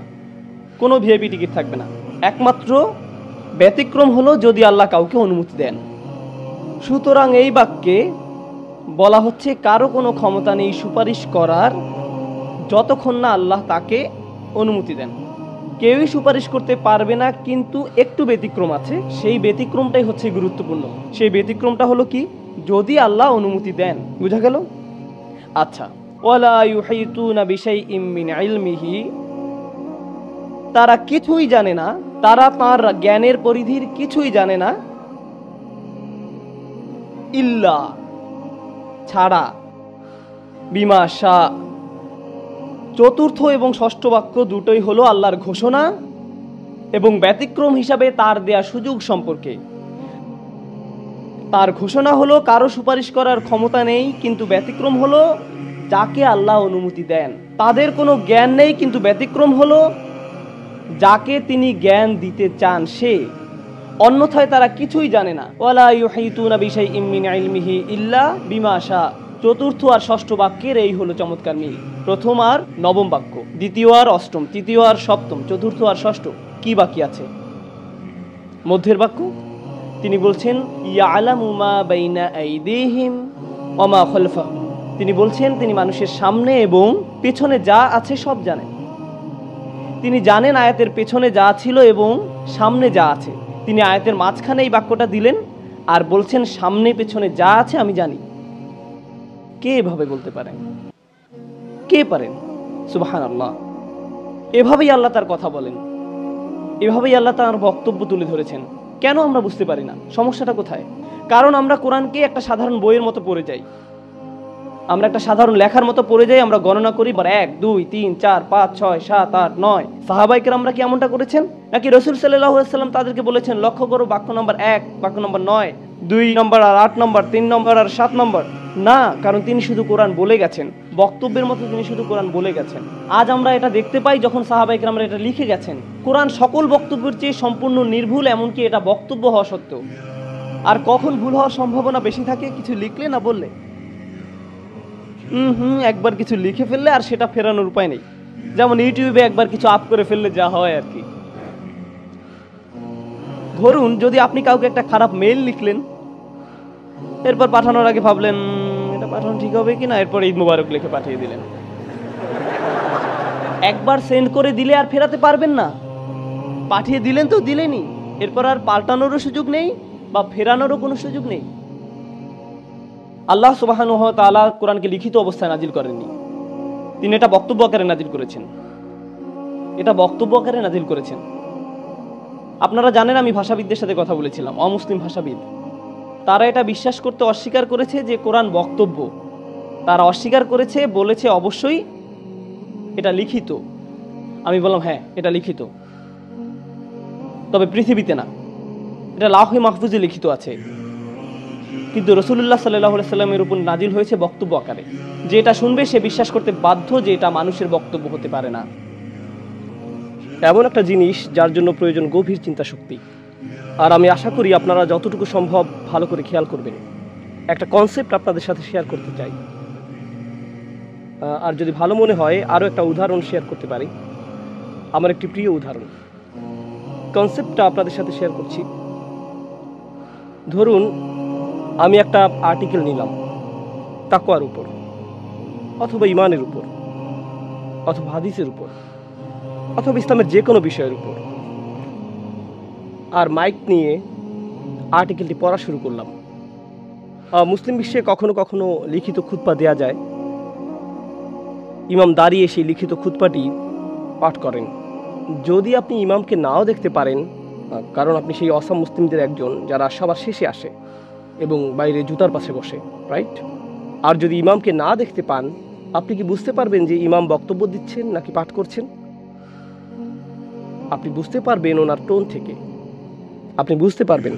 কোনো ভিআইপি টিকিট থাকবে না। একমাত্র ব্যতিক্রম হলো যদি আল্লাহ কাউকে অনুমতি দেন। সুতরাং এই বাক্যে বলা হচ্ছে কারো কোনো ক্ষমতা নেই সুপারিশ করার যতক্ষণ না আল্লাহ তাকে অনুমতি দেন। কেউই সুপারিশ করতে পারবে না, কিন্তু একটু ব্যতিক্রম আছে। সেই ব্যতিক্রমটাই হচ্ছে গুরুত্বপূর্ণ। সেই ব্যতিক্রমটা হলো কি? যদি আল্লাহ অনুমতি দেন। বুঝা গেল? আচ্ছা, ওয়ালা ইউহিতুনা বিশাইইম মিন ইলমিহি, তারা কিছুই জানে না, তারা তার জ্ঞানের পরিধির কিছুই জানে না, ইল্লা ছাড়া, বিমা শা। চতুর্থ এবং ষষ্ঠ বাক্য দুটোই হলো আল্লাহর ঘোষণা এবং ব্যতিক্রম হিসাবে তার দেয়া সুযোগ সম্পর্কে। তার ঘোষণা হলো কারো সুপারিশ করার ক্ষমতা নেই, কিন্তু ব্যতিক্রম হলো যাকে আল্লাহ অনুমতি দেন। তাদের কোনো জ্ঞান নেই, কিন্তু ব্যতিক্রম হলো যাকে তিনি জ্ঞান দিতে চান সে। অন্যথায় তারা কিছুই জানে না। ওয়ালা ইউহিতুনা বিশাইইম মিন ইলমিহি ইল্লা বিমা শা। চতুর্থ আর ষষ্ঠ বাক্যের এই হলো চমৎকার মিল। প্রথম আর নবম বাক্য, দ্বিতীয় আর অষ্টম, তৃতীয় আর সপ্তম, চতুর্থ আর ষষ্ঠ। কি বাকি আছে? মধ্যের বাক্য। তিনি বলছেন ইয়ালামু মা বাইনা আইদিহিম ওয়া মা খালফাহুম। তিনি বলছেন তিনি মানুষের সামনে এবং পেছনে যা আছে সব জানেন। তিনি জানেন আয়াতের পেছনে যা ছিল এবং সামনে যা আছে। তিনি আয়াতের মাঝখানে এই বাক্যটা দিলেন আর বলছেন সামনে পেছনে যা আছে আমি জানি। কে এভাবে বলতে পারেন? কে পারেন? সুবহানাল্লাহ। এভাবেই আল্লাহ তার কথা বলেন, এভাবেই আল্লাহ তার বক্তব্য তুলে ধরেছেন। কেন আমরা বুঝতে পারি না? সমস্যাটা কোথায়? কারণ আমরা কোরআনকে একটা সাধারণ বইয়ের মতো পড়ে যাই, আমরা একটা সাধারণ লেখার মতো পড়ে যাই। আমরা গণনা করি 1 2 3 4 5 6 7 8 9। সাহাবাইকের আমরা কি এমনটা করেছেন? নাকি রাসূল সাল্লাল্লাহু আলাইহি ওয়াসাল্লাম তাদেরকে বলেছেন লক্ষ্য করো বাক্য নম্বর 1, বাক্য নম্বর 9, 2 নম্বর আর 8 নম্বর, 3 নম্বর আর 7 নম্বর? না, কারণ তিনি শুধু কোরআন বলে গেছেন, বক্তব্যের মতো তিনি শুধু কোরআন বলে গেছেন। আজ আমরা এটা দেখতে পাই যখন সাহাবাইকে আমরা এটা লিখে গেছেন। কোরআন সকল বক্তব্যের চেয়ে সম্পূর্ণ নির্ভুল, এমনকি এটা বক্তব্য হওয়া সত্ত্বেও। আর কখন ভুল হওয়ার সম্ভাবনা বেশি থাকে? কিছু লিখলে না বললে। একবার কিছু লিখে ফেললে আর সেটা ফেরানোর উপায় নেই। যেমন ইউটিউবে একবার কিছু আপ করে ফেললে যা হয় আর কি। ধরুন যদি আপনি কাউকে একটা খারাপ মেইল লিখলেন, এরপর পাঠানোর আগে ভাবলেন এটা পাঠানো ঠিক হবে কিনা, এরপর ঈদ মোবারক লিখে পাঠিয়ে দিলেন। একবার সেন্ড করে দিলে আর ফেরাতে পারবেন না। পাঠিয়ে দিলেন তো দিলেনই, এরপর আর পাল্টানোরও সুযোগ নেই বা ফেরানোরও কোনো সুযোগ নেই। আল্লাহ সুবহানাহু ওয়া তাআলা কোরআনকে লিখিত অবস্থায় নাজিল করেননি, তিনি এটা বক্তব্য আকারে নাজিল করেছেন। এটা বক্তব্য আকারে নাজিল করেছেন। আপনারা জানেন আমি ভাষাবিদদের সাথে কথা বলেছিলাম, অমুসলিম ভাষাবিদ। তারা এটা বিশ্বাস করতে অস্বীকার করেছে যে কোরআন বক্তব্য। তারা অস্বীকার করেছে, বলেছে অবশ্যই এটা লিখিত। আমি বললাম হ্যাঁ এটা লিখিত, তবে পৃথিবীতে না, এটা লাউহে মাহফুজে লিখিত আছে। কিন্তু রাসূলুল্লাহ সাল্লাল্লাহু আলাইহি সাল্লামের উপর নাজিল হয়েছে বক্তব্য আকারে। যে এটা শুনবে সে বিশ্বাস করতে বাধ্য যে এটা মানুষের বক্তব্য হতে পারে না। এমন একটা জিনিস যার জন্য প্রয়োজন গভীর চিন্তা শক্তি। আর আমি আশা করি আপনারা যতটুকু সম্ভব ভালো করে খেয়াল করবেন। একটা কনসেপ্ট আপনাদের সাথে শেয়ার করতে চাই, আর যদি ভালো মনে হয় আরও একটা উদাহরণ শেয়ার করতে পারি। আমার একটি প্রিয় উদাহরণ, কনসেপ্টটা আপনাদের সাথে শেয়ার করছি। ধরুন আমি একটা আর্টিকেল নিলাম তাকওয়ার উপর, অথবা ইমানের উপর, অথবা হাদিসের উপর, অথবা ইসলামের যে কোনো বিষয়ের উপর, আর মাইক নিয়ে আর্টিকেলটি পড়া শুরু করলাম। মুসলিম বিশ্বে কখনো কখনো লিখিত খুতবা দেয়া যায়। ইমাম দাঁড়িয়ে সেই লিখিত খুতবাটি পাঠ করেন। যদি আপনি ইমামকে নাও দেখতে পারেন, কারণ আপনি সেই অসাম মুসলিমদের একজন যারা সবার শেষে আসে এবং বাইরে জুতার পাশে বসে, রাইট? আর যদি ইমামকে না দেখতে পান, আপনি কি বুঝতে পারবেন যে ইমাম বক্তব্য দিচ্ছেন নাকি পাঠ করছেন? আপনি বুঝতে পারবেন ওনার টোন থেকে, আপনি বুঝতে পারবেন,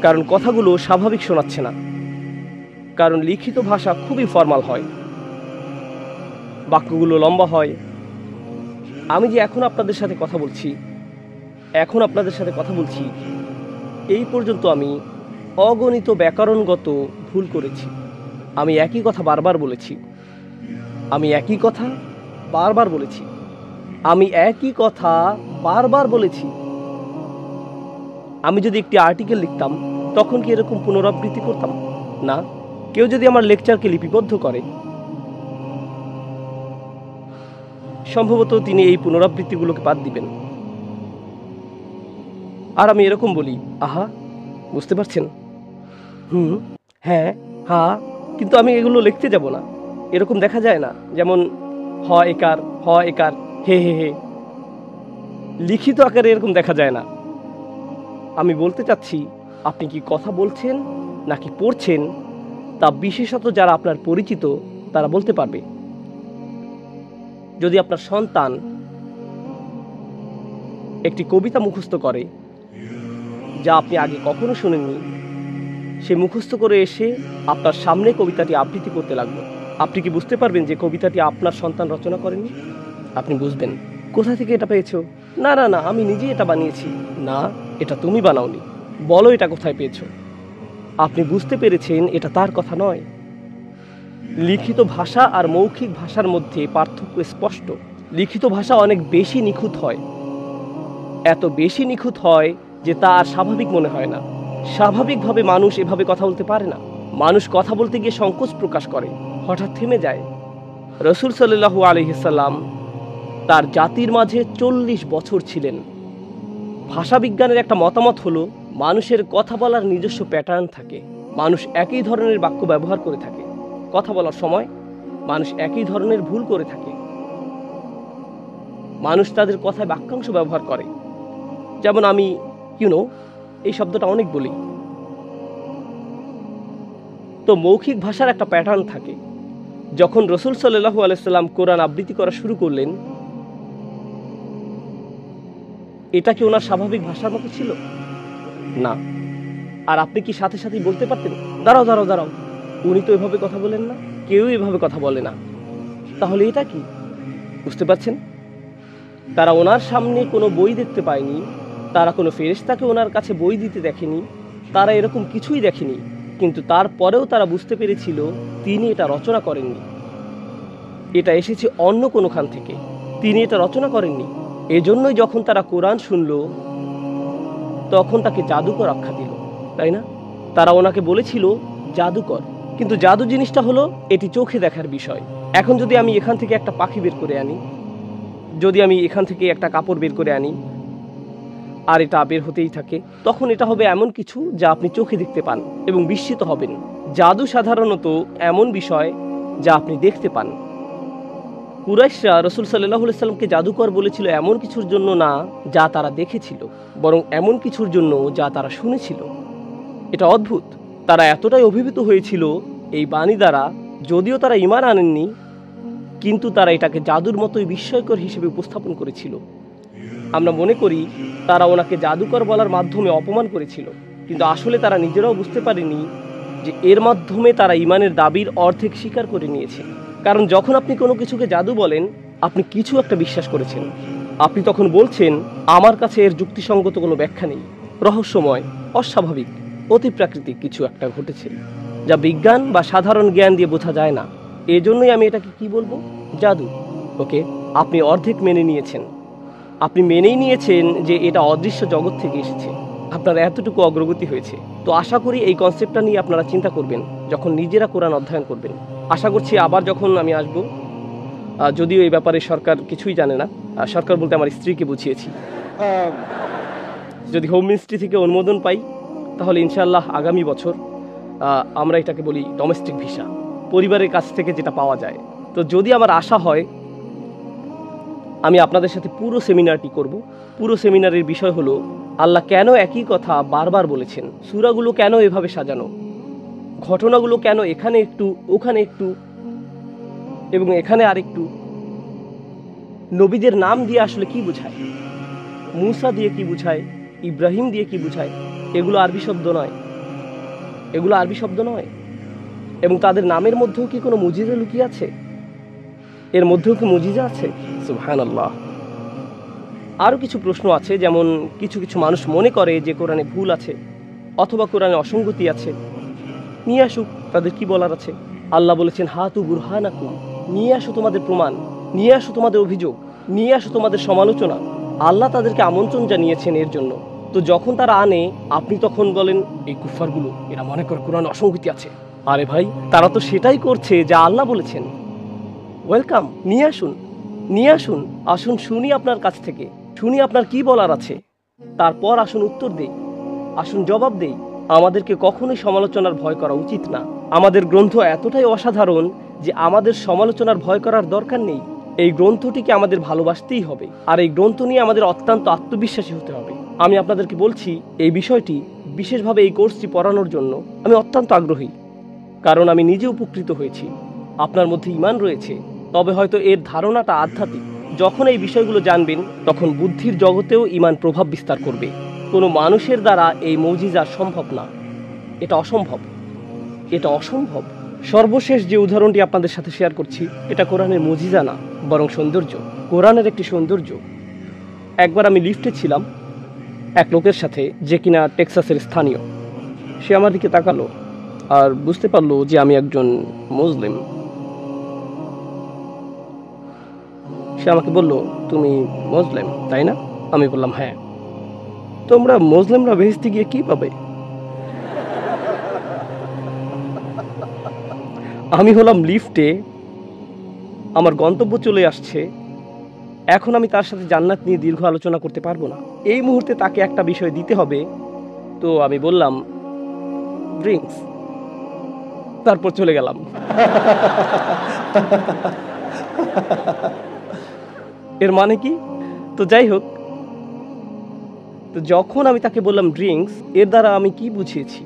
কারণ কথাগুলো স্বাভাবিক শোনাচ্ছে না। কারণ লিখিত ভাষা খুবই ফর্মাল হয়, বাক্যগুলো লম্বা হয়। আমি যে এখন আপনাদের সাথে কথা বলছি, এই পর্যন্ত আমি অগণিত ব্যাকরণগত ভুল করেছি। আমি একই কথা বারবার বলেছি, আমি যদি একটি আর্টিকেল লিখতাম তখন কি এরকম পুনরাবৃত্তি করতাম না? কেউ যদি আমার লেকচারকে লিপিবদ্ধ করে, সম্ভবত তিনি এই পুনরাবৃত্তিগুলোকে বাদ দিবেন। আর আমি এরকম বলি, আহা বুঝতে পারছেন, হ্যাঁ হ্যাঁ, কিন্তু আমি এগুলো লিখতে যাব না। এরকম দেখা যায় না? যেমন হ একার, হে হে হে, লিখিত আকারে এরকম দেখা যায় না। আমি বলতে চাচ্ছি, আপনি কি কথা বলছেন নাকি পড়ছেন তা বিশেষত যারা আপনার পরিচিত তারা বলতে পারবে। যদি আপনার সন্তান একটি কবিতা মুখস্থ করে যা আপনি আগে কখনো শোনেননি, সে মুখস্থ করে এসে আপনার সামনে কবিতাটি আবৃত্তি করতে লাগলো, আপনি কি বুঝতে পারবেন যে কবিতাটি আপনার সন্তান রচনা করেনি? আপনি বুঝবেন কোথা থেকে এটা পেয়েছো? না না না, আমি নিজেই এটা বানিয়েছি। না, এটা তুমি বানাওনি, বলো এটা কোথায় পেয়েছো। আপনি বুঝতে পেরেছেন এটা তার কথা নয়। লিখিত ভাষা আর মৌখিক ভাষার মধ্যে পার্থক্য স্পষ্ট। লিখিত ভাষা অনেক বেশি নিখুঁত হয়, এত বেশি নিখুঁত হয় যে তা আর স্বাভাবিক মনে হয় না। স্বাভাবিকভাবে মানুষ এভাবে কথা বলতে পারে না। মানুষ কথা বলতে গিয়ে সংকোচ প্রকাশ করে, হঠাৎ থেমে যায়। রাসূল সাল্লাল্লাহু আলাইহি সাল্লাম তার জাতির মাঝে 40 বছর ছিলেন। ভাষা বিজ্ঞানের একটা মতামত হলো, মানুষের কথা বলার নিজস্ব প্যাটার্ন থাকে। মানুষ একই ধরনের বাক্য ব্যবহার করে থাকে, কথা বলার সময় মানুষ একই ধরনের ভুল করে থাকে। মানুষ তাদের কথায় বাক্যাংশ ব্যবহার করে। যেমন আমি এই শব্দটা অনেক বলি। তো মৌখিক ভাষার একটা প্যাটার্ন থাকে। যখন রসুল সাল্লাল্লাহু আলাইহি সাল্লাম কোরআন আবৃত্তি করা শুরু করলেন, এটা কি ওনার স্বাভাবিক ভাষার মতো ছিল? না। আর আপনি কি সাথে সাথেই বলতে পারতেন, দাঁড়াও দাঁড়াও দাঁড়াও, উনি তো এভাবে কথা বলেন না, কেউ এভাবে কথা বলে না। তাহলে এটা কি? বুঝতে পারছেন? তারা ওনার সামনে কোনো বই দেখতে পায়নি, তারা কোনো ফেরেশতাকে ওনার কাছে বই দিতে দেখেনি, তারা এরকম কিছুই দেখেনি, কিন্তু তারপরেও তারা বুঝতে পেরেছিল তিনি এটা রচনা করেননি, এটা এসেছে অন্য কোনোখান থেকে, তিনি এটা রচনা করেননি। এজন্যই যখন তারা কোরআন শুনল তখন তাকে জাদুকর আখ্যা দিল, তাই না? তারা ওনাকে বলেছিল জাদুকর, কিন্তু জাদু জিনিসটা হলো এটি চোখে দেখার বিষয়। এখন যদি আমি এখান থেকে একটা পাখি বের করে আনি, যদি আমি এখান থেকে একটা কাপড় বের করে আনি আর এটা বের হতেই থাকে, তখন এটা হবে এমন কিছু যা আপনি চোখে দেখতে পান এবং বিস্মিত হবেন। জাদু সাধারণত এমন বিষয় যা আপনি দেখতে পান। কুরাইশরা রাসূল সাল্লাল্লাহু আলাইহি সাল্লামকে জাদুকর বলেছিল এমন কিছুর জন্য না যা তারা দেখেছিল, বরং এমন কিছুর জন্য যা তারা শুনেছিল। এটা অদ্ভুত। তারা এতটাই অভিভূত হয়েছিল এই বাণী দ্বারা, যদিও তারা ঈমান আনেননি, কিন্তু তারা এটাকে জাদুর মতোই বিস্ময়কর হিসেবে উপস্থাপন করেছিল। আমরা মনে করি তারা ওনাকে জাদুকর বলার মাধ্যমে অপমান করেছিল, কিন্তু আসলে তারা নিজেরাও বুঝতে পারেনি যে এর মাধ্যমে তারা ঈমানের দাবির অর্ধেক স্বীকার করে নিয়েছে। কারণ যখন আপনি কোনো কিছুকে জাদু বলেন, আপনি কিছু একটা বিশ্বাস করেছেন। আপনি তখন বলছেন আমার কাছে এর যুক্তিসঙ্গত কোনো ব্যাখ্যা নেই, রহস্যময়, অস্বাভাবিক, অতিপ্রাকৃতিক কিছু একটা ঘটেছে যা বিজ্ঞান বা সাধারণ জ্ঞান দিয়ে বোঝা যায় না। এজন্যই আমি এটাকে কি বলবো? জাদু। ওকে, আপনি অর্ধেক মেনে নিয়েছেন। আপনি মেনেই নিয়েছেন যে এটা অদৃশ্য জগৎ থেকে এসেছে। আপনার এতটুকু অগ্রগতি হয়েছে। তো আশা করি এই কনসেপ্টটা নিয়ে আপনারা চিন্তা করবেন যখন নিজেরা কোরআন অধ্যয়ন করবেন। আশা করছি আবার যখন আমি আসব, যদিও এই ব্যাপারে সরকার কিছুই জানে না, সরকার বলতে আমার স্ত্রীকে বুঝিয়েছি, যদি হোম মিনিস্ট্রি থেকে অনুমোদন পাই তাহলে ইনশাআল্লাহ আগামী বছর আমরা এটাকে বলি ডোমেস্টিক ভিসা, পরিবারের কাছ থেকে যেটা পাওয়া যায়। তো যদি আমার আশা হয়, আমি আপনাদের সাথে পুরো সেমিনারটি করব। পুরো সেমিনারের বিষয় হলো আল্লাহ কেন একই কথা বারবার বলেছেন, সূরাগুলো কেন এভাবে সাজানো, ঘটনাগুলো কেন এখানে একটু ওখানে একটু এবং এখানে আরেকটু, নবীদের নাম দিয়ে আসলে কি বোঝায়, মূসা দিয়ে কি বোঝায়, ইব্রাহিম দিয়ে কি বোঝায়। এগুলো আরবি শব্দ নয়, এগুলো আরবি শব্দ নয়। এবং তাদের নামের মধ্যেও কি কোনো মুজিজা লুকিয়ে আছে? এর মধ্যেও কি মুজিজা আছে? সুবহানাল্লাহ। আরও কিছু প্রশ্ন আছে, যেমন কিছু কিছু মানুষ মনে করে যে কোরআনে ভুল আছে অথবা কোরআনে অসঙ্গতি আছে। নিয়ে আসুক, তাদের কি বলার আছে। আল্লাহ বলেছেন হাতু বুরহানাকুম, নিয়ে আসো তোমাদের প্রমাণ, নিয়ে আসো তোমাদের অভিযোগ, নিয়ে আসো তোমাদের সমালোচনা। আল্লাহ তাদেরকে আমন্ত্রণ জানিয়েছেন এর জন্য। তো যখন তারা আনে, আপনি তখন বলেন এই কুফফারগুলো এরা মনে করে কোরআনে অসঙ্গতি আছে। আরে ভাই, তারা তো সেটাই করছে যা আল্লাহ বলেছেন। ওয়েলকাম, নিয়ে আসুন, নিয়ে আসুন, আসুন শুনি আপনার কাছ থেকে, শুনি আপনার কি বলার আছে, তারপর আসুন উত্তর দেই, আসুন জবাব দেই। আমাদেরকে কখনোই সমালোচনার ভয় করা উচিত না। আমাদের গ্রন্থ এতটাই অসাধারণ যে আমাদের সমালোচনার ভয় করার দরকার নেই। এই গ্রন্থটিকে আমাদের ভালোবাসতেই হবে, আর এই গ্রন্থ নিয়ে আমাদের অত্যন্ত আত্মবিশ্বাসী হতে হবে। আমি আপনাদেরকে বলছি, এই বিষয়টি বিশেষভাবে এই কোর্সটি পড়ানোর জন্য আমি অত্যন্ত আগ্রহী, কারণ আমি নিজে উপকৃত হয়েছি। আপনার মধ্যে ঈমান রয়েছে, তবে হয়তো এর ধারণাটা আধ্যাত্মিক। যখন এই বিষয়গুলো জানবেন, তখন বুদ্ধির জগতেও ঈমান প্রভাব বিস্তার করবে। কোনো মানুষের দ্বারা এই মৌজিজা সম্ভব না, এটা অসম্ভব, এটা অসম্ভব। সর্বশেষ যে উদাহরণটি আপনাদের সাথে শেয়ার করছি, এটা কোরআনের মৌজিজা না, বরং সৌন্দর্য, কোরআনের একটি সৌন্দর্য। একবার আমি লিফটে ছিলাম এক লোকের সাথে, যে কিনা টেক্সাসের স্থানীয়। সে আমার দিকে তাকালো আর বুঝতে পারলো যে আমি একজন মুসলিম। সে আমাকে বলল, তুমি মুসলিম তাই না? আমি বললাম হ্যাঁ। তোমরা মুসলিমরা বেহেশতে গিয়ে কি পাবে? আমি হলাম লিফটে, আমার গন্তব্য চলে আসছে, এখন আমি তার সাথে জান্নাত নিয়ে দীর্ঘ আলোচনা করতে পারবো না। এই মুহূর্তে তাকে একটা বিষয় দিতে হবে। তো আমি বললাম ড্রিঙ্কস, তারপর চলে গেলাম। এর মানে কি? তো যাই হোক, তো যখন আমি তাকে বললাম ড্রিঙ্কস, এর দ্বারা আমি কি বুঝিয়েছি?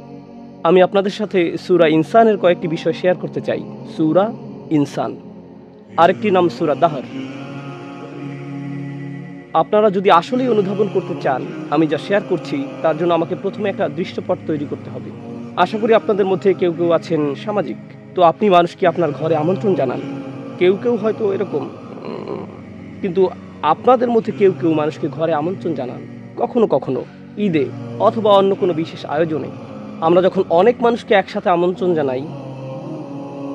আমি আপনাদের সাথে সূরা ইনসানের কয়েকটি বিষয় শেয়ার করতে চাই। সূরা ইনসান, আরেকটি নাম সূরা দাহর। আপনারা যদি আসলেই অনুধাবন করতে চান আমি যা শেয়ার করছি, তার জন্য আমাকে প্রথমে একটা দৃশ্যপট তৈরি করতে হবে। আশা করি আপনাদের মধ্যে কেউ কেউ আছেন সামাজিক, তো আপনি মানুষকে আপনার ঘরে আমন্ত্রণ জানান। কেউ কেউ হয়তো এরকম, কিন্তু আপনাদের মধ্যে কেউ কেউ মানুষকে ঘরে আমন্ত্রণ জানান কখনো কখনো ঈদে অথবা অন্য কোনো বিশেষ আয়োজনে। আমরা যখন অনেক মানুষকে একসাথে আমন্ত্রণ জানাই,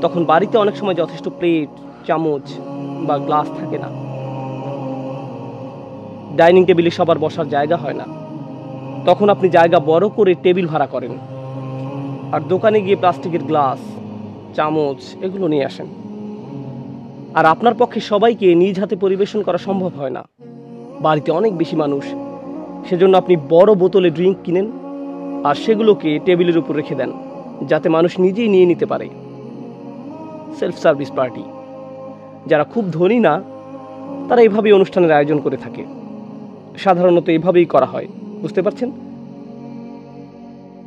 তখন বাড়িতে অনেক সময় যথেষ্ট প্লেট, চামচ বা গ্লাস থাকে না। ডাইনিং টেবিলে সবার বসার জায়গা হয় না। তখন আপনি জায়গা বড় করে টেবিল ভাড়া করেন, আর দোকানে গিয়ে প্লাস্টিকের গ্লাস, চামচ এগুলো নিয়ে আসেন। আর আপনার পক্ষে সবাইকে নিজ হাতে পরিবেশন করা সম্ভব হয় না, বাড়িতে অনেক বেশি মানুষ। সেজন্য আপনি বড় বোতলে ড্রিঙ্ক কিনেন আর সেগুলোকে টেবিলের উপর রেখে দেন, যাতে মানুষ নিজেই নিয়ে নিতে পারে। Self service party. যারা খুব ধনী না, তারা এইভাবেই অনুষ্ঠানের আয়োজন করে থাকে। সাধারণত এইভাবেই করা হয়, বুঝতে পারছেন?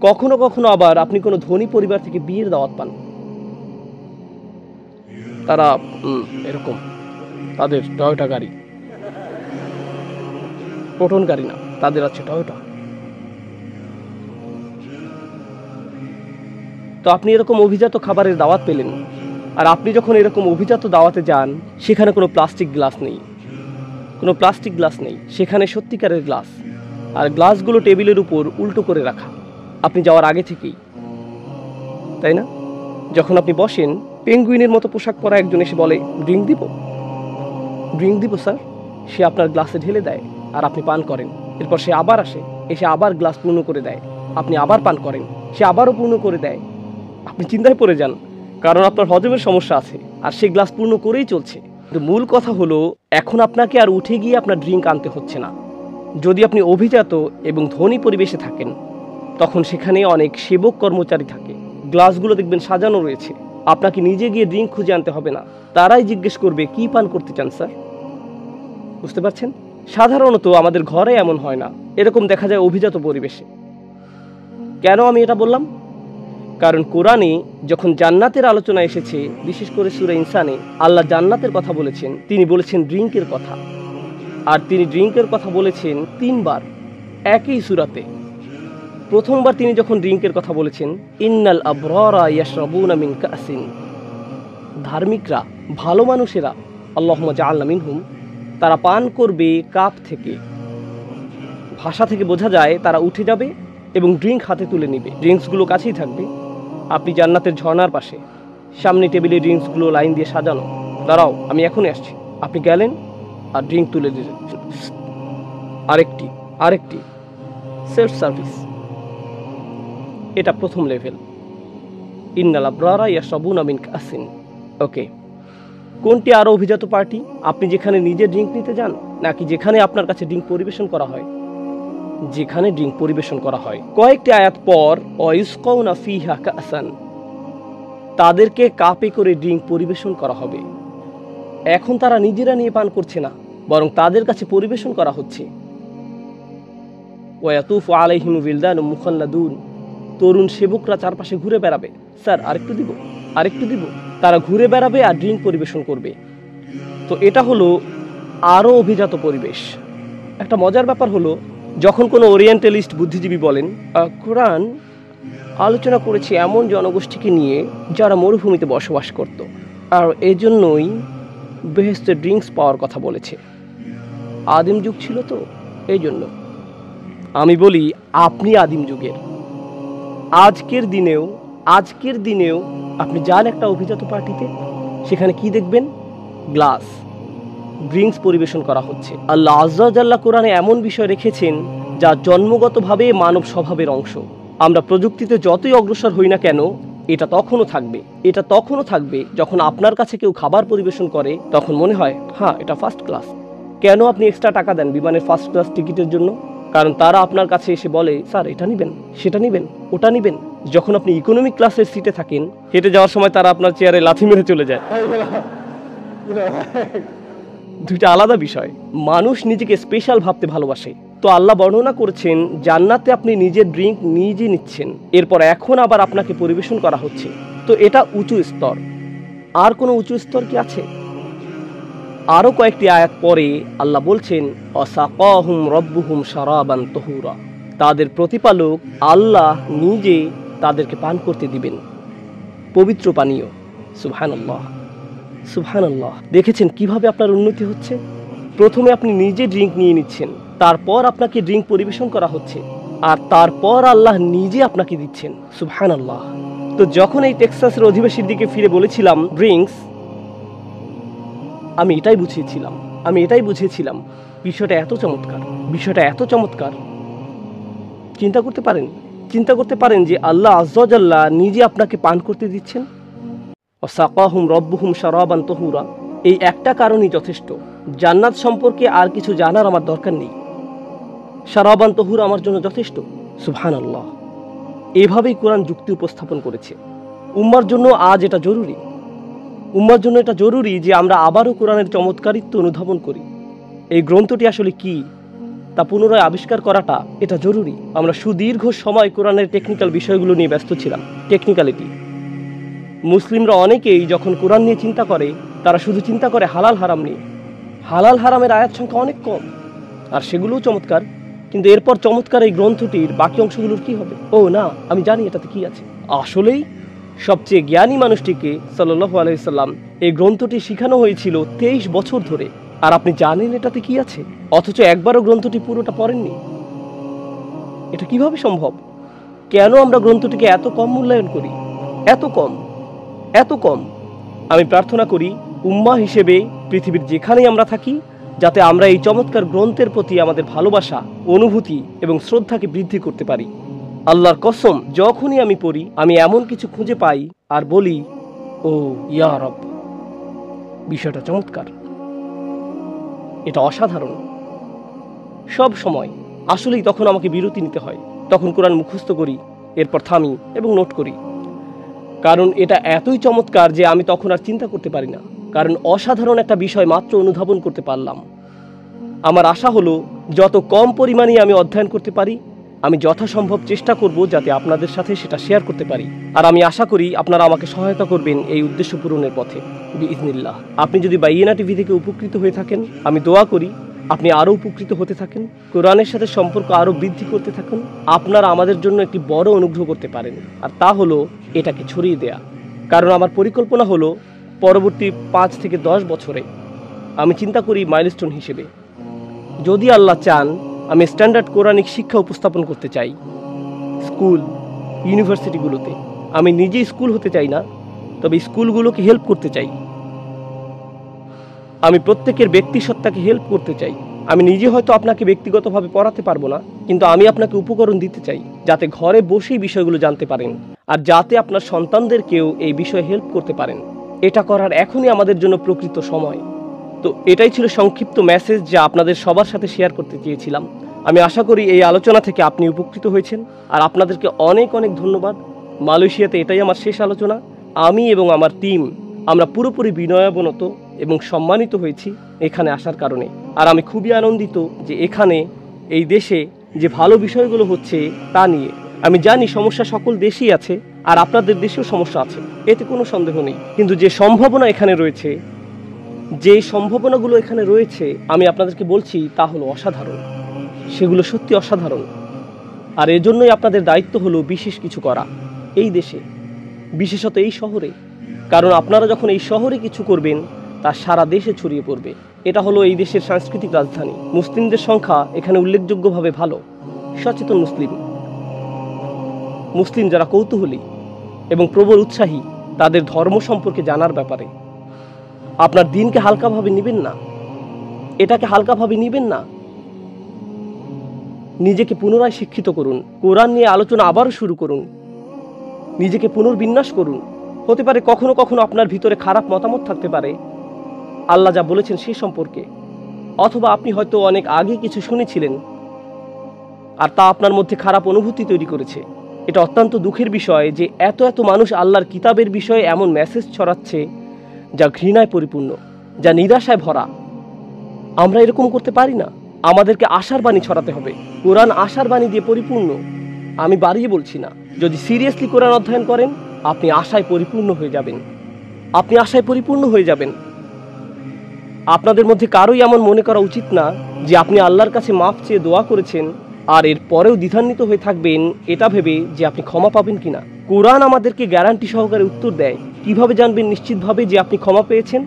কখনো কখনো আবার আপনি কোনো ধনী পরিবার থেকে বিয়ের দাওয়াত পান। তারা এরকম, তাদের টয়োটা গাড়ি, প্রোটন গাড়ি না, তাদের আছে টয়োটা। তো আপনি এরকম অভিজাত খাবারের দাওয়াত পেলেন, আর আপনি যখন এরকম অভিজাত দাওয়াতে যান, সেখানে কোনো প্লাস্টিক গ্লাস নেই, কোনো প্লাস্টিক গ্লাস নেই, সেখানে সত্যিকারের গ্লাস। আর গ্লাসগুলো টেবিলের উপর উল্টো করে রাখা, আপনি যাওয়ার আগে থেকেই, তাই না? যখন আপনি বসেন, পেঙ্গুইনের মতো পোশাক পরা একজন এসে বলে, ড্রিঙ্ক দিব? ড্রিঙ্ক দিব স্যার। সে আপনার গ্লাসে ঢেলে দেয় আর আপনি পান করেন। এরপর সে আবার আসে, এসে আবার গ্লাস পূর্ণ করে দেয়, আপনি আবার পান করেন, সে আবারও পূর্ণ করে দেয়। আপনি চিন্তায় পড়ে যান, কারণ আপনার হজমের সমস্যা আছে আর সে গ্লাস পূর্ণ করেই চলছে। কিন্তু মূল কথা হলো, এখন আপনাকে আর উঠে গিয়ে আপনার ড্রিঙ্ক আনতে হচ্ছে না। যদি আপনি অভিজাত এবং ধনী পরিবেশে থাকেন, তখন সেখানে অনেক সেবক কর্মচারী থাকে, গ্লাসগুলো দেখবেন সাজানো রয়েছে। আপনাকে নিজে গিয়ে ড্রিঙ্ক খুঁজে আনতে হবে না, তারাই জিজ্ঞেস করবে কি পান করতে চান স্যার। বুঝতে পারছেন? সাধারণত আমাদের ঘরে এমন হয় না, এরকম দেখা যায় অভিজাত পরিবেশে। কেন আমি এটা বললাম? কারণ কোরআনে যখন জান্নাতের আলোচনা এসেছে, বিশেষ করে সূরা ইনসানে আল্লাহ জান্নাতের কথা বলেছেন, তিনি বলেছেন ড্রিঙ্কের কথা। আর তিনি ড্রিঙ্কের কথা বলেছেন 3 বার একই সূরাতে। প্রথমবার তিনি যখন ড্রিঙ্কের কথা বলেছেন, ইন্নাল আবরারা ইয়াশরাবুনা মিন কাসিন, ধার্মিকরা, ভালো মানুষেরা, আল্লাহুম্মা জাআলনা মিনহুম, তারা পান করবে কাপ থেকে। ভাষা থেকে বোঝা যায় তারা উঠে যাবে এবং ড্রিঙ্ক হাতে তুলে নেবে। ড্রিঙ্কসগুলো কাছেই থাকবে। আপনি জান্নাতের ঝর্ণার পাশে, সামনে টেবিলে ড্রিঙ্কসগুলো লাইন দিয়ে সাজানো। দাঁড়াও, আমি এখনই আসছি। আপনি গেলেন আর ড্রিঙ্ক তুলে দিলেন। আরেকটি সেলফ সার্ভিস। এটা প্রথম লেভেল। ইন্নাল আবরারা ইয়াশরাবুনা মিন কাসিন। ওকে, কোনটি আরো অভিজাত পার্টি? আপনি যেখানে নিজে ড্রিঙ্ক নিতে যান, নাকি যেখানে আপনার কাছে ড্রিঙ্ক পরিবেশন করা হয়? যেখানে ড্রিঙ্ক পরিবেশন করা হয়। কয়েকটি আয়াত পর, ওয়ায়ুসকাউনা ফিহা কাসান, তাদেরকে কাপে করে ড্রিঙ্ক পরিবেশন করা হবে। এখন তারা নিজেরা নিয়ে পান করছে না, বরং তাদের কাছে পরিবেশন করা হচ্ছে। ওয়ায়াতুফু আলাইহিম উইলদানুম মুখাল্লাদুন, তরুণ সেবকরা চারপাশে ঘুরে বেড়াবে। স্যার আরেকটু দিব, আরেকটু দিব। তারা ঘুরে বেড়াবে আর ড্রিঙ্ক পরিবেশন করবে। তো এটা হলো আরও অভিজাত পরিবেশ। একটা মজার ব্যাপার হলো, যখন কোনো ওরিয়েন্টালিস্ট বুদ্ধিজীবী বলেন কোরআন আলোচনা করেছে এমন জনগোষ্ঠীকে নিয়ে যারা মরুভূমিতে বসবাস করত, আর এজন্যই বেহেশতে ড্রিঙ্কস পাওয়ার কথা বলেছে। আদিম যুগ ছিল তো, এই জন্য। আমি বলি, আপনি আদিম যুগের। আজকের দিনেও আপনি যান একটা অভিজাত পার্টিতে, সেখানে কি দেখবেন? গ্লাস, ড্রিঙ্কস পরিবেশন করা হচ্ছে। আল্লাহ আজ্জা ওয়া জাল্লা কোরআনে এমন বিষয় রেখেছেন যা জন্মগতভাবে মানব স্বভাবের অংশ। আমরা প্রযুক্তিতে যতই অগ্রসর হই না কেন, এটা তখনও থাকবে যখন আপনার কাছে কেউ খাবার পরিবেশন করে, তখন মনে হয় হ্যাঁ এটা ফার্স্ট ক্লাস। কেন আপনি এক্সট্রা টাকা দেন বিমানের ফার্স্ট ক্লাস টিকিটের জন্য? কারণ তারা আপনার কাছে এসে বলে, স্যার এটা নেবেন, সেটা নেবেন, ওটা নেবেন। যখন আপনি ইকোনমিক ক্লাসের সিটে থাকেন, হেঁটে যাওয়ার সময় তারা আপনার চেয়ারে লাথি মেরে চলে যায়। দুইটা আলাদা বিষয়। মানুষ নিজেকে স্পেশাল ভাবতে ভালোবাসে। তো আল্লাহ বর্ণনা করেছেন জান্নাতে আপনি নিজের ড্রিঙ্ক নিজে নিচ্ছেন, এরপর এখন আবার আপনাকে পরিবেশন করা হচ্ছে। তো এটা উঁচু স্তর। আর কোনো উঁচু স্তর কি আছে? আরও কয়েকটি আয়াত পরে আল্লাহ বলছেন অসাকাহুম রব্বুহুম শারাবান তহুরা, তাদের প্রতিপালক আল্লাহ নিজে তাদেরকে পান করতে দিবেন পবিত্র পানীয়। সুবহানাল্লাহ, সুবহানাল্লাহ। দেখেছেন কিভাবে আপনার উন্নতি হচ্ছে? প্রথমে আপনি নিজে ড্রিঙ্ক নিয়ে নিচ্ছেন, তারপর আপনাকে ড্রিঙ্ক পরিবেশন করা হচ্ছে, আর তারপর আল্লাহ নিজে আপনাকে দিচ্ছেন। সুবহানাল্লাহ। তো যখন এই টেক্সাসের অধিবাসীর দিকে ফিরে বলেছিলাম ড্রিঙ্কস, আমি এটাই বুঝিয়েছিলাম বিষয়টা এত চমৎকার, বিষয়টা এত চমৎকার। চিন্তা করতে পারেন যে আল্লাহ আজ্জা ওয়া জাল্লা নিজে আপনাকে পান করতে দিচ্ছেন। ওয়াসাকাহুম রব্বুহুম শারাবান তহুরা, এই একটা কারণই যথেষ্ট। জান্নাত সম্পর্কে আর কিছু জানার আমার দরকার নেই। শারাবান তহুরা আমার জন্য যথেষ্ট। সুবহানাল্লাহ। এভাবেই কোরআন যুক্তি উপস্থাপন করেছে। উম্মার জন্য আজ এটা জরুরি। উম্মার জন্য এটা জরুরি যে আমরা আবারও কোরআনের চমৎকারিত্ব অনুধাবন করি। এই গ্রন্থটি আসলে কি তা পুনরায় আবিষ্কার করাটা এটা জরুরি। আমরা সুদীর্ঘ সময় কোরআনের টেকনিক্যাল বিষয়গুলো নিয়ে ব্যস্ত ছিলাম। টেকনিক্যালিটি। মুসলিমরা অনেকেই যখন কোরআন নিয়ে চিন্তা করে, তারা শুধু চিন্তা করে হালাল হারাম নিয়ে। হালাল হারামের আয়াত সংখ্যা অনেক কম, আর সেগুলোও চমৎকার। কিন্তু এরপর চমৎকার এই গ্রন্থটির বাকি অংশগুলোর কি হবে? ও না, আমি জানি এটাতে কি আছে। আসলেই সবচেয়ে জ্ঞানী মানুষটিকে সাল্লাল্লাহু আলাইহি সাল্লাম এই গ্রন্থটি শিখানো হয়েছিল 23 বছর ধরে, আর আপনি জানেন এটাতে কি আছে, অথচ একবারও গ্রন্থটি পুরোটা পড়েননি। এটা কিভাবে সম্ভব? কেন আমরা গ্রন্থটিকে এত কম মূল্যায়ন করি? এত কম। আমি প্রার্থনা করি উম্মাহ হিসেবে পৃথিবীর যেখানেই আমরা থাকি, যাতে আমরা এই চমৎকার গ্রন্থের প্রতি আমাদের ভালোবাসা, অনুভূতি এবং শ্রদ্ধাকে বৃদ্ধি করতে পারি। আল্লাহর কসম, যখনই আমি পড়ি আমি এমন কিছু খুঁজে পাই আর বলি, ও ইয়া রব, বিষয়টা চমৎকার, এটা অসাধারণ। সব সময় আসলেই তখন আমাকে বিরতি নিতে হয়। তখন কোরআন মুখস্থ করি, এরপর থামি এবং নোট করি, কারণ এটা এতই চমৎকার যে আমি তখন আর চিন্তা করতে পারি না, কারণ অসাধারণ একটা বিষয় মাত্র অনুধাবন করতে পারলাম। আমার আশা হলো যত কম পরিমাণে আমি অধ্যয়ন করতে পারি, আমি যথাসম্ভব চেষ্টা করব যাতে আপনাদের সাথে সেটা শেয়ার করতে পারি। আর আমি আশা করি আপনারা আমাকে সহায়তা করবেন এই উদ্দেশ্য পূরণের পথে বিইজনিল্লাহ। আপনি যদি বাইয়েনা টিভি থেকে উপকৃত হয়ে থাকেন, আমি দোয়া করি আপনি আরও উপকৃত হতে থাকেন, কোরআনের সাথে সম্পর্ক আরও বৃদ্ধি করতে থাকুন। আপনারা আমাদের জন্য একটি বড় অনুগ্রহ করতে পারেন, আর তা হলো এটাকে ছড়িয়ে দেয়া। কারণ আমার পরিকল্পনা হলো পরবর্তী 5 থেকে 10 বছরে আমি চিন্তা করি মাইলস্টোন হিসেবে, যদি আল্লাহ চান, আমি স্ট্যান্ডার্ড কোরআনিক শিক্ষা উপস্থাপন করতে চাই স্কুল, ইউনিভার্সিটিগুলোতে। আমি নিজে স্কুল হতে চাই না, তবে স্কুলগুলোকে হেল্প করতে চাই। আমি প্রত্যেকের ব্যক্তি সত্তাকে হেল্প করতে চাই। আমি নিজে হয়তো আপনাকে ব্যক্তিগতভাবে পড়াতে পারবো না, কিন্তু আমি আপনাকে উপকরণ দিতে চাই যাতে ঘরে বসেই বিষয়গুলো জানতে পারেন, আর যাতে আপনার সন্তানদেরকেও এই বিষয়ে হেল্প করতে পারেন। এটা করার এখনই আমাদের জন্য প্রকৃত সময়। তো এটাই ছিল সংক্ষিপ্ত মেসেজ যা আপনাদের সবার সাথে শেয়ার করতে চেয়েছিলাম। আমি আশা করি এই আলোচনা থেকে আপনি উপকৃত হয়েছেন, আর আপনাদেরকে অনেক অনেক ধন্যবাদ। মালয়েশিয়াতে এটাই আমার শেষ আলোচনা। আমি এবং আমার টিম আমরা পুরোপুরি বিনয়াবনত এবং সম্মানিত হয়েছি এখানে আসার কারণে। আর আমি খুবই আনন্দিত যে এখানে এই দেশে যে ভালো বিষয়গুলো হচ্ছে তা নিয়ে। আমি জানি সমস্যা সকল দেশেই আছে, আর আপনাদের দেশেও সমস্যা আছে, এতে কোনো সন্দেহ নেই। কিন্তু যে সম্ভাবনা এখানে রয়েছে, যে সম্ভাবনাগুলো এখানে রয়েছে, আমি আপনাদেরকে বলছি তা হলো অসাধারণ। সেগুলো সত্যি অসাধারণ। আর এজন্যই আপনাদের দায়িত্ব হলো বিশেষ কিছু করা এই দেশে, বিশেষত এই শহরে। কারণ আপনারা যখন এই শহরে কিছু করবেন, তা সারা দেশে ছড়িয়ে পড়বে। এটা হলো এই দেশের সাংস্কৃতিক রাজধানী। মুসলিমদের সংখ্যা এখানে উল্লেখযোগ্যভাবে ভালো। সচেতন মুসলিম যারা কৌতূহলী এবং প্রবল উৎসাহী, তাদের ধর্ম সম্পর্কে জানার ব্যাপারে। আপনার দিনকে হালকাভাবে নেবেন না, এটাকে হালকাভাবে নেবেন না। নিজেকে পুনরায় শিক্ষিত করুন, কোরআন নিয়ে আলোচনা আবারও শুরু করুন, নিজেকে পুনর্বিন্যাস করুন। হতে পারে কখনো কখনো আপনার ভিতরে খারাপ মতামত থাকতে পারে আল্লাহ যা বলেছেন সে সম্পর্কে, অথবা আপনি হয়তো অনেক আগে কিছু শুনেছিলেন আর তা আপনার মধ্যে খারাপ অনুভূতি তৈরি করেছে। এটা অত্যন্ত দুঃখের বিষয় যে এত এত মানুষ আল্লাহর কিতাবের বিষয়ে এমন মেসেজ ছড়াচ্ছে যা ঘৃণায় পরিপূর্ণ, যা নিরাশায় ভরা। আমরা এরকম করতে পারি না। আমাদেরকে আশার বাণী ছড়াতে হবে। কোরআন আশার বাণী দিয়ে পরিপূর্ণ। আমি বাড়িয়ে বলছি না, যদি সিরিয়াসলি কোরআন অধ্যয়ন করেন আপনি আশায় পরিপূর্ণ হয়ে যাবেন। আপনি আশায় পরিপূর্ণ হয়ে যাবেন। আপনাদের মধ্যে কারোই এমন মনে করা উচিত না যে আপনি আল্লাহর কাছে মাফ চেয়ে দোয়া করেছেন আর এর পরেও দ্বিধান্বিত হয়ে থাকবেন এটা ভেবে যে আপনি ক্ষমা পাবেন কিনা। কোরআন আমাদেরকে গ্যারান্টি সহকারে উত্তর দেয়। কিভাবে জানবেন নিশ্চিতভাবে যে আপনি ক্ষমা পেয়েছেন?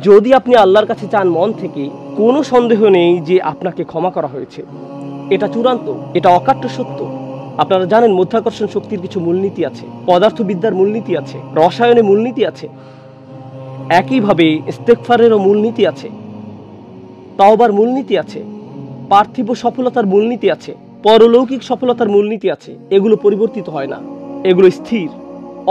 যদি আপনি আল্লাহর কাছে চান মন থেকে, কোনো সন্দেহ নেই যে আপনাকে ক্ষমা করা হয়েছে। এটা চূড়ান্ত, এটা অকাট্য সত্য। আপনারা জানেন মাধ্যাকর্ষণ শক্তির কিছু মূলনীতি আছে, পদার্থবিদ্যার মূলনীতি আছে, রসায়নে মূলনীতি আছে, একইভাবে ইস্তেগফারেরও মূলনীতি আছে, তাওবার মূলনীতি আছে, পার্থিব সফলতার মূলনীতি আছে, পরলৌকিক সফলতার মূলনীতি আছে। এগুলো পরিবর্তিত হয় না, এগুলো স্থির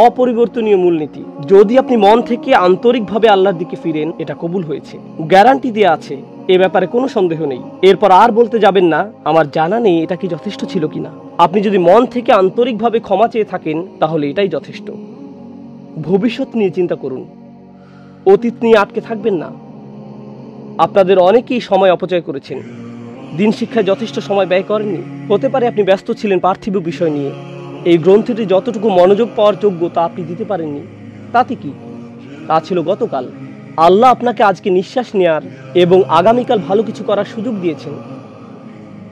অপরিবর্তনীয় মূলনীতি। যদি আপনি মন থেকে আন্তরিকভাবে আল্লাহর দিকে ফিরেন, এটা কবুল হয়েছে, গ্যারান্টি দেয়া আছে, এ ব্যাপারে কোনো সন্দেহ নেই। এরপর আর বলতে যাবেন না আমার জানা নেই এটা কি যথেষ্ট ছিল কিনা। আপনি যদি মন থেকে আন্তরিকভাবে ক্ষমা চেয়ে থাকেন তাহলে এটাই যথেষ্ট। ভবিষ্যৎ নিয়ে চিন্তা করুন, অতীত নিয়ে আটকে থাকবেন না। আপনাদের অনেকেই সময় অপচয় করেছেন, দিন শিক্ষায় যথেষ্ট সময় ব্যয় করেননি। হতে পারে আপনি ব্যস্ত ছিলেন পার্থিব বিষয় নিয়ে। এই গ্রন্থটি যতটুকু মনোযোগ পাওয়ার যোগ্য তা আপনি দিতে পারেননি। তাতে কি? তা ছিল গতকাল। আল্লাহ আপনাকে আজকে নিঃশ্বাস নেয়ার এবং আগামীকাল ভালো কিছু করার সুযোগ দিয়েছেন।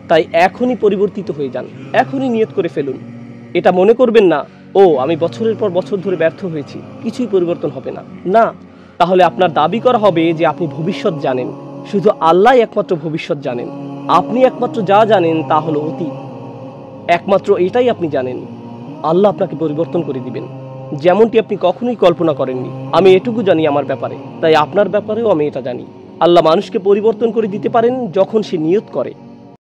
তাই এখনই পরিবর্তিত হয়ে যান, এখনই নিয়ত করে ফেলুন। এটা মনে করবেন না ও আমি বছরের পর বছর ধরে ব্যর্থ হয়েছি, কিছুই পরিবর্তন হবে না। না, তাহলে আপনার দাবি করা হবে যে আপনি ভবিষ্যৎ জানেন। শুধু আল্লাহ একমাত্র ভবিষ্যৎ জানেন। আপনি একমাত্র যা জানেন তা হলো অতীত। একমাত্র এটাই আপনি জানেন। আল্লাহ আপনাকে পরিবর্তন করে দিবেন, যেমনটি আপনি কখনোই কল্পনা করেননি। আমি এটুকু জানি আমার ব্যাপারে, তাই আপনার ব্যাপারেও আমি এটা জানি। আল্লাহ মানুষকে পরিবর্তন করে দিতে পারেন যখন সে নিয়ত করে।